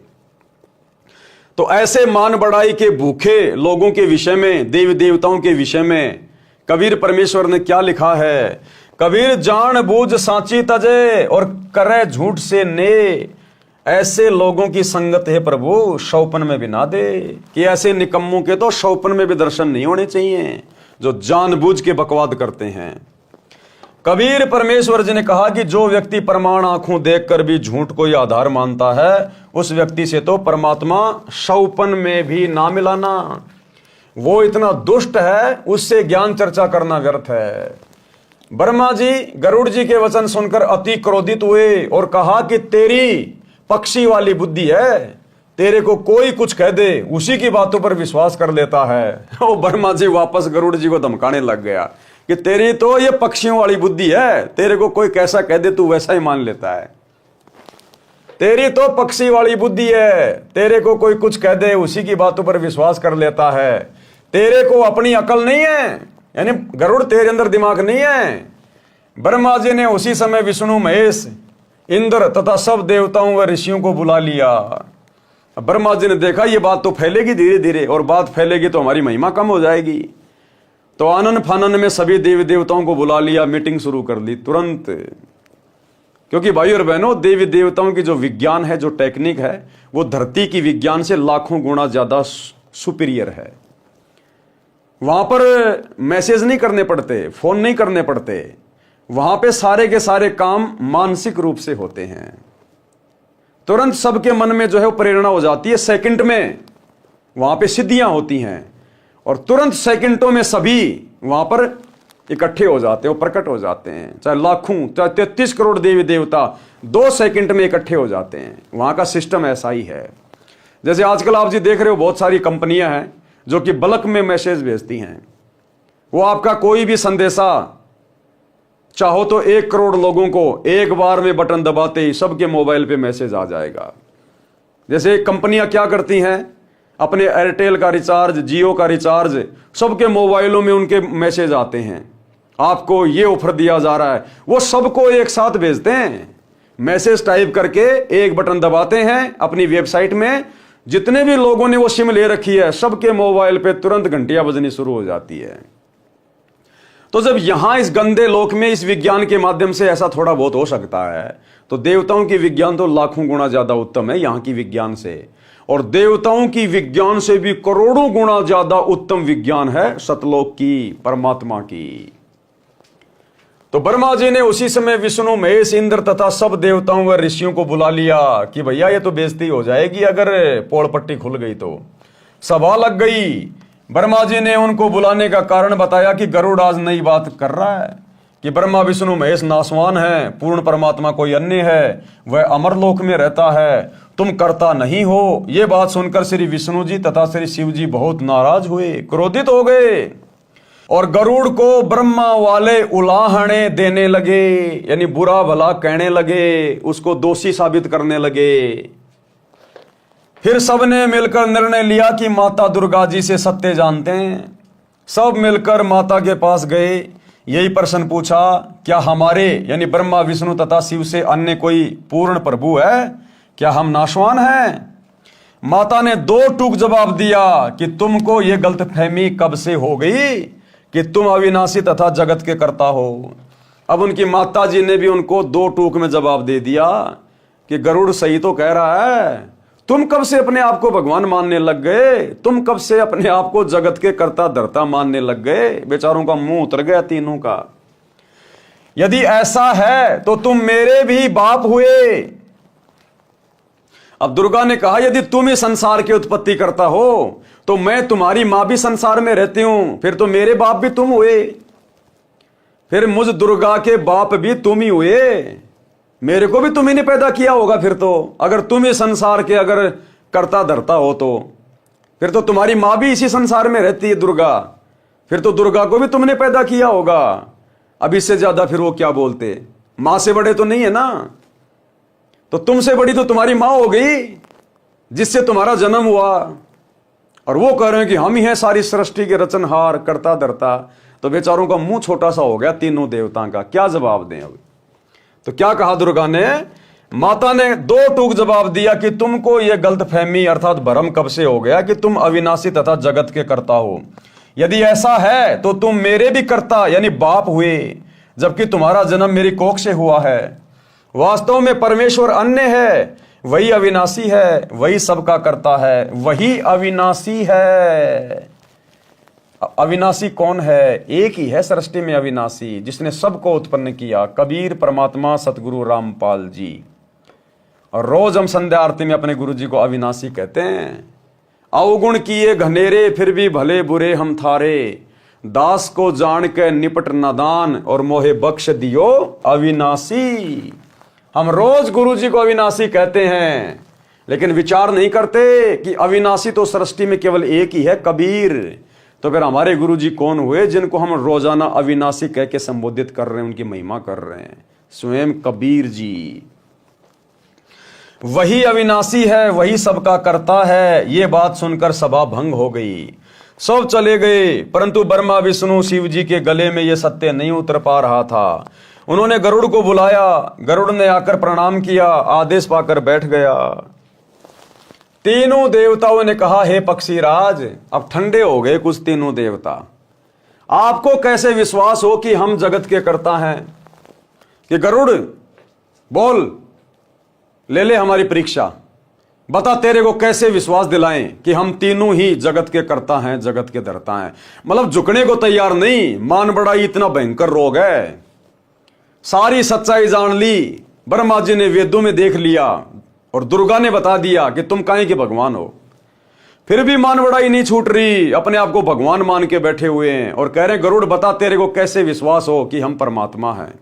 A: तो ऐसे मान बढ़ाई के भूखे लोगों के विषय में, देवी देवताओं के विषय में कबीर परमेश्वर ने क्या लिखा है? कबीर जान बूझ सांची तजे और करे झूठ से ने, ऐसे लोगों की संगत है प्रभु शौपन में भी ना दे। कि ऐसे निकम्मों के तो शौपन में भी दर्शन नहीं होने चाहिए जो जानबूझ के बकवाद करते हैं। कबीर परमेश्वर जी ने कहा कि जो व्यक्ति प्रमाण आंखों देखकर भी झूठ को ही आधार मानता है, उस व्यक्ति से तो परमात्मा शौपन में भी ना मिलाना। वो इतना दुष्ट है, उससे ज्ञान चर्चा करना व्यर्थ है। ब्रह्मा जी गरुड़ जी के वचन सुनकर अति क्रोधित हुए और कहा कि तेरी पक्षी वाली बुद्धि है, तेरे को कोई कुछ कह दे उसी की बातों पर विश्वास कर लेता है। वो ब्रह्मा जी वापस गरुड़ जी को धमकाने लग गया कि तेरी तो ये पक्षियों वाली बुद्धि है, तेरे को कोई कैसा कह दे तू वैसा ही मान लेता है। तेरी तो पक्षी वाली बुद्धि है, तेरे को कोई कुछ कह दे उसी की बातों पर विश्वास कर लेता है। तेरे को अपनी अकल नहीं है, यानी गरुड़ तेरे अंदर दिमाग नहीं है। ब्रह्मा जी ने उसी समय विष्णु, महेश, इंद्र तथा सब देवताओं व ऋषियों को बुला लिया। ब्रह्मा जी ने देखा ये बात तो फैलेगी धीरे धीरे, और बात फैलेगी तो हमारी महिमा कम हो जाएगी। तो आनन फानन में सभी देवी देवताओं को बुला लिया, मीटिंग शुरू कर ली तुरंत। क्योंकि भाई और बहनों, देवी देवताओं की जो विज्ञान है, जो टेक्निक है, वो धरती की विज्ञान से लाखों गुना ज्यादा सुपीरियर है। वहां पर मैसेज नहीं करने पड़ते, फोन नहीं करने पड़ते, वहां पे सारे के सारे काम मानसिक रूप से होते हैं। तुरंत सबके मन में जो है वो प्रेरणा हो जाती है, सेकंड में वहां पे सिद्धियां होती हैं, और तुरंत सेकंडों में सभी वहां पर इकट्ठे हो जाते हैं, वो प्रकट हो जाते हैं। चाहे लाखों, चाहे 33 करोड़ देवी देवता 2 सेकंड में इकट्ठे हो जाते हैं। वहां का सिस्टम ऐसा ही है। जैसे आजकल आप जी देख रहे हो, बहुत सारी कंपनियां हैं जो कि बल्क में मैसेज भेजती हैं। वो आपका कोई भी संदेशा चाहो तो 1 करोड़ लोगों को एक बार में बटन दबाते ही सबके मोबाइल पे मैसेज आ जाएगा। जैसे कंपनियां क्या करती हैं, अपने एयरटेल का रिचार्ज, जियो का रिचार्ज, सबके मोबाइलों में उनके मैसेज आते हैं, आपको ये ऑफर दिया जा रहा है। वो सबको एक साथ भेजते हैं, मैसेज टाइप करके एक बटन दबाते हैं अपनी वेबसाइट में। जितने भी लोगों ने वो सिम ले रखी है, सबके मोबाइल पे तुरंत घंटियां बजनी शुरू हो जाती है। तो जब यहां इस गंदे लोक में इस विज्ञान के माध्यम से ऐसा थोड़ा बहुत हो सकता है, तो देवताओं की विज्ञान तो लाखों गुना ज्यादा उत्तम है यहां की विज्ञान से। और देवताओं की विज्ञान से भी करोड़ों गुना ज्यादा उत्तम विज्ञान है सतलोक की, परमात्मा की। तो ब्रह्मा जी ने उसी समय विष्णु, महेश, इंद्र तथा सब देवताओं व ऋषियों को बुला लिया कि भैया ये तो बेइज्जती हो जाएगी अगर पोल पट्टी खुल गई तो। सभा लग गई। ब्रह्मा जी ने उनको बुलाने का कारण बताया कि गरुड़ आज नई बात कर रहा है कि ब्रह्मा, विष्णु, महेश नासवान है, पूर्ण परमात्मा कोई अन्य है, वह अमरलोक में रहता है, तुम करता नहीं हो। ये बात सुनकर श्री विष्णु जी तथा श्री शिव जी बहुत नाराज हुए, क्रोधित हो गए, और गरुड़ को ब्रह्मा वाले उलाहने देने लगे, यानी बुरा भला कहने लगे, उसको दोषी साबित करने लगे। फिर सबने मिलकर निर्णय लिया कि माता दुर्गा जी से सत्य जानते हैं। सब मिलकर माता के पास गए, यही प्रश्न पूछा, क्या हमारे यानी ब्रह्मा, विष्णु तथा शिव से अन्य कोई पूर्ण प्रभु है? क्या हम नाशवान हैं? माता ने 2 टूक जवाब दिया कि तुमको यह गलतफहमी कब से हो गई कि तुम अविनाशी तथा जगत के कर्ता हो। अब उनकी माता जी ने भी उनको 2 टूक में जवाब दे दिया कि गरुड़ सही तो कह रहा है, तुम कब से अपने आप को भगवान मानने लग गए? तुम कब से अपने आप को जगत के कर्ता धर्ता मानने लग गए? बेचारों का मुंह उतर गया तीनों का। यदि ऐसा है तो तुम मेरे भी बाप हुए। अब दुर्गा ने कहा, यदि तुम ही संसार की उत्पत्ति करता हो तो मैं तुम्हारी मां भी संसार में रहती हूं, फिर तो मेरे बाप भी तुम हुए, फिर मुझ दुर्गा के बाप भी तुम ही हुए, मेरे को भी तुम ही ने पैदा किया होगा। फिर तो अगर तुम ही संसार के अगर कर्ता धरता हो तो फिर तो तुम्हारी मां भी इसी संसार में रहती है दुर्गा, फिर तो दुर्गा को भी तुमने पैदा किया होगा। अब इससे ज्यादा फिर वो क्या बोलते? मां से बड़े तो नहीं है ना, तो तुमसे बड़ी तो तुम्हारी मां हो गई जिससे तुम्हारा जन्म हुआ, और वो कह रहे हैं कि हम ही हैं सारी सृष्टि के रचनहार, कर्ता धर्ता। तो बेचारों का मुंह छोटा सा हो गया तीनों देवताओं का, क्या जवाब दें अब? तो क्या कहा दुर्गा ने? माता ने 2 टूक जवाब दिया कि तुमको यह गलतफहमी अर्थात भ्रम कब से हो गया कि तुम अविनाशी तथा जगत के कर्ता हो। यदि ऐसा है तो तुम मेरे भी कर्ता यानी बाप हुए, जबकि तुम्हारा जन्म मेरी कोख से हुआ है। वास्तव में परमेश्वर अन्य है, वही अविनाशी है, वही सबका करता है, वही अविनाशी है। अविनाशी कौन है? एक ही है सृष्टि में अविनाशी, जिसने सबको उत्पन्न किया, कबीर परमात्मा सतगुरु रामपाल जी। और रोज हम संध्या आरती में अपने गुरु जी को अविनाशी कहते हैं। अवगुण किए घनेरे फिर भी भले बुरे हम थारे, दास को जान के निपट नादान और मोहे बख्श दियो अविनाशी। हम रोज गुरु जी को अविनाशी कहते हैं, लेकिन विचार नहीं करते कि अविनाशी तो सृष्टि में केवल एक ही है, कबीर। तो फिर हमारे गुरु जी कौन हुए जिनको हम रोजाना अविनाशी कह के संबोधित कर रहे हैं, उनकी महिमा कर रहे हैं? स्वयं कबीर जी। वही अविनाशी है, वही सबका करता है। ये बात सुनकर सभा भंग हो गई, सब चले गए, परंतु ब्रह्मा विष्णु शिव जी के गले में यह सत्य नहीं उतर पा रहा था। उन्होंने गरुड़ को बुलाया, गरुड़ ने आकर प्रणाम किया, आदेश पाकर बैठ गया। तीनों देवताओं ने कहा, हे पक्षीराज, अब ठंडे हो गए कुछ तीनों देवता, आपको कैसे विश्वास हो कि हम जगत के कर्ता हैं? कि गरुड़ बोल, ले ले हमारी परीक्षा, बता तेरे को कैसे विश्वास दिलाएं कि हम तीनों ही जगत के कर्ता हैं, जगत के धर्ता हैं। मतलब झुकने को तैयार नहीं। मान बड़ाई इतना भयंकर रोग है। सारी सच्चाई जान ली, ब्रह्मा जी ने वेदों में देख लिया और दुर्गा ने बता दिया कि तुम काहे के भगवान हो। फिर भी मान बड़ाई नहीं छूट रही, अपने आप को भगवान मान के बैठे हुए हैं और कह रहे हैं, गरुड़ बता तेरे को कैसे विश्वास हो कि हम परमात्मा हैं।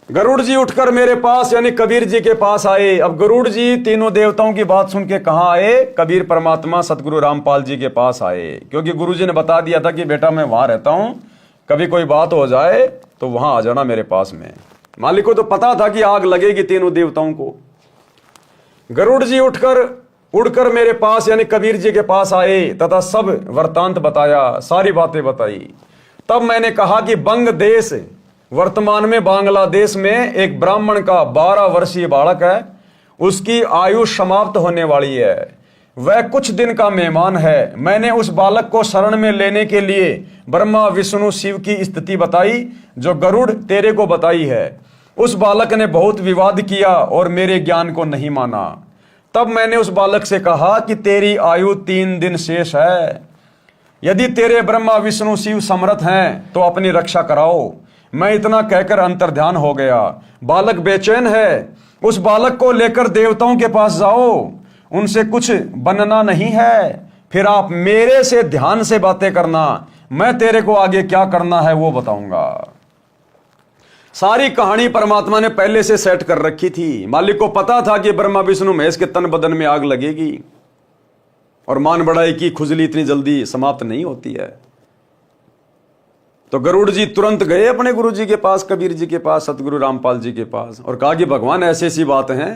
A: गरुड़ जी उठकर मेरे पास यानी कबीर जी के पास आए। अब गरुड़ जी तीनों देवताओं की बात सुन के कहां आए? कबीर परमात्मा सतगुरु रामपाल जी के पास आए, क्योंकि गुरु जी ने बता दिया था कि बेटा मैं वहां रहता हूं, कभी कोई बात हो जाए तो वहां आ जाना मेरे पास में। मालिक को तो पता था कि आग लगेगी तीनों देवताओं को। गरुड़ जी उड़कर मेरे पास यानी कबीर जी के पास आए तथा सब वृत्तांत बताया, सारी बातें बताई। तब मैंने कहा कि बंग देश, वर्तमान में बांग्लादेश में एक ब्राह्मण का 12 वर्षीय बालक है, उसकी आयु समाप्त होने वाली है, वह कुछ दिन का मेहमान है। मैंने उस बालक को शरण में लेने के लिए ब्रह्मा विष्णु शिव की स्थिति बताई जो गरुड़ तेरे को बताई है। उस बालक ने बहुत विवाद किया और मेरे ज्ञान को नहीं माना। तब मैंने उस बालक से कहा कि तेरी आयु 3 दिन शेष है, यदि तेरे ब्रह्मा विष्णु शिव समर्थ हैं तो अपनी रक्षा कराओ। मैं इतना कहकर अंतर्ध्यान हो गया। बालक बेचैन है, उस बालक को लेकर देवताओं के पास जाओ, उनसे कुछ बनना नहीं है, फिर आप मेरे से ध्यान से बातें करना, मैं तेरे को आगे क्या करना है वो बताऊंगा। सारी कहानी परमात्मा ने पहले से सेट कर रखी थी। मालिक को पता था कि ब्रह्मा विष्णु महेश के तन बदन में आग लगेगी और मान बढ़ाई की खुजली इतनी जल्दी समाप्त नहीं होती है। तो गरुड़ जी तुरंत गए अपने गुरु जी के पास, कबीर जी के पास, सतगुरु रामपाल जी के पास, और कहा कि भगवान ऐसी ऐसी बात है,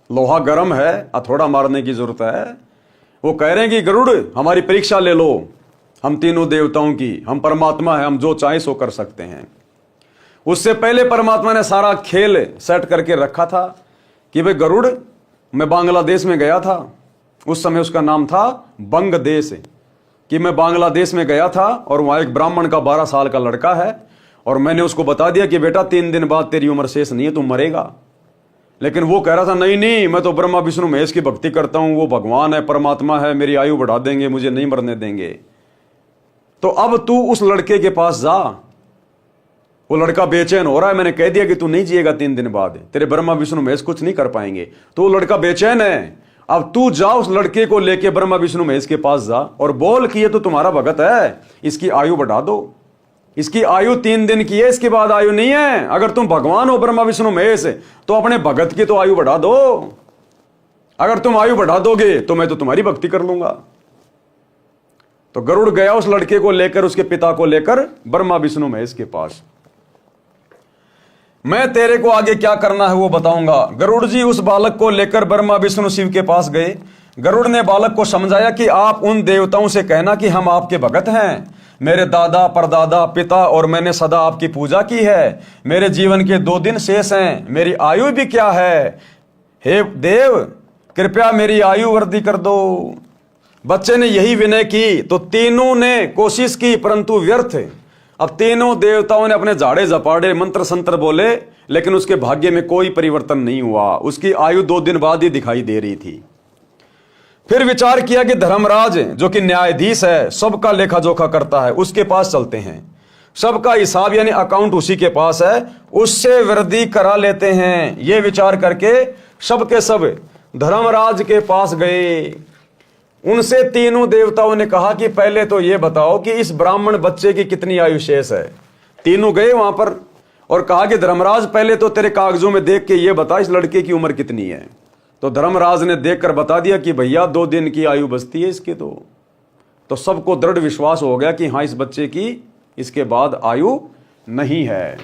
A: लोहा गर्म है, हथौड़ा मारने की जरूरत है। वो कह रहे हैं कि गरुड़ हमारी परीक्षा ले लो, हम तीनों देवताओं की, हम परमात्मा है, हम जो चाहे सो कर सकते हैं। उससे पहले परमात्मा ने सारा खेल सेट करके रखा था कि भाई गरुड़, मैं बांग्लादेश में गया था, उस समय उसका नाम था बंग देश, कि मैं बांग्लादेश में गया था और वहां एक ब्राह्मण का 12 साल का लड़का है और मैंने उसको बता दिया कि बेटा 3 दिन बाद तेरी उम्र शेष नहीं है, तुम मरेगा। लेकिन वो कह रहा था नहीं नहीं, मैं तो ब्रह्मा विष्णु महेश की भक्ति करता हूं, वो भगवान है, परमात्मा है, मेरी आयु बढ़ा देंगे, मुझे नहीं मरने देंगे। तो अब तू उस लड़के के पास जा, वो लड़का बेचैन हो रहा है, मैंने कह दिया कि तू नहीं जिएगा 3 दिन बाद, तेरे ब्रह्मा विष्णु महेश कुछ नहीं कर पाएंगे। तो वो लड़का बेचैन है, अब तू जा उस लड़के को लेके ब्रह्मा विष्णु महेश के पास जा और बोल कि ये तो तुम्हारा भगत है, इसकी आयु बढ़ा दो, इसकी आयु 3 दिन की है, इसके बाद आयु नहीं है। अगर तुम भगवान हो ब्रह्मा विष्णु महेश तो अपने भगत की तो आयु बढ़ा दो, अगर तुम आयु बढ़ा दोगे तो मैं तो तुम्हारी भक्ति कर लूंगा। तो गरुड़ गया उस लड़के को लेकर, उसके पिता को लेकर ब्रह्मा विष्णु महेश के पास। मैं तेरे को आगे क्या करना है वो बताऊंगा। गरुड़ जी उस बालक को लेकर ब्रह्मा विष्णु शिव के पास गए। गरुड़ ने बालक को समझाया कि आप उन देवताओं से कहना कि हम आपके भगत हैं, मेरे दादा परदादा पिता और मैंने सदा आपकी पूजा की है, मेरे जीवन के 2 दिन शेष हैं, मेरी आयु भी क्या है, हे देव कृपया मेरी आयु वृद्धि कर दो। बच्चे ने यही विनय की तो तीनों ने कोशिश की परंतु व्यर्थ। अब तीनों देवताओं ने अपने झाड़े झपाड़े मंत्र संत्र बोले लेकिन उसके भाग्य में कोई परिवर्तन नहीं हुआ, उसकी आयु 2 दिन बाद ही दिखाई दे रही थी। फिर विचार किया कि धर्मराज जो कि न्यायाधीश है, सबका लेखा जोखा करता है, उसके पास चलते हैं, सबका हिसाब यानी अकाउंट उसी के पास है, उससे वृद्धि करा लेते हैं। ये विचार करके सब के सब धर्मराज के पास गए। उनसे तीनों देवताओं ने कहा कि पहले तो ये बताओ कि इस ब्राह्मण बच्चे की कितनी आयु शेष है। तीनों गए वहां पर और कहा कि धर्मराज पहले तो तेरे कागजों में देख के ये बता इस लड़के की उम्र कितनी है। तो धर्मराज ने देखकर बता दिया कि भैया 2 दिन की आयु बचती है इसकी। तो सबको दृढ़ विश्वास हो गया कि हाँ, इस बच्चे की इसके बाद आयु नहीं है।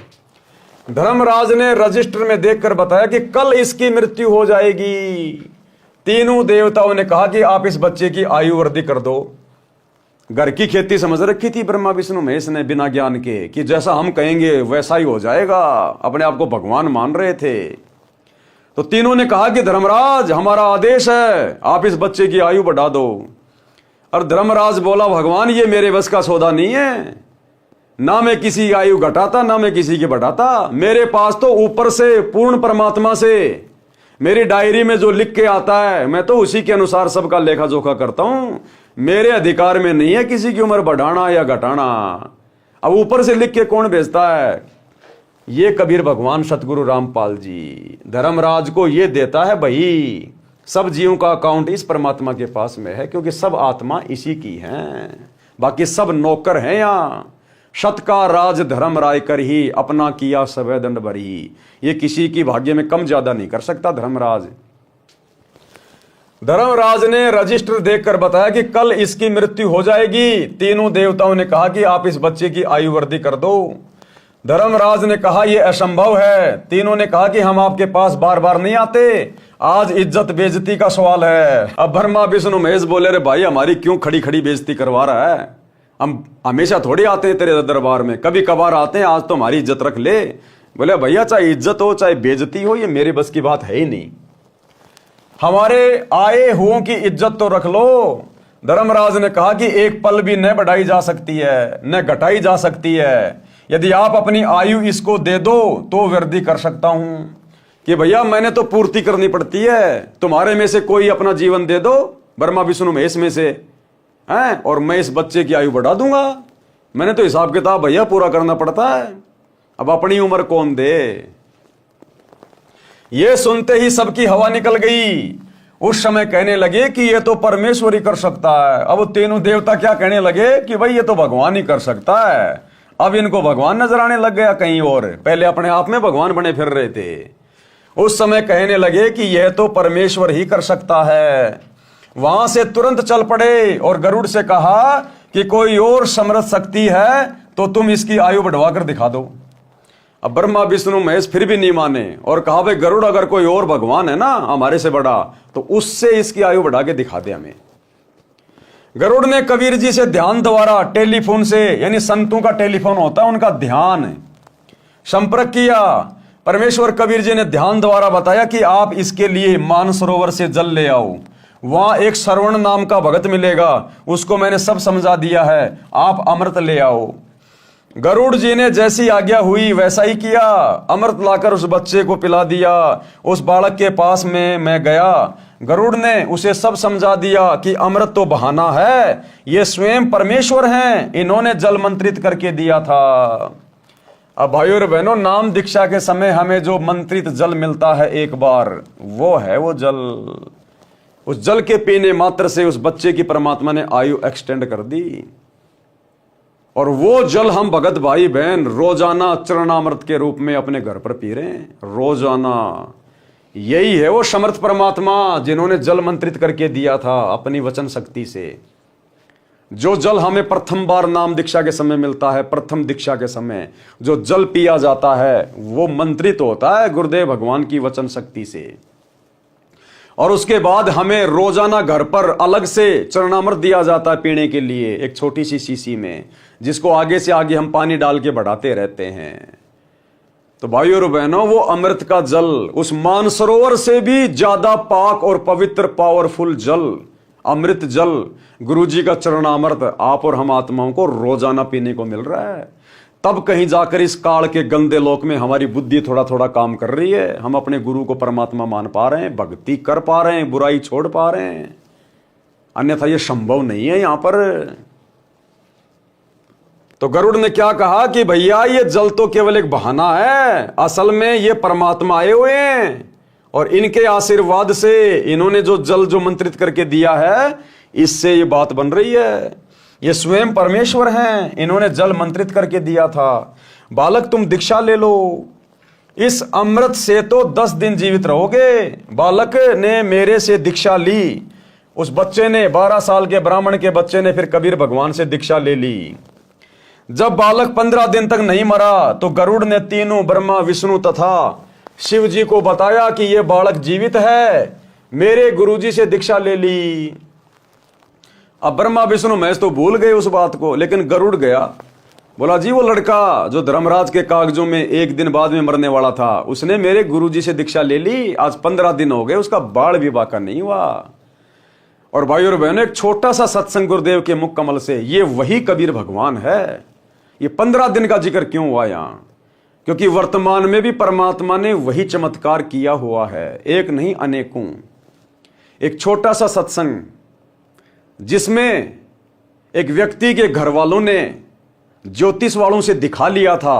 A: धर्मराज ने रजिस्टर में देखकर बताया कि कल इसकी मृत्यु हो जाएगी। तीनों देवताओं ने कहा कि आप इस बच्चे की आयु वृद्धि कर दो। घर की खेती समझ रखी थी ब्रह्मा विष्णु महेश ने बिना ज्ञान के कि जैसा हम कहेंगे वैसा ही हो जाएगा। अपने आप को भगवान मान रहे थे। तो तीनों ने कहा कि धर्मराज, हमारा आदेश है, आप इस बच्चे की आयु बढ़ा दो। और धर्मराज बोला, भगवान ये मेरे बस का सौदा नहीं है, ना मैं किसी की आयु घटाता ना मैं किसी की बढ़ाता। मेरे पास तो ऊपर से पूर्ण परमात्मा से मेरी डायरी में जो लिख के आता है मैं तो उसी के अनुसार सबका लेखा जोखा करता हूं। मेरे अधिकार में नहीं है किसी की उम्र बढ़ाना या घटाना। अब ऊपर से लिख के कौन भेजता है? ये कबीर भगवान सतगुरु रामपाल जी धर्मराज को ये देता है। भाई सब जीवों का अकाउंट इस परमात्मा के पास में है, क्योंकि सब आत्मा इसी की हैं, बाकी सब नौकर हैं। यहाँ सत का राज धर्म राय कर ही अपना किया सवै दंड भरी। ये किसी की भाग्य में कम ज्यादा नहीं कर सकता धर्मराज। धर्मराज ने रजिस्टर देखकर बताया कि कल इसकी मृत्यु हो जाएगी। तीनों देवताओं ने कहा कि आप इस बच्चे की आयु वृद्धि कर दो। धर्मराज ने कहा यह असंभव है। तीनों ने कहा कि हम आपके पास बार बार नहीं आते, आज इज्जत बेइज्जती का सवाल है। अब ब्रह्मा विष्णु महेश बोले, रे भाई हमारी क्यों खड़ी खड़ी बेइज्जती करवा रहा है? हम हमेशा थोड़ी आते हैं तेरे दरबार में, कभी कभार आते हैं, आज तो हमारी इज्जत रख ले। बोले भैया चाहे इज्जत हो चाहे बेइज्जती हो, ये मेरे बस की बात है ही नहीं। हमारे आए हुओं की इज्जत तो रख लो। धर्मराज ने कहा कि एक पल भी न बढ़ाई जा सकती है न घटाई जा सकती है। यदि आप अपनी आयु इसको दे दो तो वृद्धि कर सकता हूं। कि भैया मैंने तो पूर्ति करनी पड़ती है, तुम्हारे में से कोई अपना जीवन दे दो, ब्रह्मा विष्णु महेश में से हैं, और मैं इस बच्चे की आयु बढ़ा दूंगा। मैंने तो हिसाब किताब भैया पूरा करना पड़ता है। अब अपनी उम्र कौन दे? ये सुनते ही सबकी हवा निकल गई। उस समय कहने लगे कि ये तो परमेश्वर ही कर सकता है। अब तीनों देवता क्या कहने लगे कि भाई ये तो भगवान ही कर सकता है। अब इनको भगवान नजर आने लग गया कहीं और, पहले अपने आप में भगवान बने फिर रहे थे। उस समय कहने लगे कि यह तो परमेश्वर ही कर सकता है। वहां से तुरंत चल पड़े और गरुड़ से कहा कि कोई और समर्थ शक्ति है तो तुम इसकी आयु बढ़वाकर दिखा दो। अब ब्रह्मा विष्णु महेश फिर भी नहीं माने और कहा भाई गरुड़, अगर कोई और भगवान है ना हमारे से बड़ा तो उससे इसकी आयु बढ़ा के दिखा दे हमें। गरुड़ ने कबीर जी से ध्यान द्वारा टेलीफोन से, यानी संतों का टेलीफोन होता है उनका ध्यान, संपर्क किया। परमेश्वर कबीर जी ने ध्यान द्वारा बताया कि आप इसके लिए मानसरोवर से जल ले आओ, वहां एक श्रवण नाम का भगत मिलेगा, उसको मैंने सब समझा दिया है, आप अमृत ले आओ। गरुड़ जी ने जैसी आज्ञा हुई वैसा ही किया। अमृत लाकर उस बच्चे को पिला दिया। उस बालक के पास में मैं गया, गरुड़ ने उसे सब समझा दिया कि अमृत तो बहाना है, ये स्वयं परमेश्वर हैं, इन्होंने जल मंत्रित करके दिया था। अब भाइयों और बहनों, नाम दीक्षा के समय हमें जो मंत्रित जल मिलता है एक बार, वो है वो जल। उस जल के पीने मात्र से उस बच्चे की परमात्मा ने आयु एक्सटेंड कर दी। और वो जल हम भगत भाई बहन रोजाना चरणामृत के रूप में अपने घर पर पी रहे हैं रोजाना। यही है वो समर्थ परमात्मा जिन्होंने जल मंत्रित करके दिया था अपनी वचन शक्ति से। जो जल हमें प्रथम बार नाम दीक्षा के समय मिलता है, प्रथम दीक्षा के समय जो जल पिया जाता है वो मंत्रित होता है गुरुदेव भगवान की वचन शक्ति से। और उसके बाद हमें रोजाना घर पर अलग से चरणामृत दिया जाता है पीने के लिए, एक छोटी सी शीशी में, जिसको आगे से आगे हम पानी डाल के बढ़ाते रहते हैं। तो भाइयों और बहनों, वो अमृत का जल उस मानसरोवर से भी ज्यादा पाक और पवित्र पावरफुल जल, अमृत जल, गुरुजी का चरणामृत आप और हम आत्माओं को रोजाना पीने को मिल रहा है। तब कहीं जाकर इस काल के गंदे लोक में हमारी बुद्धि थोड़ा थोड़ा काम कर रही है, हम अपने गुरु को परमात्मा मान पा रहे हैं, भक्ति कर पा रहे हैं, बुराई छोड़ पा रहे हैं। अन्यथा ये संभव नहीं है यहां पर। तो गरुड़ ने क्या कहा कि भैया ये जल तो केवल एक बहाना है, असल में ये परमात्मा आए हुए हैं और इनके आशीर्वाद से इन्होंने जो जल जो मंत्रित करके दिया है इससे ये बात बन रही है। ये स्वयं परमेश्वर हैं, इन्होंने जल मंत्रित करके दिया था। बालक तुम दीक्षा ले लो, इस अमृत से तो 10 दिन जीवित रहोगे। बालक ने मेरे से दीक्षा ली। उस बच्चे ने, 12 साल के ब्राह्मण के बच्चे ने फिर कबीर भगवान से दीक्षा ले ली। जब बालक 15 दिन तक नहीं मरा तो गरुड़ ने तीनों ब्रह्मा विष्णु तथा शिव जी को बताया कि यह बालक जीवित है, मेरे गुरुजी से दीक्षा ले ली। अब ब्रह्मा विष्णु महेश तो भूल गए उस बात को, लेकिन गरुड़ गया, बोला जी वो लड़का जो धर्मराज के कागजों में 1 दिन बाद में मरने वाला था, उसने मेरे गुरुजी से दीक्षा ले ली। आज 15 दिन हो गए, उसका बाल विवाह का नहीं हुआ। और भाई और बहनों, एक छोटा सा सत्संग गुरुदेव के मुख कमल से, ये वही कबीर भगवान है। ये 15 दिन का जिक्र क्यों हुआ यहां? क्योंकि वर्तमान में भी परमात्मा ने वही चमत्कार किया हुआ है, एक नहीं अनेकों। एक छोटा सा सत्संग जिसमें एक व्यक्ति के घर वालों ने ज्योतिष वालों से दिखा लिया था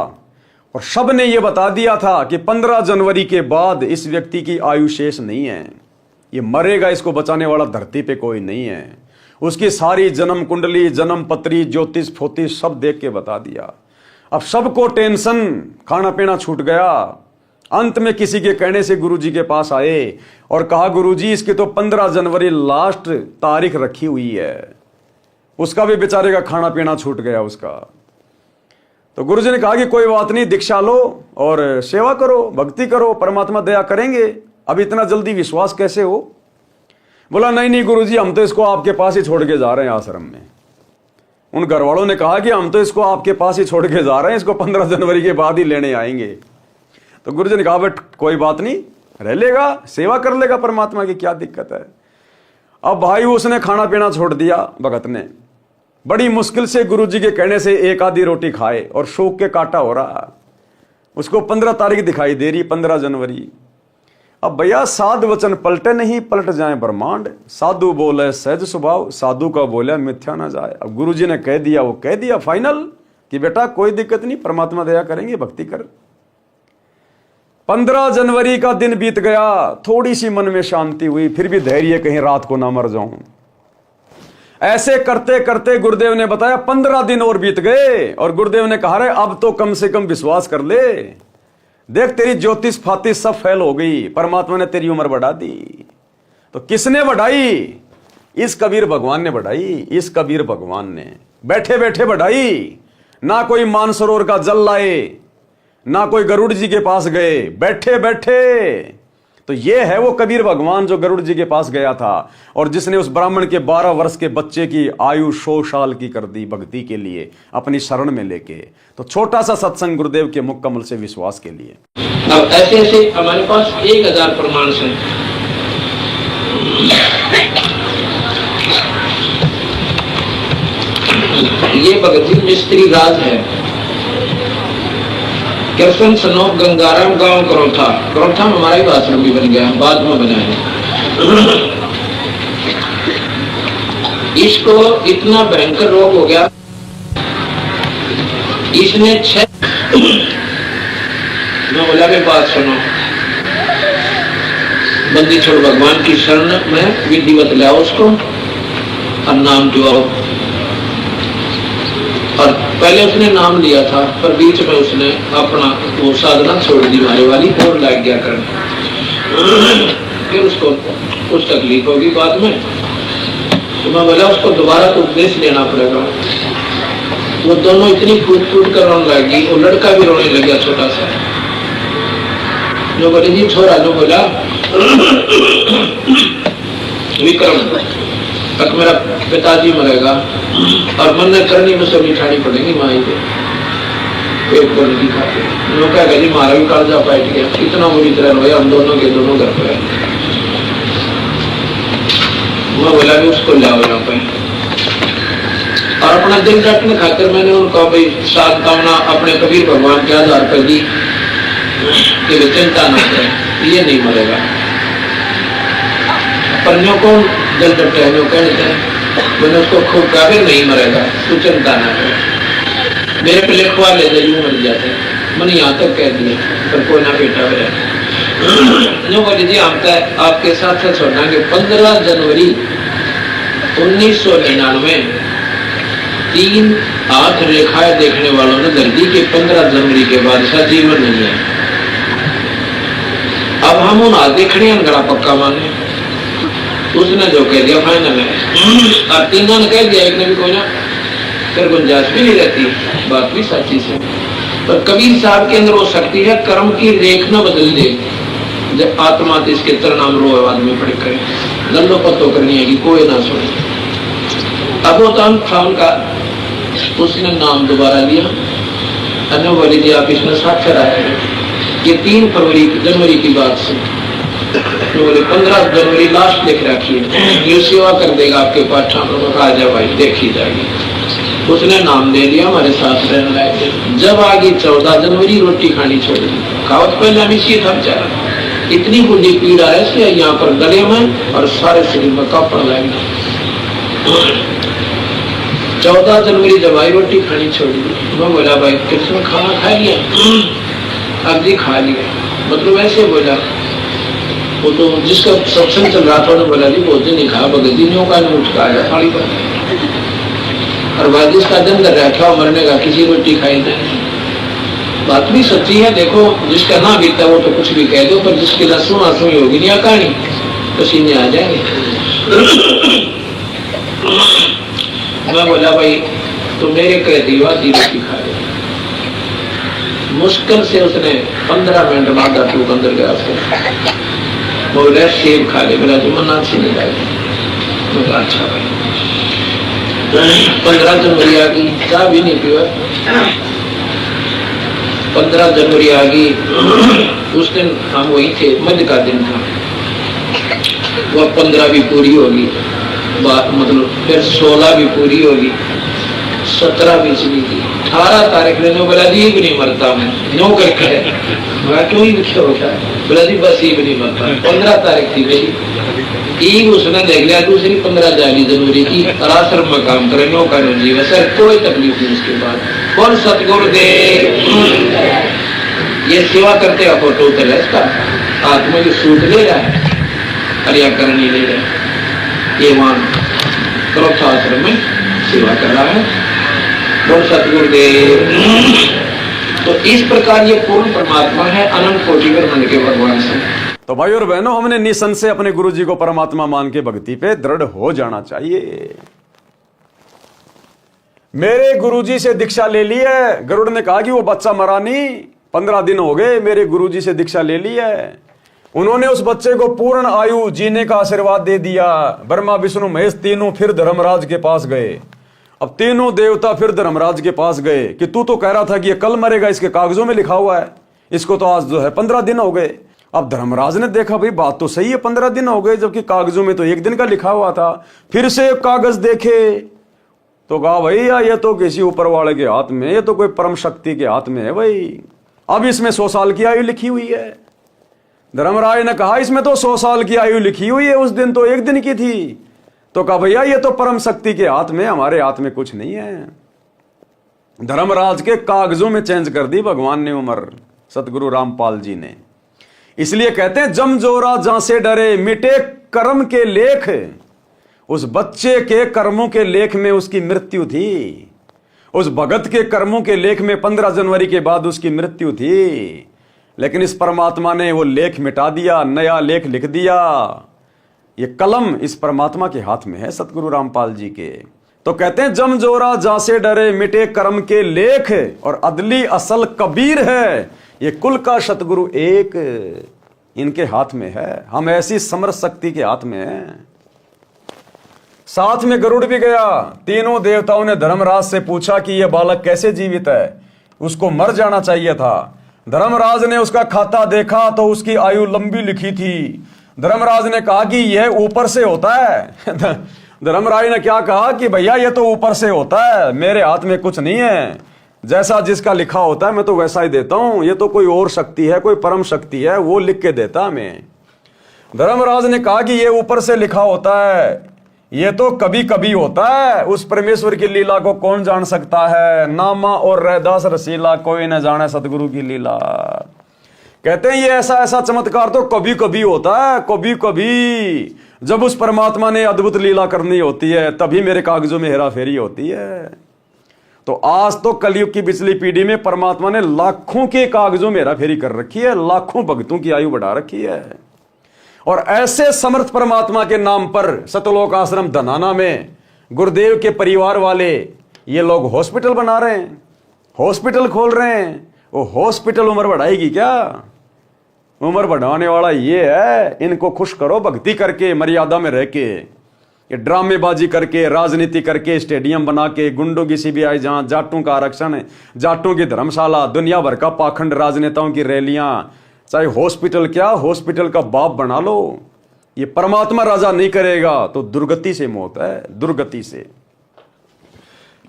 A: और सब ने यह बता दिया था कि 15 जनवरी के बाद इस व्यक्ति की आयु शेष नहीं है, ये मरेगा, इसको बचाने वाला धरती पे कोई नहीं है। उसकी सारी जन्म कुंडली, जन्म पत्री, ज्योतिष फोतिष सब देख के बता दिया। अब सबको टेंशन, खाना पीना छूट गया। अंत में किसी के कहने से गुरुजी के पास आए और कहा गुरुजी इसकी तो 15 जनवरी लास्ट तारीख रखी हुई है। उसका भी बेचारे का खाना पीना छूट गया उसका। तो गुरुजी ने कहा कि कोई बात नहीं, दीक्षा लो और सेवा करो, भक्ति करो, परमात्मा दया करेंगे। अब इतना जल्दी विश्वास कैसे हो? बोला नहीं नहीं गुरुजी, हम तो इसको आपके पास ही छोड़ के जा रहे हैं आश्रम में। उन घर वालों ने कहा कि हम तो इसको आपके पास ही छोड़ के जा रहे हैं, इसको 15 जनवरी के बाद ही लेने आएंगे। तो गुरुजी ने कहा बट कोई बात नहीं, रह लेगा, सेवा कर लेगा परमात्मा की, क्या दिक्कत है। अब भाई उसने खाना पीना छोड़ दिया। भगत ने बड़ी मुश्किल से गुरुजी के कहने से एक आधी रोटी खाए और शोक के काटा हो रहा। उसको 15 तारीख दिखाई दे रही, 15 जनवरी। अब भैया साध वचन पलटे नहीं, पलट जाए ब्रह्मांड। साधु बोले सहज स्वभाव, साधु का बोले मिथ्या ना जाए। अब गुरुजी ने कह दिया, वो कह दिया फाइनल कि बेटा कोई दिक्कत नहीं, परमात्मा दया करेंगे, भक्ति कर। 15 जनवरी का दिन बीत गया, थोड़ी सी मन में शांति हुई, फिर भी धैर्य, कहीं रात को ना मर जाऊं। ऐसे करते करते गुरुदेव ने बताया 15 दिन और बीत गए और गुरुदेव ने कहा रे अब तो कम से कम विश्वास कर ले, देख तेरी ज्योतिष फातिश सब फेल हो गई, परमात्मा ने तेरी उम्र बढ़ा दी। तो किसने बढ़ाई? इस कबीर भगवान ने बढ़ाई। इस कबीर भगवान ने बैठे बैठे बढ़ाई। ना कोई मानसरोवर का जल लाए, ना कोई गरुड़ जी के पास गए, बैठे बैठे। तो ये है वो कबीर भगवान जो गरुड़ जी के पास गया था और जिसने उस ब्राह्मण के 12 वर्ष के बच्चे की आयु 100 साल की कर दी भक्ति के लिए, अपनी शरण में लेके। तो छोटा सा सत्संग गुरुदेव के मुख कमल से विश्वास के लिए।
B: अब ऐसे ऐसे हमारे पास 1000 प्रमाण हैं। ये भगत जी मिस्त्री राज है। कृष्ण सनोप गंगाराम गांव करोथा में हमारा ही आश्रम भी बन गया, बाद में बना है। इसको इतना भयंकर रोग हो गया, इसने 6 मैं बोला भी बात सुनो, बंदी छोड़ भगवान की शरण में विधिवत ले आओ उसको और नाम दिवाओ। और पहले उसने नाम लिया था पर बीच में उसने अपना वो साधना छोड़ दी मारे वाली और लग गया करने। फिर उसको कुछ तकलीफ होगी बाद में, तो मैं बोला उसको दोबारा तो उपदेश लेना पड़ेगा। वो दोनों इतनी फूट फूट कर रोने लगी, वो लड़का भी रोने लग गया छोटा सा। जो बोले जी छोरा, जो बोला विक्रम तक मेरा पिताजी मरेगा और मन ने करनी मुझसे बिठानी पड़ेगी माई को पेट पर नहीं खाते। लोग कहेगा जी मारा भी कालजा बैठ गया, इतना बुरी तरह रोया, हम दोनों के दोनों घर पे। मैं बोला भी उसको लाओ यहाँ पे और अपना दिल रखने खातिर मैंने उनको भाई 7 कामना अपने कबीर भगवान के आधार पर दी कि वे चिंता न करें, ये नहीं मरेगा। पर न्यों कौन दिल डटे हैं, कहते हैं मैंने उसको खूब कहा नहीं मरेगा, तू चिंता ना करे, मेरे पे लिखवा ले यूं मर जाते। मैंने यहाँ तक कह दिया पर कोई ना बेटा मेरा जो बोली जी हम आपके साथ छोड़ना कि 15 जनवरी 1999 3 हाथ रेखाएं देखने वालों ने दर्दी के 15 जनवरी के बाद ऐसा जीवन नहीं है।
E: अब हम उन आधे खड़े हैं गला पक्का माने, उसने जो कह दिया फाइनल है, और तीनों ने कह दिया, एक ने भी कोई ना, फिर गुंजाइश भी नहीं रहती, बात भी सच्ची से। पर कबीर साहब के अंदर वो शक्ति है, कर्म की रेख न बदल दे, जब आत्मा तो इसके तरनाम रो आदमी पड़े करे, लल्लो पत्तो करनी है कि कोई ना सुने। अब वो तो था उनका, उसने नाम दोबारा लिया, बोले जी आप इसमें साक्षर आए, ये 3 जनवरी की बात से, तो बोले 15 जनवरी लास्ट लिख रखी है, ये सेवा कर देगा आपके पास, कहा जा भाई देखी जाएगी। उसने नाम दे दिया, हमारे साथ रहने लगे। जब आ गई 14 जनवरी, रोटी खानी छोड़ दी, खावत पहले हम इसी था बेचारा, इतनी बुरी पीड़ा है यहाँ पर गले में और सारे शरीर में कापड़ लगना। 14 जनवरी जब आई, रोटी खानी छोड़ दी, मैं बोला भाई किसने खाना खा लिया? अब जी खा लिया, मतलब ऐसे बोला। वो तो जिसका सत्संग चल रहा था उन्होंने बोला जी भोजन नहीं खा, भगत जी ने का उठ का आया थाली पर, और बाद जिसका दिन कर रखा मरने का, किसी रोटी खाई नहीं। बात भी सच्ची है, देखो जिसका ना बीता वो तो कुछ भी कह दो, पर जिसकी लसुन आंसू होगी नहीं कहानी, पसीने आ जाएंगे। मैं बोला भाई तो मेरे कह दी आधी रोटी खा ले। मुश्किल से उसने 15 मिनट बाद टूक अंदर गया, बोला सेब खा ले, बोला जी मना अच्छी नहीं लाएगी। अच्छा भाई 15 जनवरी आ गई, चाह भी नहीं पिया। 15 जनवरी आ गई, उस दिन हम वही थे, मध्य का दिन था, वह 15 भी पूरी होगी, मतलब फिर 16 भी पूरी होगी, 17 भी चली गई, 18 तारीख ने बोला जी भी नहीं मरता मैं, नो करके मैं क्यों ही लिखे होता है, बोला जी बस ये भी नहीं मरता। 15 तारीख थी मेरी, एक उसने देख लिया, दूसरी 15 जाली जनवरी की, आश्रम में काम करे, नो कानून जीवन सर, कोई तकलीफ नहीं। उसके बाद कौन सतगुरुदेव ये सेवा करते हैं, फोटो उतर है इसका, आत्मा की सूट ले रहा है, क्रियाकरण ले रहा है, ये वहां क्रोध आश्रम में सेवा कर रहा है, बोल सतगुरुदेव। तो इस प्रकार ये पूर्ण परमात्मा है, अनंत कोटि ब्रह्मांड के भगवान से।
A: तो भाई और बहनों, हमने निसंशय अपने गुरु जी को परमात्मा मान के भक्ति पे दृढ़ हो जाना चाहिए। मेरे गुरुजी से दीक्षा ले ली है, गरुड़ ने कहा कि वो बच्चा मरा नहीं, 15 दिन हो गए मेरे गुरुजी से दीक्षा ले ली है। उन्होंने उस बच्चे को पूर्ण आयु जीने का आशीर्वाद दे दिया। ब्रह्मा विष्णु महेश तीनों फिर धर्मराज के पास गए। अब तीनों देवता फिर धर्मराज के पास गए कि तू तो कह रहा था कि ये कल मरेगा, इसके कागजों में लिखा हुआ है, इसको तो आज जो है 15 दिन हो गए। अब धर्मराज ने देखा भाई बात तो सही है, 15 दिन हो गए, जबकि कागजों में तो 1 दिन का लिखा हुआ था। फिर से कागज देखे तो कहा भैया ये तो किसी ऊपर वाले के हाथ में, ये तो कोई परम शक्ति के हाथ में है भाई। अब इसमें 100 साल की आयु लिखी हुई है। धर्मराज ने कहा इसमें तो 100 साल की आयु लिखी हुई है, उस दिन तो 1 दिन की थी। तो कहा भैया ये तो परम शक्ति के हाथ में, हमारे हाथ में कुछ नहीं है। धर्मराज के कागजों में चेंज कर दी भगवान ने उम्र, सतगुरु रामपाल जी ने। इसलिए कहते हैं जम जोरा जहां से डरे, मिटे कर्म के लेख। उस बच्चे के कर्मों के लेख में उसकी मृत्यु थी। उस भगत के कर्मों के लेख में 15 जनवरी के बाद उसकी मृत्यु थी। लेकिन इस परमात्मा ने वो लेख मिटा दिया, नया लेख लिख दिया। ये कलम इस परमात्मा के हाथ में है, सतगुरु रामपाल जी के। तो कहते हैं जम जोरा जहां से डरे, मिटे कर्म के लेख, और अदली असल कबीर है, ये कुल का सतगुरु एक, इनके हाथ में है। हम ऐसी समर्थ शक्ति के हाथ में हैं। साथ में गरुड़ भी गया। तीनों देवताओं ने धर्मराज से पूछा कि यह बालक कैसे जीवित है, उसको मर जाना चाहिए था। धर्मराज ने उसका खाता देखा तो उसकी आयु लंबी लिखी थी। धर्मराज ने कहा कि यह ऊपर से होता है। धर्मराज ने क्या कहा कि भैया ये तो ऊपर से होता है, मेरे हाथ में कुछ नहीं है, जैसा जिसका लिखा होता है मैं तो वैसा ही देता हूं। ये तो कोई और शक्ति है, कोई परम शक्ति है, वो लिख के देता हमें। धर्मराज ने कहा कि ये ऊपर से लिखा होता है, ये तो कभी कभी होता है, उस परमेश्वर की लीला को कौन जान सकता है। नामा और रैदास रसीला, कोई न जाने सतगुरु की लीला। कहते हैं ये ऐसा ऐसा चमत्कार तो कभी कभी होता है, कभी कभी जब उस परमात्मा ने अद्भुत लीला करनी होती है, तभी मेरे कागजों में हेरा फेरी होती है। तो तो आज तो कलयुग की पिछली पीढ़ी में परमात्मा ने लाखों के कागजों में हेरा फेरी कर रखी है, लाखों भक्तों की आयु बढ़ा रखी है। और ऐसे समर्थ परमात्मा के नाम पर सतलोक आश्रम धनाना में गुरुदेव के परिवार वाले ये लोग हॉस्पिटल बना रहे हैं, हॉस्पिटल खोल रहे हैं। वो हॉस्पिटल उम्र बढ़ाएगी क्या? उम्र बढ़ाने वाला ये है, इनको खुश करो भक्ति करके, मर्यादा में रह के, ये ड्रामेबाजी करके, राजनीति करके, स्टेडियम बना के, गुंडों की सीबीआई जांच, जाटों का आरक्षण, जाटों की धर्मशाला, दुनिया भर का पाखंड, राजनेताओं की रैलियां, चाहे हॉस्पिटल क्या, हॉस्पिटल का बाप बना लो। ये परमात्मा राजा नहीं करेगा तो दुर्गति से मौत है, दुर्गति से।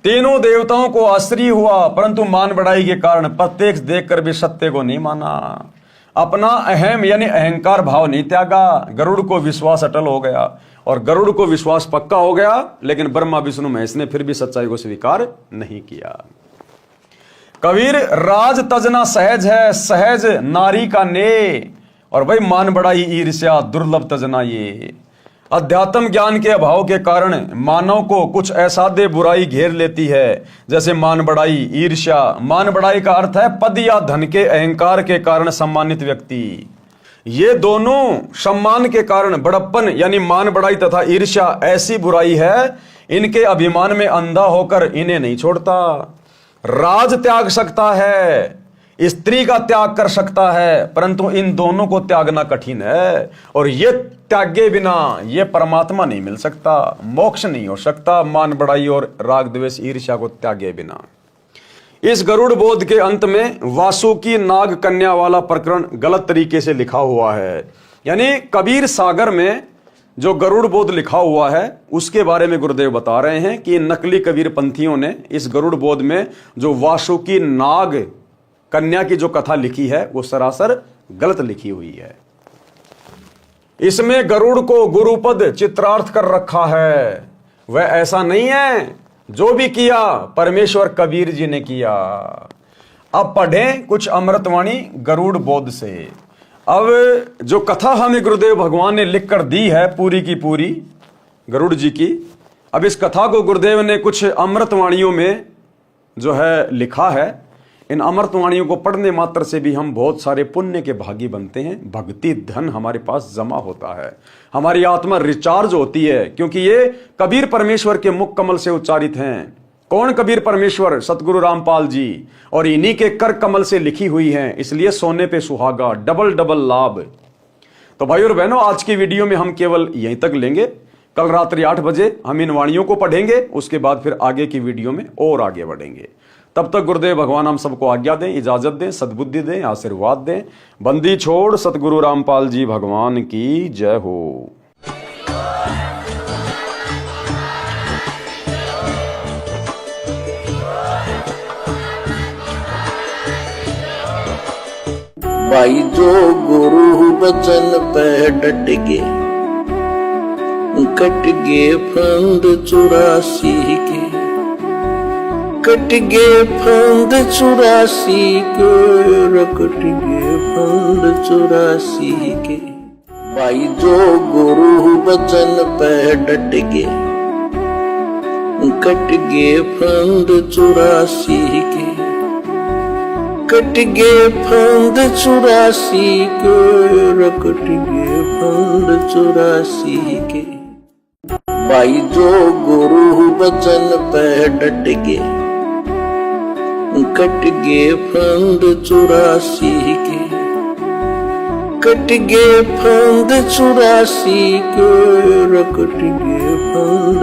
A: तीनों देवताओं को आश्रय हुआ, परंतु मान बढ़ाई के कारण प्रत्यक्ष देखकर भी सत्य को नहीं माना, अपना अहम यानी अहंकार भाव नहीं त्यागा। गरुड़ को विश्वास अटल हो गया और गरुड़ को विश्वास पक्का हो गया, लेकिन ब्रह्मा विष्णु महेश ने फिर भी सच्चाई को स्वीकार नहीं किया। कबीर राज तजना सहज है, सहज नारी का ने, और भाई मान बढ़ाई ईर्ष्या दुर्लभ तजना ये। अध्यात्म ज्ञान के अभाव के कारण मानव को कुछ असाध्य बुराई घेर लेती है, जैसे मान बढ़ाई, ईर्ष्या। मान बढ़ाई का अर्थ है पद या धन के अहंकार के कारण सम्मानित व्यक्ति। ये दोनों सम्मान के कारण बड़प्पन यानी मान बढ़ाई तथा ईर्ष्या ऐसी बुराई है, इनके अभिमान में अंधा होकर इन्हें नहीं छोड़ता। राज त्याग सकता है, स्त्री का त्याग कर सकता है, परंतु इन दोनों को त्यागना कठिन है, और ये त्यागे बिना ये परमात्मा नहीं मिल सकता, मोक्ष नहीं हो सकता। मान बढ़ाई और राग द्वेष ईर्ष्या को त्यागे बिना। इस गरुड़ बोध के अंत में वासुकी नाग कन्या वाला प्रकरण गलत तरीके से लिखा हुआ है, यानी कबीर सागर में जो गरुड़ बोध लिखा हुआ है उसके बारे में गुरुदेव बता रहे हैं कि नकली कबीर पंथियों ने इस गरुड़ बोध में जो वासुकी नाग कन्या की जो कथा लिखी है वो सरासर गलत लिखी हुई है। इसमें गरुड़ को गुरुपद चित्रार्थ कर रखा है, वह ऐसा नहीं है। जो भी किया परमेश्वर कबीर जी ने किया। अब पढ़ें कुछ अमृतवाणी गरुड़ बोध से। अब जो कथा हमें गुरुदेव भगवान ने लिख कर दी है पूरी की पूरी गरुड़ जी की, अब इस कथा को गुरुदेव ने कुछ अमृतवाणियों में जो है लिखा है। इन अमृतवाणियों को पढ़ने मात्र से भी हम बहुत सारे पुण्य के भागी बनते हैं, भक्ति धन हमारे पास जमा होता है, हमारी आत्मा रिचार्ज होती है, क्योंकि ये कबीर परमेश्वर के मुख कमल से उच्चारित हैं। कौन कबीर परमेश्वर? सतगुरु रामपाल जी, और इन्हीं के कर कमल से लिखी हुई हैं, इसलिए सोने पे सुहागा, डबल डबल लाभ। तो भाई और बहनों, आज की वीडियो में हम केवल यहीं तक लेंगे। कल रात्रि 8 बजे हम इन वाणियों को पढ़ेंगे, उसके बाद फिर आगे की वीडियो में और आगे बढ़ेंगे। तब तक गुरुदेव भगवान हम सबको आज्ञा दें, इजाजत दें, सद्बुद्धि दें, आशीर्वाद दें। बंदी छोड़ सतगुरु रामपाल जी भगवान की जय हो।
F: भाई जो गुरु बचन पे डट गे, कट गे फंद 84 के, कट गे फंद 84 के, कट गे फंद 84 के। भाई जो गुरु बचन पे डट गे, कट गे फंद 84 के, कट गे फंद 84 के, कट गे फंद 84 के। भाई जो गुरु बचन पे डट गे, कट गे फंद 84 के, कट गे फंद 84 के, कट गे फंद